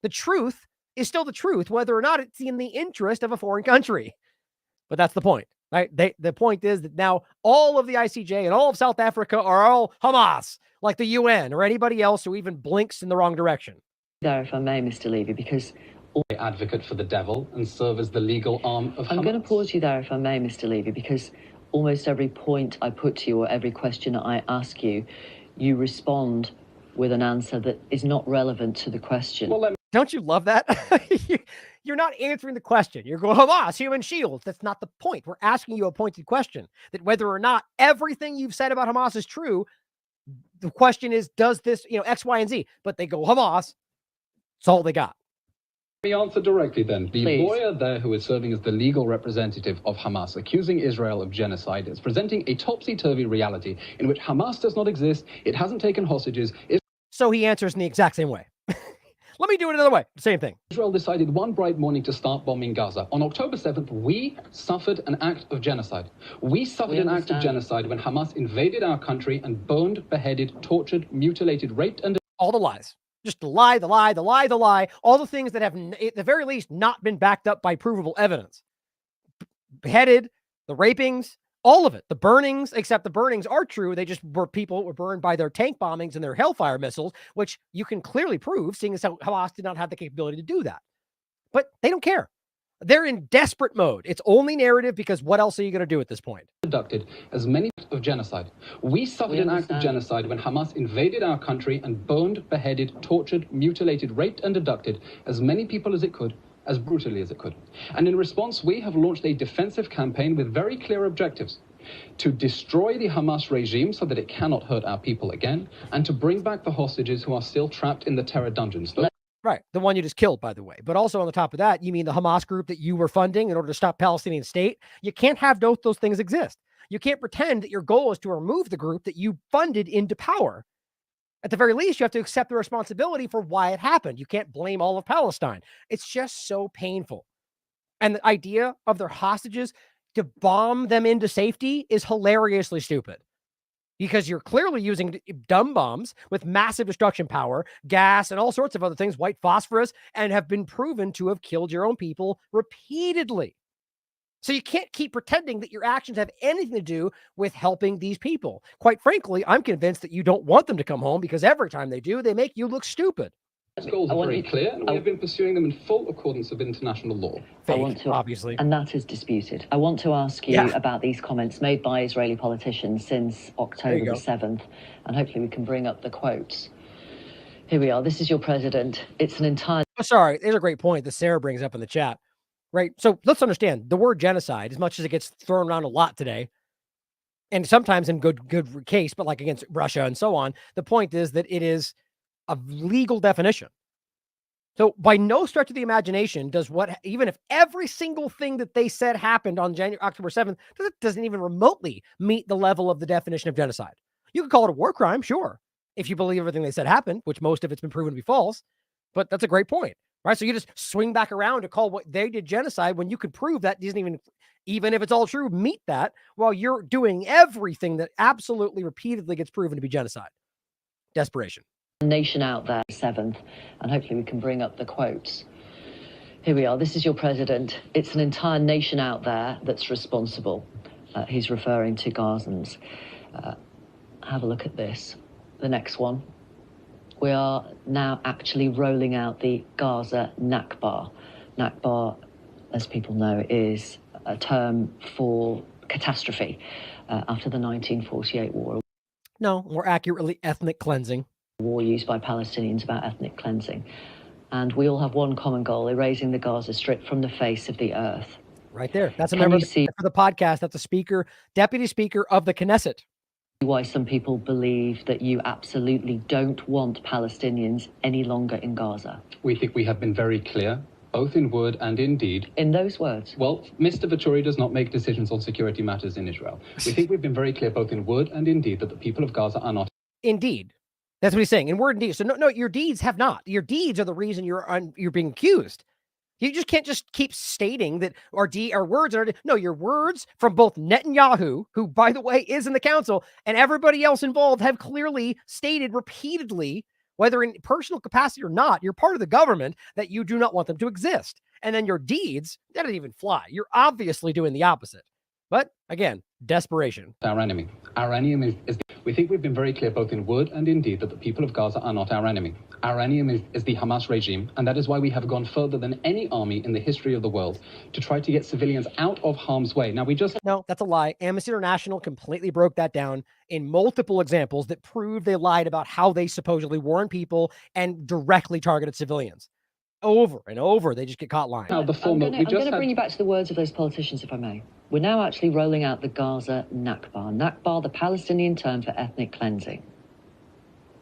The truth is still the truth, whether or not it's in the interest of a foreign country. But that's the point, right? The point is that now all of the ICJ and all of South Africa are all Hamas, like the UN or anybody else who even blinks in the wrong direction. There, if I may, Mr. Levy, because advocate for the devil and serve as the legal arm of Hamas. I'm going to pause you there, if I may, Mr. Levy, because almost every point I put to you or every question I ask you, you respond with an answer that is not relevant to the question. Well, don't you love that? You're not answering the question. You're going, Hamas, human shields. That's not the point. We're asking you a pointed question that whether or not everything you've said about Hamas is true, the question is, does this, X, Y, and Z? But they go, Hamas. That's all they got. Let me answer directly then. The Please. lawyer there who is serving as the legal representative of Hamas, accusing Israel of genocide, is presenting a topsy-turvy reality in which Hamas does not exist, it hasn't taken hostages. So he answers in the exact same way. Let me do it another way. Same thing. Israel decided one bright morning to start bombing Gaza. On October 7th, we suffered an act of genocide. We suffered an act of genocide when Hamas invaded our country and burned, beheaded, tortured, mutilated, raped, and... All the lies. Just the lie, the lie, the lie, the lie. All the things that have, at the very least, not been backed up by provable evidence. Beheaded, the rapings, all of it. The burnings, except the burnings are true. They just were people were burned by their tank bombings and their Hellfire missiles, which you can clearly prove, seeing as how Hamas did not have the capability to do that. But they don't care. They're in desperate mode. It's only narrative because what else are you going to do at this point? Conducted as many of genocide. We suffered an act of genocide when Hamas invaded our country and burned, beheaded, tortured, mutilated, raped, and abducted as many people as it could, as brutally as it could. And in response, we have launched a defensive campaign with very clear objectives: to destroy the Hamas regime so that it cannot hurt our people again, and to bring back the hostages who are still trapped in the terror dungeons. Right. The one you just killed, by the way. But also on the top of that, you mean the Hamas group that you were funding in order to stop Palestinian state? You can't have those things exist. You can't pretend that your goal is to remove the group that you funded into power. At the very least, you have to accept the responsibility for why it happened. You can't blame all of Palestine. It's just so painful. And the idea of their hostages to bomb them into safety is hilariously stupid. Because you're clearly using dumb bombs with massive destruction power, gas, and all sorts of other things, white phosphorus, and have been proven to have killed your own people repeatedly. So you can't keep pretending that your actions have anything to do with helping these people. Quite frankly, I'm convinced that you don't want them to come home because every time they do, they make you look stupid. Those goals are very clear, and we have been pursuing them in full accordance with international law. Obviously. And that is disputed. I want to ask you about these comments made by Israeli politicians since October the 7th, and hopefully we can bring up the quotes. Here we are. This is your president. It's an entire... Oh, sorry, there's a great point that Sarah brings up in the chat. Right? So let's understand the word genocide, as much as it gets thrown around a lot today, and sometimes in good case, but like against Russia and so on, the point is that it is a legal definition. So by no stretch of the imagination does even if every single thing that they said happened on October 7th, doesn't even remotely meet the level of the definition of genocide. You could call it a war crime, sure, if you believe everything they said happened, which most of it's been proven to be false. But that's a great point, right? So you just swing back around to call what they did genocide when you could prove that doesn't even if it's all true, meet that, while you're doing everything that absolutely repeatedly gets proven to be genocide. Desperation. Nation out there, 7th, and hopefully we can bring up the quotes. Here we are. This is your president. It's an entire nation out there that's responsible. He's referring to Gazans. Have a look at this. The next one. We are now actually rolling out the Gaza Nakba. Nakba, as people know, is a term for catastrophe after the 1948 war. No, more accurately, ethnic cleansing. War used by Palestinians about ethnic cleansing. And we all have one common goal, erasing the Gaza Strip from the face of the earth. Right there. That's a member for the podcast. That's a speaker, deputy speaker of the Knesset. Why some people believe that you absolutely don't want Palestinians any longer in Gaza. We think we have been very clear, both in word and in deed. In those words? Well, Mr. Vachuri does not make decisions on security matters in Israel. We think we've been very clear, both in word and in deed, that the people of Gaza are not. Indeed. That's what he's saying. In word and deed. So no, your deeds have not. Your deeds are the reason you're being accused. You just can't just keep stating that our words are, no, your words from both Netanyahu, who, by the way, is in the council, and everybody else involved have clearly stated repeatedly, whether in personal capacity or not, you're part of the government, that you do not want them to exist. And then your deeds, that doesn't even fly. You're obviously doing the opposite. But again, desperation. Our enemy. Our enemy is we think we've been very clear, both in word and in deed, that the people of Gaza are not our enemy. Our enemy is the Hamas regime, and that is why we have gone further than any army in the history of the world to try to get civilians out of harm's way. Now, No, that's a lie. Amnesty International completely broke that down in multiple examples that prove they lied about how they supposedly warned people and directly targeted civilians. Over and over, they just get caught lying. I'm going to bring you back to the words of those politicians, if I may. We're now actually rolling out the Gaza Nakba. Nakba, the Palestinian term for ethnic cleansing.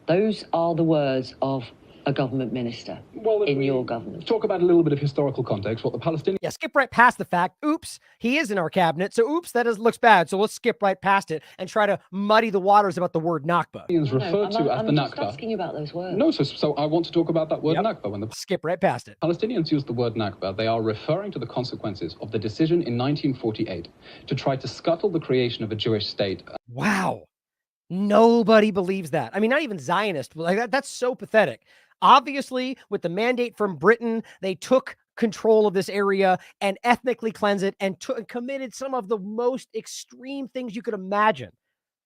Those are the words of a government minister in your government. Talk about a little bit of historical context. What the Palestinians... Yeah, skip right past the fact. Oops, he is in our cabinet. So oops, looks bad. So let's skip right past it and try to muddy the waters about the word Nakba. Referred to as the Nakba. I'm just asking you about those words. No, so I want to talk about that word Nakba. When the skip right past it. Palestinians use the word Nakba, they are referring to the consequences of the decision in 1948 to try to scuttle the creation of a Jewish state. Wow. Nobody believes that. I mean, not even Zionists. Like that's so pathetic. Obviously, with the mandate from Britain, they took control of this area and ethnically cleansed it and committed some of the most extreme things you could imagine.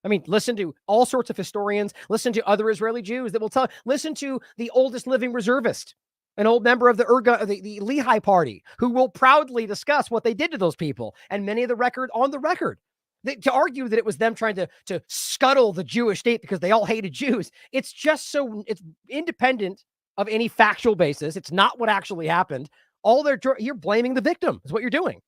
I mean, listen to all sorts of historians, listen to other Israeli Jews that will tell, listen to the oldest living reservist, an old member of the Lehi party, who will proudly discuss what they did to those people, and many of the record on the record. To argue that it was them trying to scuttle the Jewish state because they all hated Jews, it's just it's independent of any factual basis. It's not what actually happened. You're blaming the victim is what you're doing.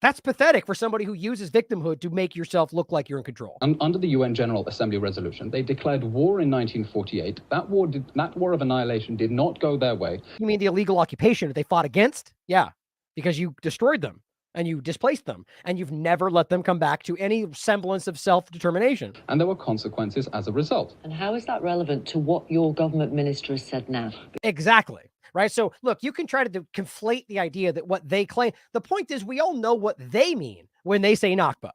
That's pathetic for somebody who uses victimhood to make yourself look like you're in control. Under the UN General Assembly resolution, they declared war in 1948. That war of annihilation did not go their way. You mean the illegal occupation that they fought against? Yeah, because you destroyed them. And you displaced them, and you've never let them come back to any semblance of self-determination. And there were consequences as a result. And how is that relevant to what your government minister has said now? Exactly. Right. So look, you can try to conflate the idea that what they claim. The point is, we all know what they mean when they say Nakba.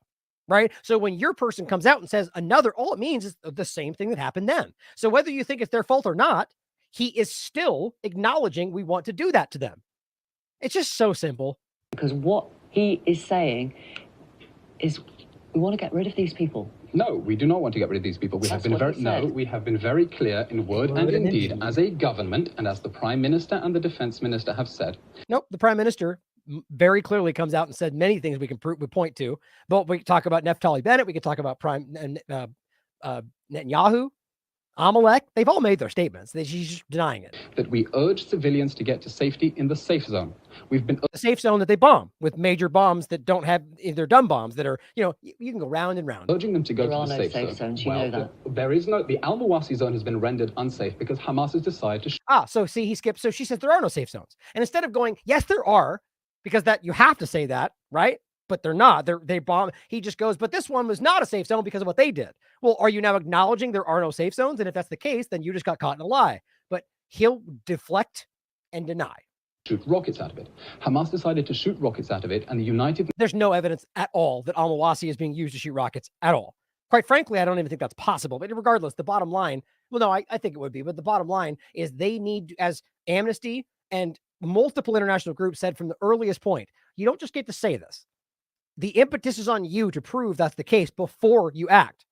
Right. So when your person comes out and says all it means is the same thing that happened then. So whether you think it's their fault or not, he is still acknowledging we want to do that to them. It's just so simple. Because what he is saying is we want to get rid of these people. No, we do not want to get rid of these people. We have been very clear in word and in deed as a government, and as the Prime Minister and the Defense Minister have said. Nope, the Prime Minister very clearly comes out and said many things we point to. But we can talk about Naftali Bennett. We can talk about Netanyahu. Amalek, they've all made their statements. She's just denying it. That we urge civilians to get to safety in the safe zone. We've been the safe zone that they bomb with major bombs that don't have, they're dumb bombs that are, you can go round and round. Urging them to go to the safe zone. Zones, you know that. There is no, the Al-Mawasi zone has been rendered unsafe because Hamas has decided to. So see, he skipped. So she says there are no safe zones. And instead of going, yes, there are, because that you have to say that, right? but they're not. They bomb. He just goes, but this one was not a safe zone because of what they did. Well, are you now acknowledging there are no safe zones? And if that's the case, then you just got caught in a lie. But he'll deflect and deny. Shoot rockets out of it. Hamas decided to shoot rockets out of it, and the United... There's no evidence at all that Al-Mawasi is being used to shoot rockets at all. Quite frankly, I don't even think that's possible. But regardless, the bottom line, well, no, I think it would be, but the bottom line is they need, as Amnesty and multiple international groups said from the earliest point, you don't just get to say this. The impetus is on you to prove that's the case before you act.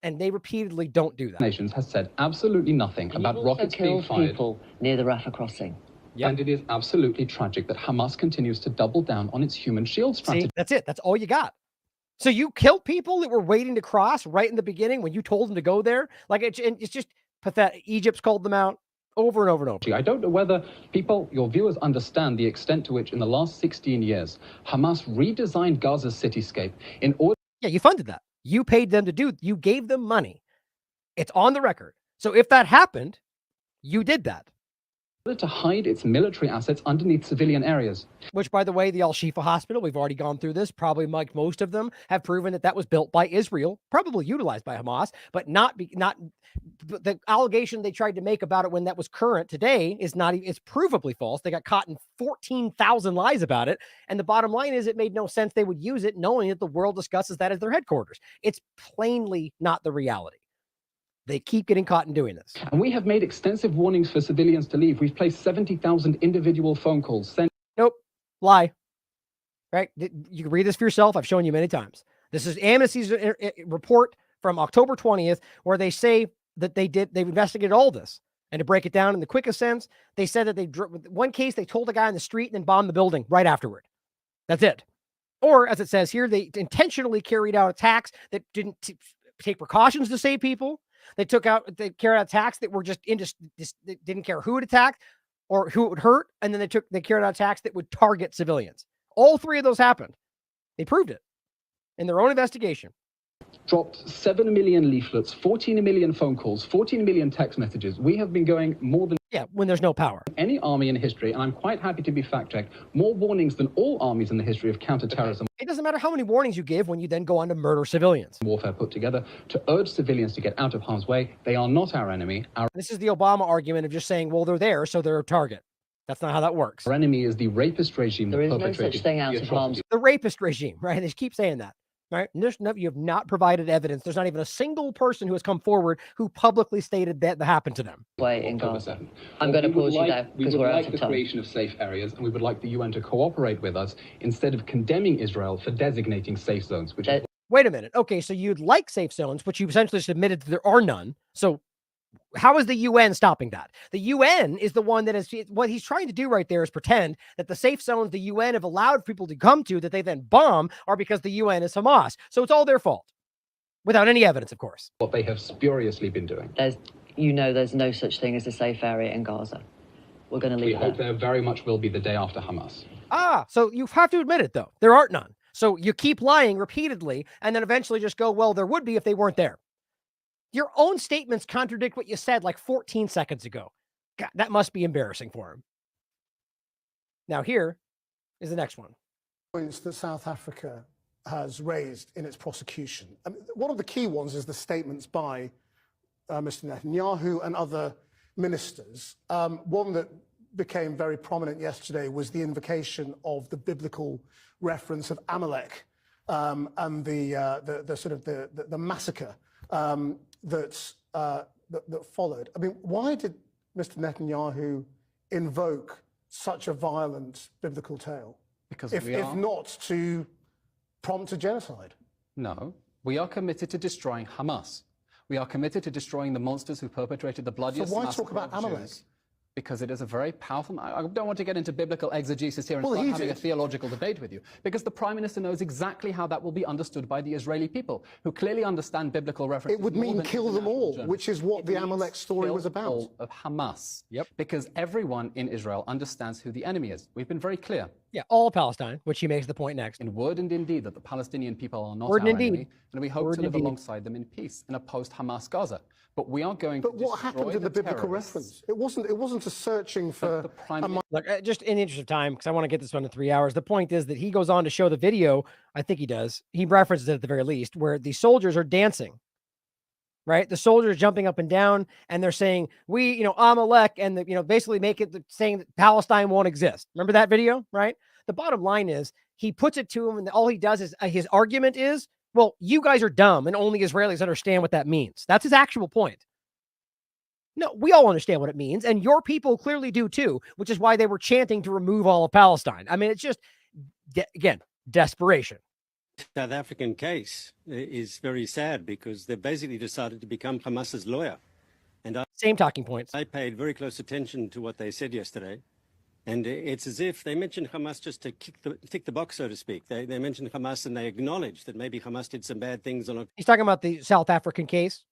And they repeatedly don't do that. Nations has said absolutely nothing about rockets being fired people near the Rafah crossing. Yep. And it is absolutely tragic that Hamas continues to double down on its human shield strategy. See, that's it. That's all you got. So you killed people that were waiting to cross right in the beginning when you told them to go there. Like it's just pathetic. Egypt's called them out over and over and over. I don't know whether people, your viewers, understand the extent to which in the last 16 years, Hamas redesigned Gaza's cityscape in order... Yeah, you funded that. You paid them to do, you gave them money. It's on the record. So if that happened, you did that. to hide its military assets underneath civilian areas. Which, by the way, the Al-Shifa hospital, we've already gone through this, probably like most of them have proven that that was built by Israel, probably utilized by Hamas, but not the allegation they tried to make about it when that was current today is not, it's provably false. They got caught in 14,000 lies about it. And the bottom line is it made no sense they would use it knowing that the world discusses that as their headquarters. It's plainly not the reality. They keep getting caught in doing this. And we have made extensive warnings for civilians to leave. We've placed 70,000 individual phone calls. Nope. Lie. Right? You can read this for yourself. I've shown you many times. This is Amnesty's report from October 20th, where they say that they've investigated all this. And to break it down in the quickest sense, they said that one case, they told a guy on the street and then bombed the building right afterward. That's it. Or as it says here, they intentionally carried out attacks that didn't take precautions to save people. They carried out attacks that were just they didn't care who it attacked or who it would hurt. And then they carried out attacks that would target civilians. All three of those happened. They proved it in their own investigation. Dropped 7 million leaflets, 14 million phone calls, 14 million text messages. We have been going more than... Yeah, when there's no power. Any army in history, and I'm quite happy to be fact-checked, more warnings than all armies in the history of counterterrorism. It doesn't matter how many warnings you give when you then go on to murder civilians. Warfare put together to urge civilians to get out of harm's way. They are not our enemy. This is the Obama argument of just saying, well, they're there, so they're a target. That's not how that works. Our enemy is the rapist regime that perpetrated... There is no such thing out of harm's way. The rapist regime, right? They keep saying that. Right? And you have not provided evidence. There's not even a single person who has come forward who publicly stated that happened to them. In Gaza. I'm going to pause you there because we're out of time. We would like the creation of safe areas, and we would like the UN to cooperate with us instead of condemning Israel for designating safe zones. Wait a minute. Okay, so you'd like safe zones, but you essentially admitted that there are none. So how is the UN stopping that? The UN is the one that is, what he's trying to do right there is pretend that the safe zones the UN have allowed people to come to that they then bomb are because the UN is Hamas. So it's all their fault without any evidence, of course. What they have spuriously been doing. There's no such thing as a safe area in Gaza. We're going to leave it there. We hope there very much will be the day after Hamas. So you have to admit it, though. There aren't none. So you keep lying repeatedly and then eventually just go, well, there would be if they weren't there. Your own statements contradict what you said like 14 seconds ago. God, that must be embarrassing for him. Now here is the next one. Points that South Africa has raised in its prosecution. I mean, one of the key ones is the statements by Mr. Netanyahu and other ministers. One that became very prominent yesterday was the invocation of the biblical reference of Amalek and the sort of the massacre that followed. I mean, why did Mr. Netanyahu invoke such a violent biblical tale? Because if not to prompt a genocide? No, we are committed to destroying Hamas. We are committed to destroying the monsters who perpetrated the bloodiest massacre. So why talk about Amalek? Jews. Because it is a very powerful... I don't want to get into biblical exegesis here and start having a theological debate with you, because the Prime Minister knows exactly how that will be understood by the Israeli people, who clearly understand biblical references. It would mean kill them all, which is what the Amalek story was about. All of Hamas. Yep. Because everyone in Israel understands who the enemy is. We've been very clear. Yeah, all of Palestine, which he makes the point next. In word and in deed that the Palestinian people are not our enemy, and we hope to live alongside them in peace in a post-Hamas Gaza. But we are going to But what happened in the biblical reference? It wasn't a searching for Look, just in the interest of time, because I want to get this one in 3 hours. The point is that he goes on to show the video. I think he does. He references it at the very least, where the soldiers are dancing. Right, the soldiers jumping up and down, and they're saying, "We, Amalek," and basically make it saying that Palestine won't exist. Remember that video, right? The bottom line is he puts it to him, and all he does is his argument is, well, you guys are dumb, and only Israelis understand what that means. That's his actual point. No, we all understand what it means, and your people clearly do too, which is why they were chanting to remove all of Palestine. I mean, it's just, again, desperation. South African case is very sad because they've basically decided to become Hamas's lawyer. And same talking points. I paid very close attention to what they said yesterday. And it's as if they mentioned Hamas just to tick the box, so to speak. They mentioned Hamas and they acknowledged that maybe Hamas did some bad things on it. He's talking about the South African case.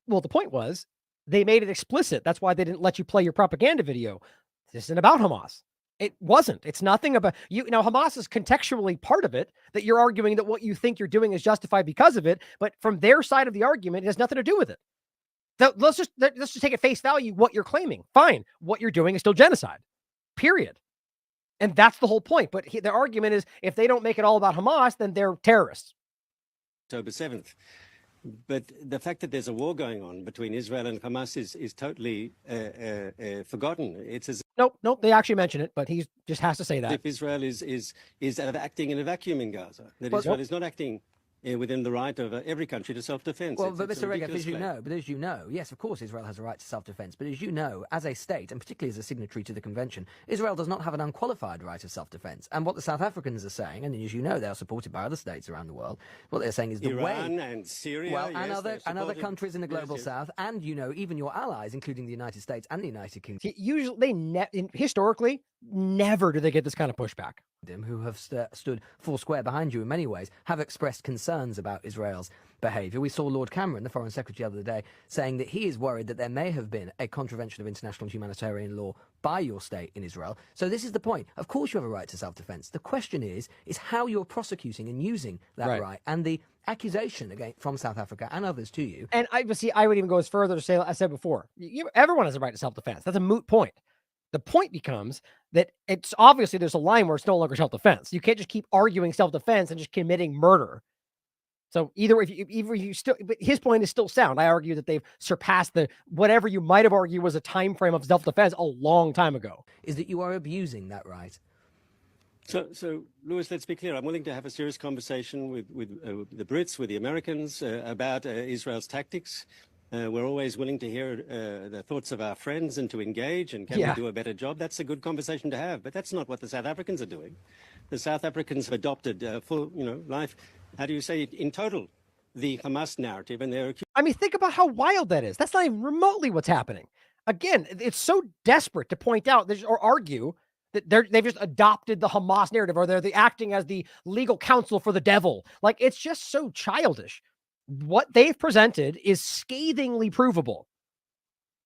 Well, the point was they made it explicit. That's why they didn't let you play your propaganda video. This isn't about Hamas. It wasn't. It's nothing about you. Now, Hamas is contextually part of it, that you're arguing that what you think you're doing is justified because of it. But from their side of the argument, it has nothing to do with it. Let's just take at face value what you're claiming. Fine. What you're doing is still genocide. Period. And that's the whole point. But the argument is if they don't make it all about Hamas, then they're terrorists. October 7th. But the fact that there's a war going on between Israel and Hamas is totally forgotten. It's as Nope. They actually mention it, but he just has to say that. if Israel is acting in a vacuum in Gaza, that Israel is not acting within the right of every country to self-defense. Well, but Mr. Regev, as you know, yes, of course Israel has a right to self-defense, but as you know, as a state, and particularly as a signatory to the convention, Israel does not have an unqualified right of self-defense. And what the South Africans are saying, and as you know, they are supported by other states around the world, what they're saying is the Iran and Syria, well, yes, and other countries in the global south, and even your allies, including the United States and the United Kingdom. Usually, historically, never do they get this kind of pushback. Who have stood full square behind you in many ways, have expressed concerns about Israel's behaviour. We saw Lord Cameron, the Foreign Secretary, the other day, saying that he is worried that there may have been a contravention of international humanitarian law by your state in Israel. So this is the point. Of course you have a right to self-defence. The question is how you're prosecuting and using that right. And the accusation again from South Africa and others to you. And I would even go as further to say, I said before, everyone has a right to self-defense. That's a moot point. The point becomes that it's obviously there's a line where it's no longer self-defense. You can't just keep arguing self-defense and just committing murder. So either if you still, but his point is still sound. I argue that they've surpassed whatever you might have argued was a time frame of self-defense a long time ago. Is that you are abusing that right? So, Lewis, let's be clear. I'm willing to have a serious conversation with the Brits, with the Americans about Israel's tactics. We're always willing to hear the thoughts of our friends and to engage and can we do a better job. That's a good conversation to have, but that's not what the South Africans are doing. The South Africans have adopted full, life, how do you say, in total, the Hamas narrative, and they're... I mean, think about how wild that is. That's not even remotely what's happening. Again, it's so desperate to point out or argue that they've just adopted the Hamas narrative, or they're acting as the legal counsel for the devil. Like, it's just so childish. What they've presented is scathingly provable.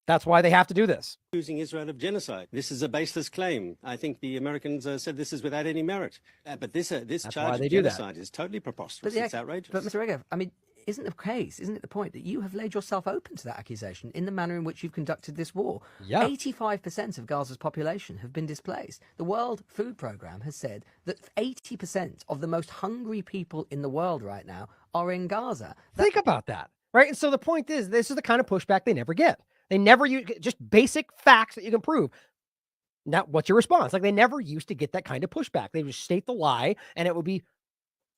That's why they have to do this. Accusing Israel of genocide. This is a baseless claim. I think the Americans said this is without any merit. But this charge of genocide is totally preposterous. It's outrageous. But Mr. Regev, I mean, isn't it the point that you have laid yourself open to that accusation in the manner in which you've conducted this war? Yeah. 85% of Gaza's population have been displaced. The World Food Programme has said that 80% of the most hungry people in the world right now are in Gaza. Think about that, right? And so the point is, this is the kind of pushback they never get. They never use just basic facts that you can prove. Now, what's your response? Like, they never used to get that kind of pushback. They would state the lie, and it would be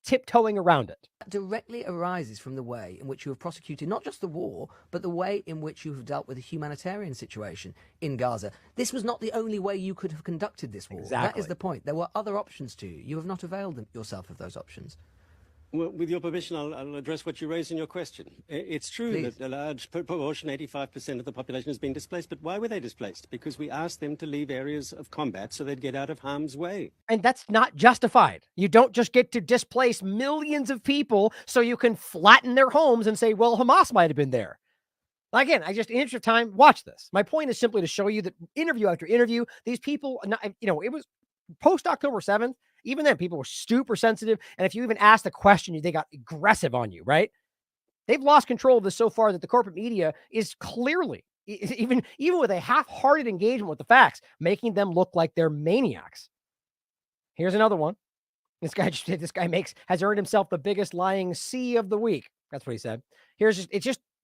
tiptoeing around it. That directly arises from the way in which you have prosecuted not just the war, but the way in which you have dealt with the humanitarian situation in Gaza. This was not the only way you could have conducted this war. Exactly. That is the point. There were other options to you. You have not availed yourself of those options. Well, with your permission, I'll address what you raised in your question. It's true that a large proportion, 85% of the population has been displaced, but why were they displaced? Because we asked them to leave areas of combat so they'd get out of harm's way. And that's not justified. You don't just get to displace millions of people so you can flatten their homes and say, well, Hamas might have been there. Again, in the interest of time, watch this. My point is simply to show you that interview after interview, these people, it was post-October 7th. Even then, people were super sensitive. And if you even asked a question, they got aggressive on you, right? They've lost control of this so far that the corporate media is clearly, even with a half-hearted engagement with the facts, making them look like they're maniacs. Here's another one. This guy has earned himself the biggest lying C of the week. That's what he said.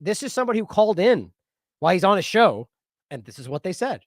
This is somebody who called in while he's on a show, and this is what they said.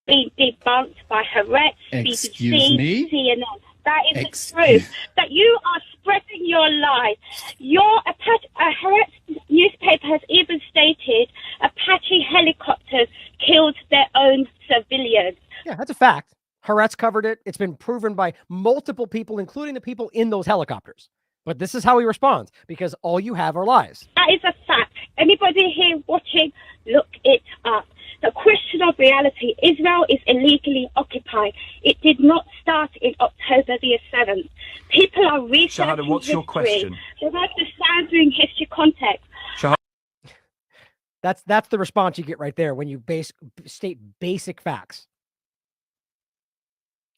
Being debunked by Haaretz, Excuse BBC, me? CNN. That is the truth. That you are spreading your lies. Haaretz newspaper has even stated Apache helicopters killed their own civilians. Yeah, that's a fact. Haaretz covered it. It's been proven by multiple people, including the people in those helicopters. But this is how he responds, because all you have are lies. That is a fact. Anybody here watching, look it up. The question of reality, Israel is illegally occupied. It did not start in October the 7th. People are researching Shahada, what's your question? They're understanding history context. That's the response you get right there when you state basic facts.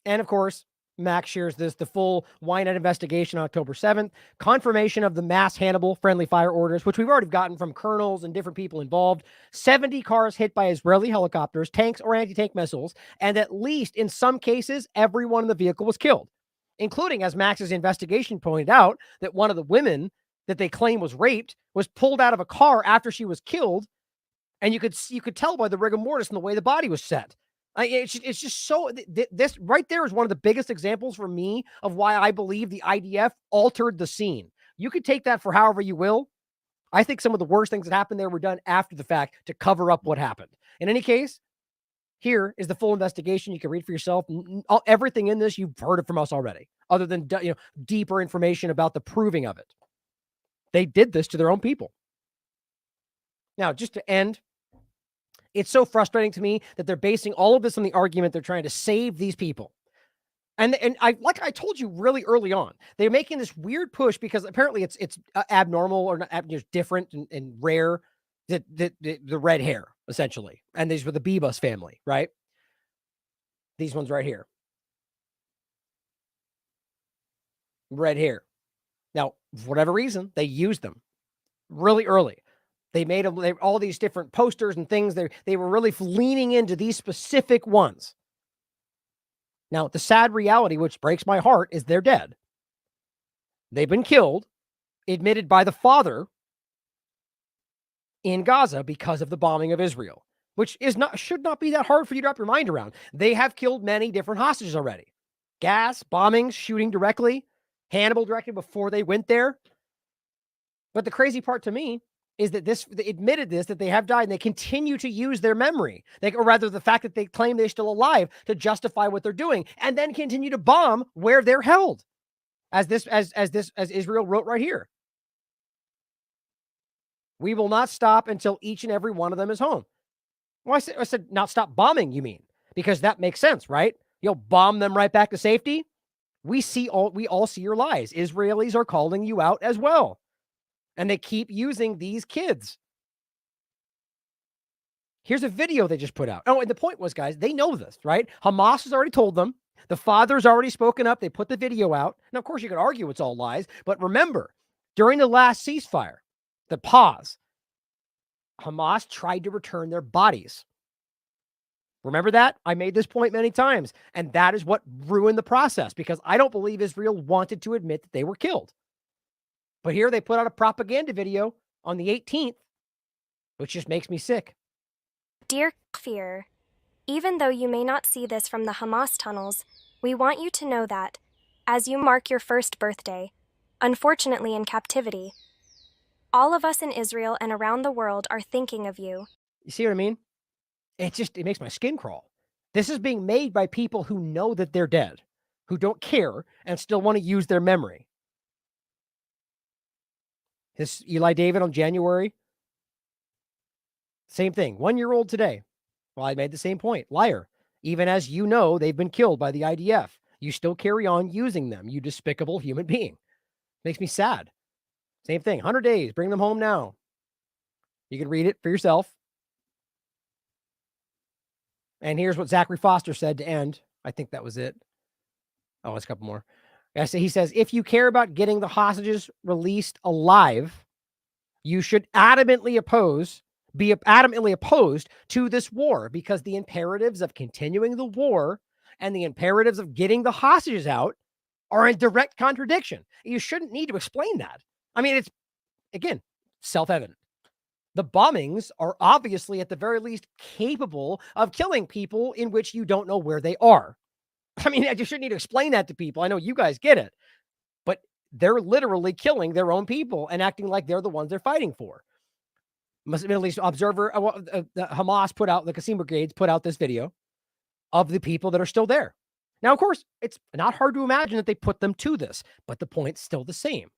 And of course, Max shares the full Ynet investigation on October 7th, confirmation of the mass Hannibal friendly fire orders, which we've already gotten from colonels and different people involved, 70 cars hit by Israeli helicopters, tanks or anti-tank missiles, and at least in some cases, everyone in the vehicle was killed, including, as Max's investigation pointed out, that one of the women that they claim was raped was pulled out of a car after she was killed, and you could tell by the rigor mortis and the way the body was set. It's just so, this right there is one of the biggest examples for me of why I believe the IDF altered the scene. You could take that for however you will. I think some of the worst things that happened there were done after the fact to cover up what happened. In any case, here is the full investigation. You can read for yourself. Everything in this, you've heard it from us already, other than deeper information about the proving of it. They did this to their own people. Now, just to end, it's so frustrating to me that they're basing all of this on the argument they're trying to save these people. And like I told you really early on, they're making this weird push because apparently it's abnormal or not, different and rare, the red hair, essentially. And these were the Bebus family, right? These ones right here. Red hair. Now, for whatever reason, they used them really early. They made all these different posters and things. They were really leaning into these specific ones. Now, the sad reality, which breaks my heart, is they're dead. They've been killed, admitted by the father in Gaza because of the bombing of Israel, which should not be that hard for you to wrap your mind around. They have killed many different hostages already. Gas, bombings, shooting directly, Hannibal directly before they went there. But the crazy part to me is that they admitted that they have died, and they continue to use their memory, or rather the fact that they claim they're still alive to justify what they're doing, and then continue to bomb where they're held, as Israel wrote right here. We will not stop until each and every one of them is home. Well, I said not stop bombing, you mean? Because that makes sense, right? You'll bomb them right back to safety. We all see your lies. Israelis are calling you out as well. And they keep using these kids. Here's a video they just put out. Oh, and the point was, guys, they know this, right? Hamas has already told them. The father's already spoken up. They put the video out. Now, of course, you could argue it's all lies. But remember, during the last ceasefire, the pause, Hamas tried to return their bodies. Remember that? I made this point many times. And that is what ruined the process, because I don't believe Israel wanted to admit that they were killed. But here they put out a propaganda video on the 18th, which just makes me sick. Dear Fear, even though you may not see this from the Hamas tunnels, we want you to know that, as you mark your first birthday, unfortunately in captivity, all of us in Israel and around the world are thinking of you. You see what I mean? It makes my skin crawl. This is being made by people who know that they're dead, who don't care and still want to use their memory. This Eli David on January, same thing. 1-year-old today. Well, I made the same point. Liar. Even as you know they've been killed by the IDF, you still carry on using them, you despicable human being. Makes me sad. Same thing. 100 days. Bring them home now. You can read it for yourself. And here's what Zachary Foster said to end. I think that was it. Oh, it's a couple more. He says, if you care about getting the hostages released alive, you should be adamantly opposed to this war, because the imperatives of continuing the war and the imperatives of getting the hostages out are in direct contradiction. You shouldn't need to explain that. I mean, it's, again, self-evident. The bombings are obviously, at the very least, capable of killing people in which you don't know where they are. I mean, I just shouldn't need to explain that to people. I know you guys get it, but they're literally killing their own people and acting like they're the ones they're fighting for. Middle East Observer, the Hamas put out, the Qassam Brigades put out this video of the people that are still there. Now, of course, it's not hard to imagine that they put them to this, but the point's still the same.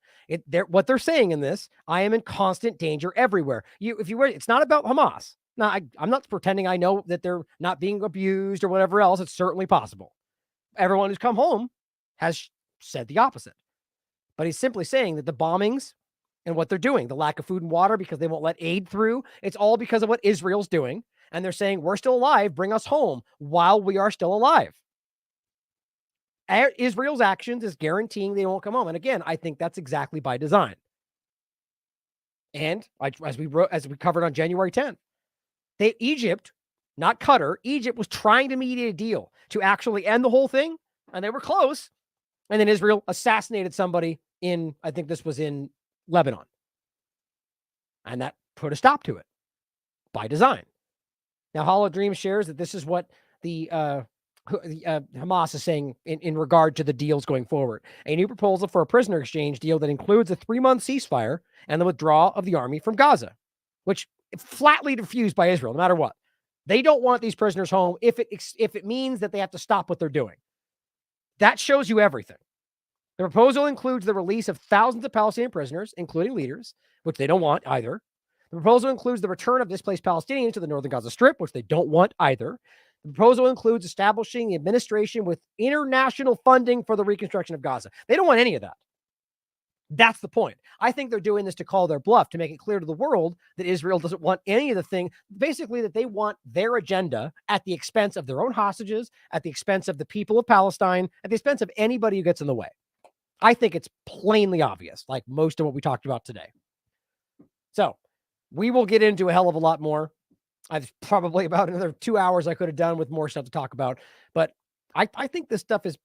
What they're saying in this, I am in constant danger everywhere. It's not about Hamas. Now, I'm not pretending I know that they're not being abused or whatever else. It's certainly possible. Everyone who's come home has said the opposite. But he's simply saying that the bombings and what they're doing, the lack of food and water because they won't let aid through, it's all because of what Israel's doing. And they're saying, we're still alive, bring us home while we are still alive. Israel's actions is guaranteeing they won't come home. And again, I think that's exactly by design. And as we covered on January 10th, Egypt, not Qatar, Egypt was trying to mediate a deal to actually end the whole thing, and they were close. And then Israel assassinated somebody in, I think this was in Lebanon. And that put a stop to it by design. Now, Hollow Dream shares that this is what the Hamas is saying in regard to the deals going forward. A new proposal for a prisoner exchange deal that includes a 3-month ceasefire and the withdrawal of the army from Gaza, which flatly refused by Israel, no matter what. They don't want these prisoners home if it means that they have to stop what they're doing. That shows you everything. The proposal includes the release of thousands of Palestinian prisoners, including leaders, which they don't want either. The proposal includes the return of displaced Palestinians to the northern Gaza Strip, which they don't want either. The proposal includes establishing the administration with international funding for the reconstruction of Gaza. They don't want any of that. That's the point. I think they're doing this to call their bluff, to make it clear to the world that Israel doesn't want any of the thing. Basically, that they want their agenda at the expense of their own hostages, at the expense of the people of Palestine, at the expense of anybody who gets in the way. I think it's plainly obvious, like most of what we talked about today. So we will get into a hell of a lot more. I've probably about another 2 hours I could have done with more stuff to talk about. But I think this stuff is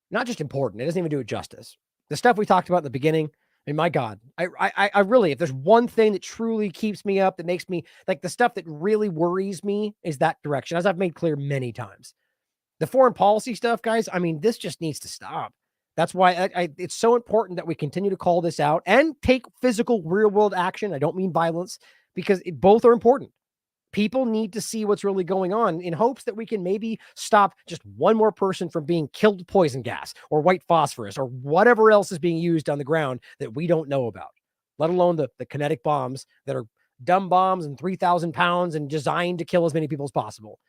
not just important. It doesn't even do it justice. The stuff we talked about in the beginning, I mean, my God, I really, if there's one thing that truly keeps me up, that makes me, like, the stuff that really worries me is that direction, as I've made clear many times. The foreign policy stuff, guys, I mean, this just needs to stop. That's why it's so important that we continue to call this out and take physical, real-world action. I don't mean violence, because both are important. People need to see what's really going on in hopes that we can maybe stop just one more person from being killed with poison gas or white phosphorus or whatever else is being used on the ground that we don't know about, let alone the kinetic bombs that are dumb bombs and 3,000 pounds and designed to kill as many people as possible.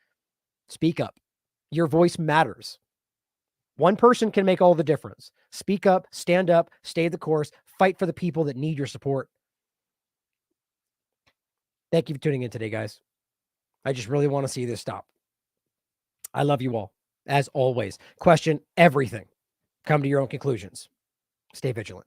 Speak up. Your voice matters. One person can make all the difference. Speak up, stand up, stay the course, fight for the people that need your support. Thank you for tuning in today, guys. I just really want to see this stop. I love you all. As always, question everything. Come to your own conclusions. Stay vigilant.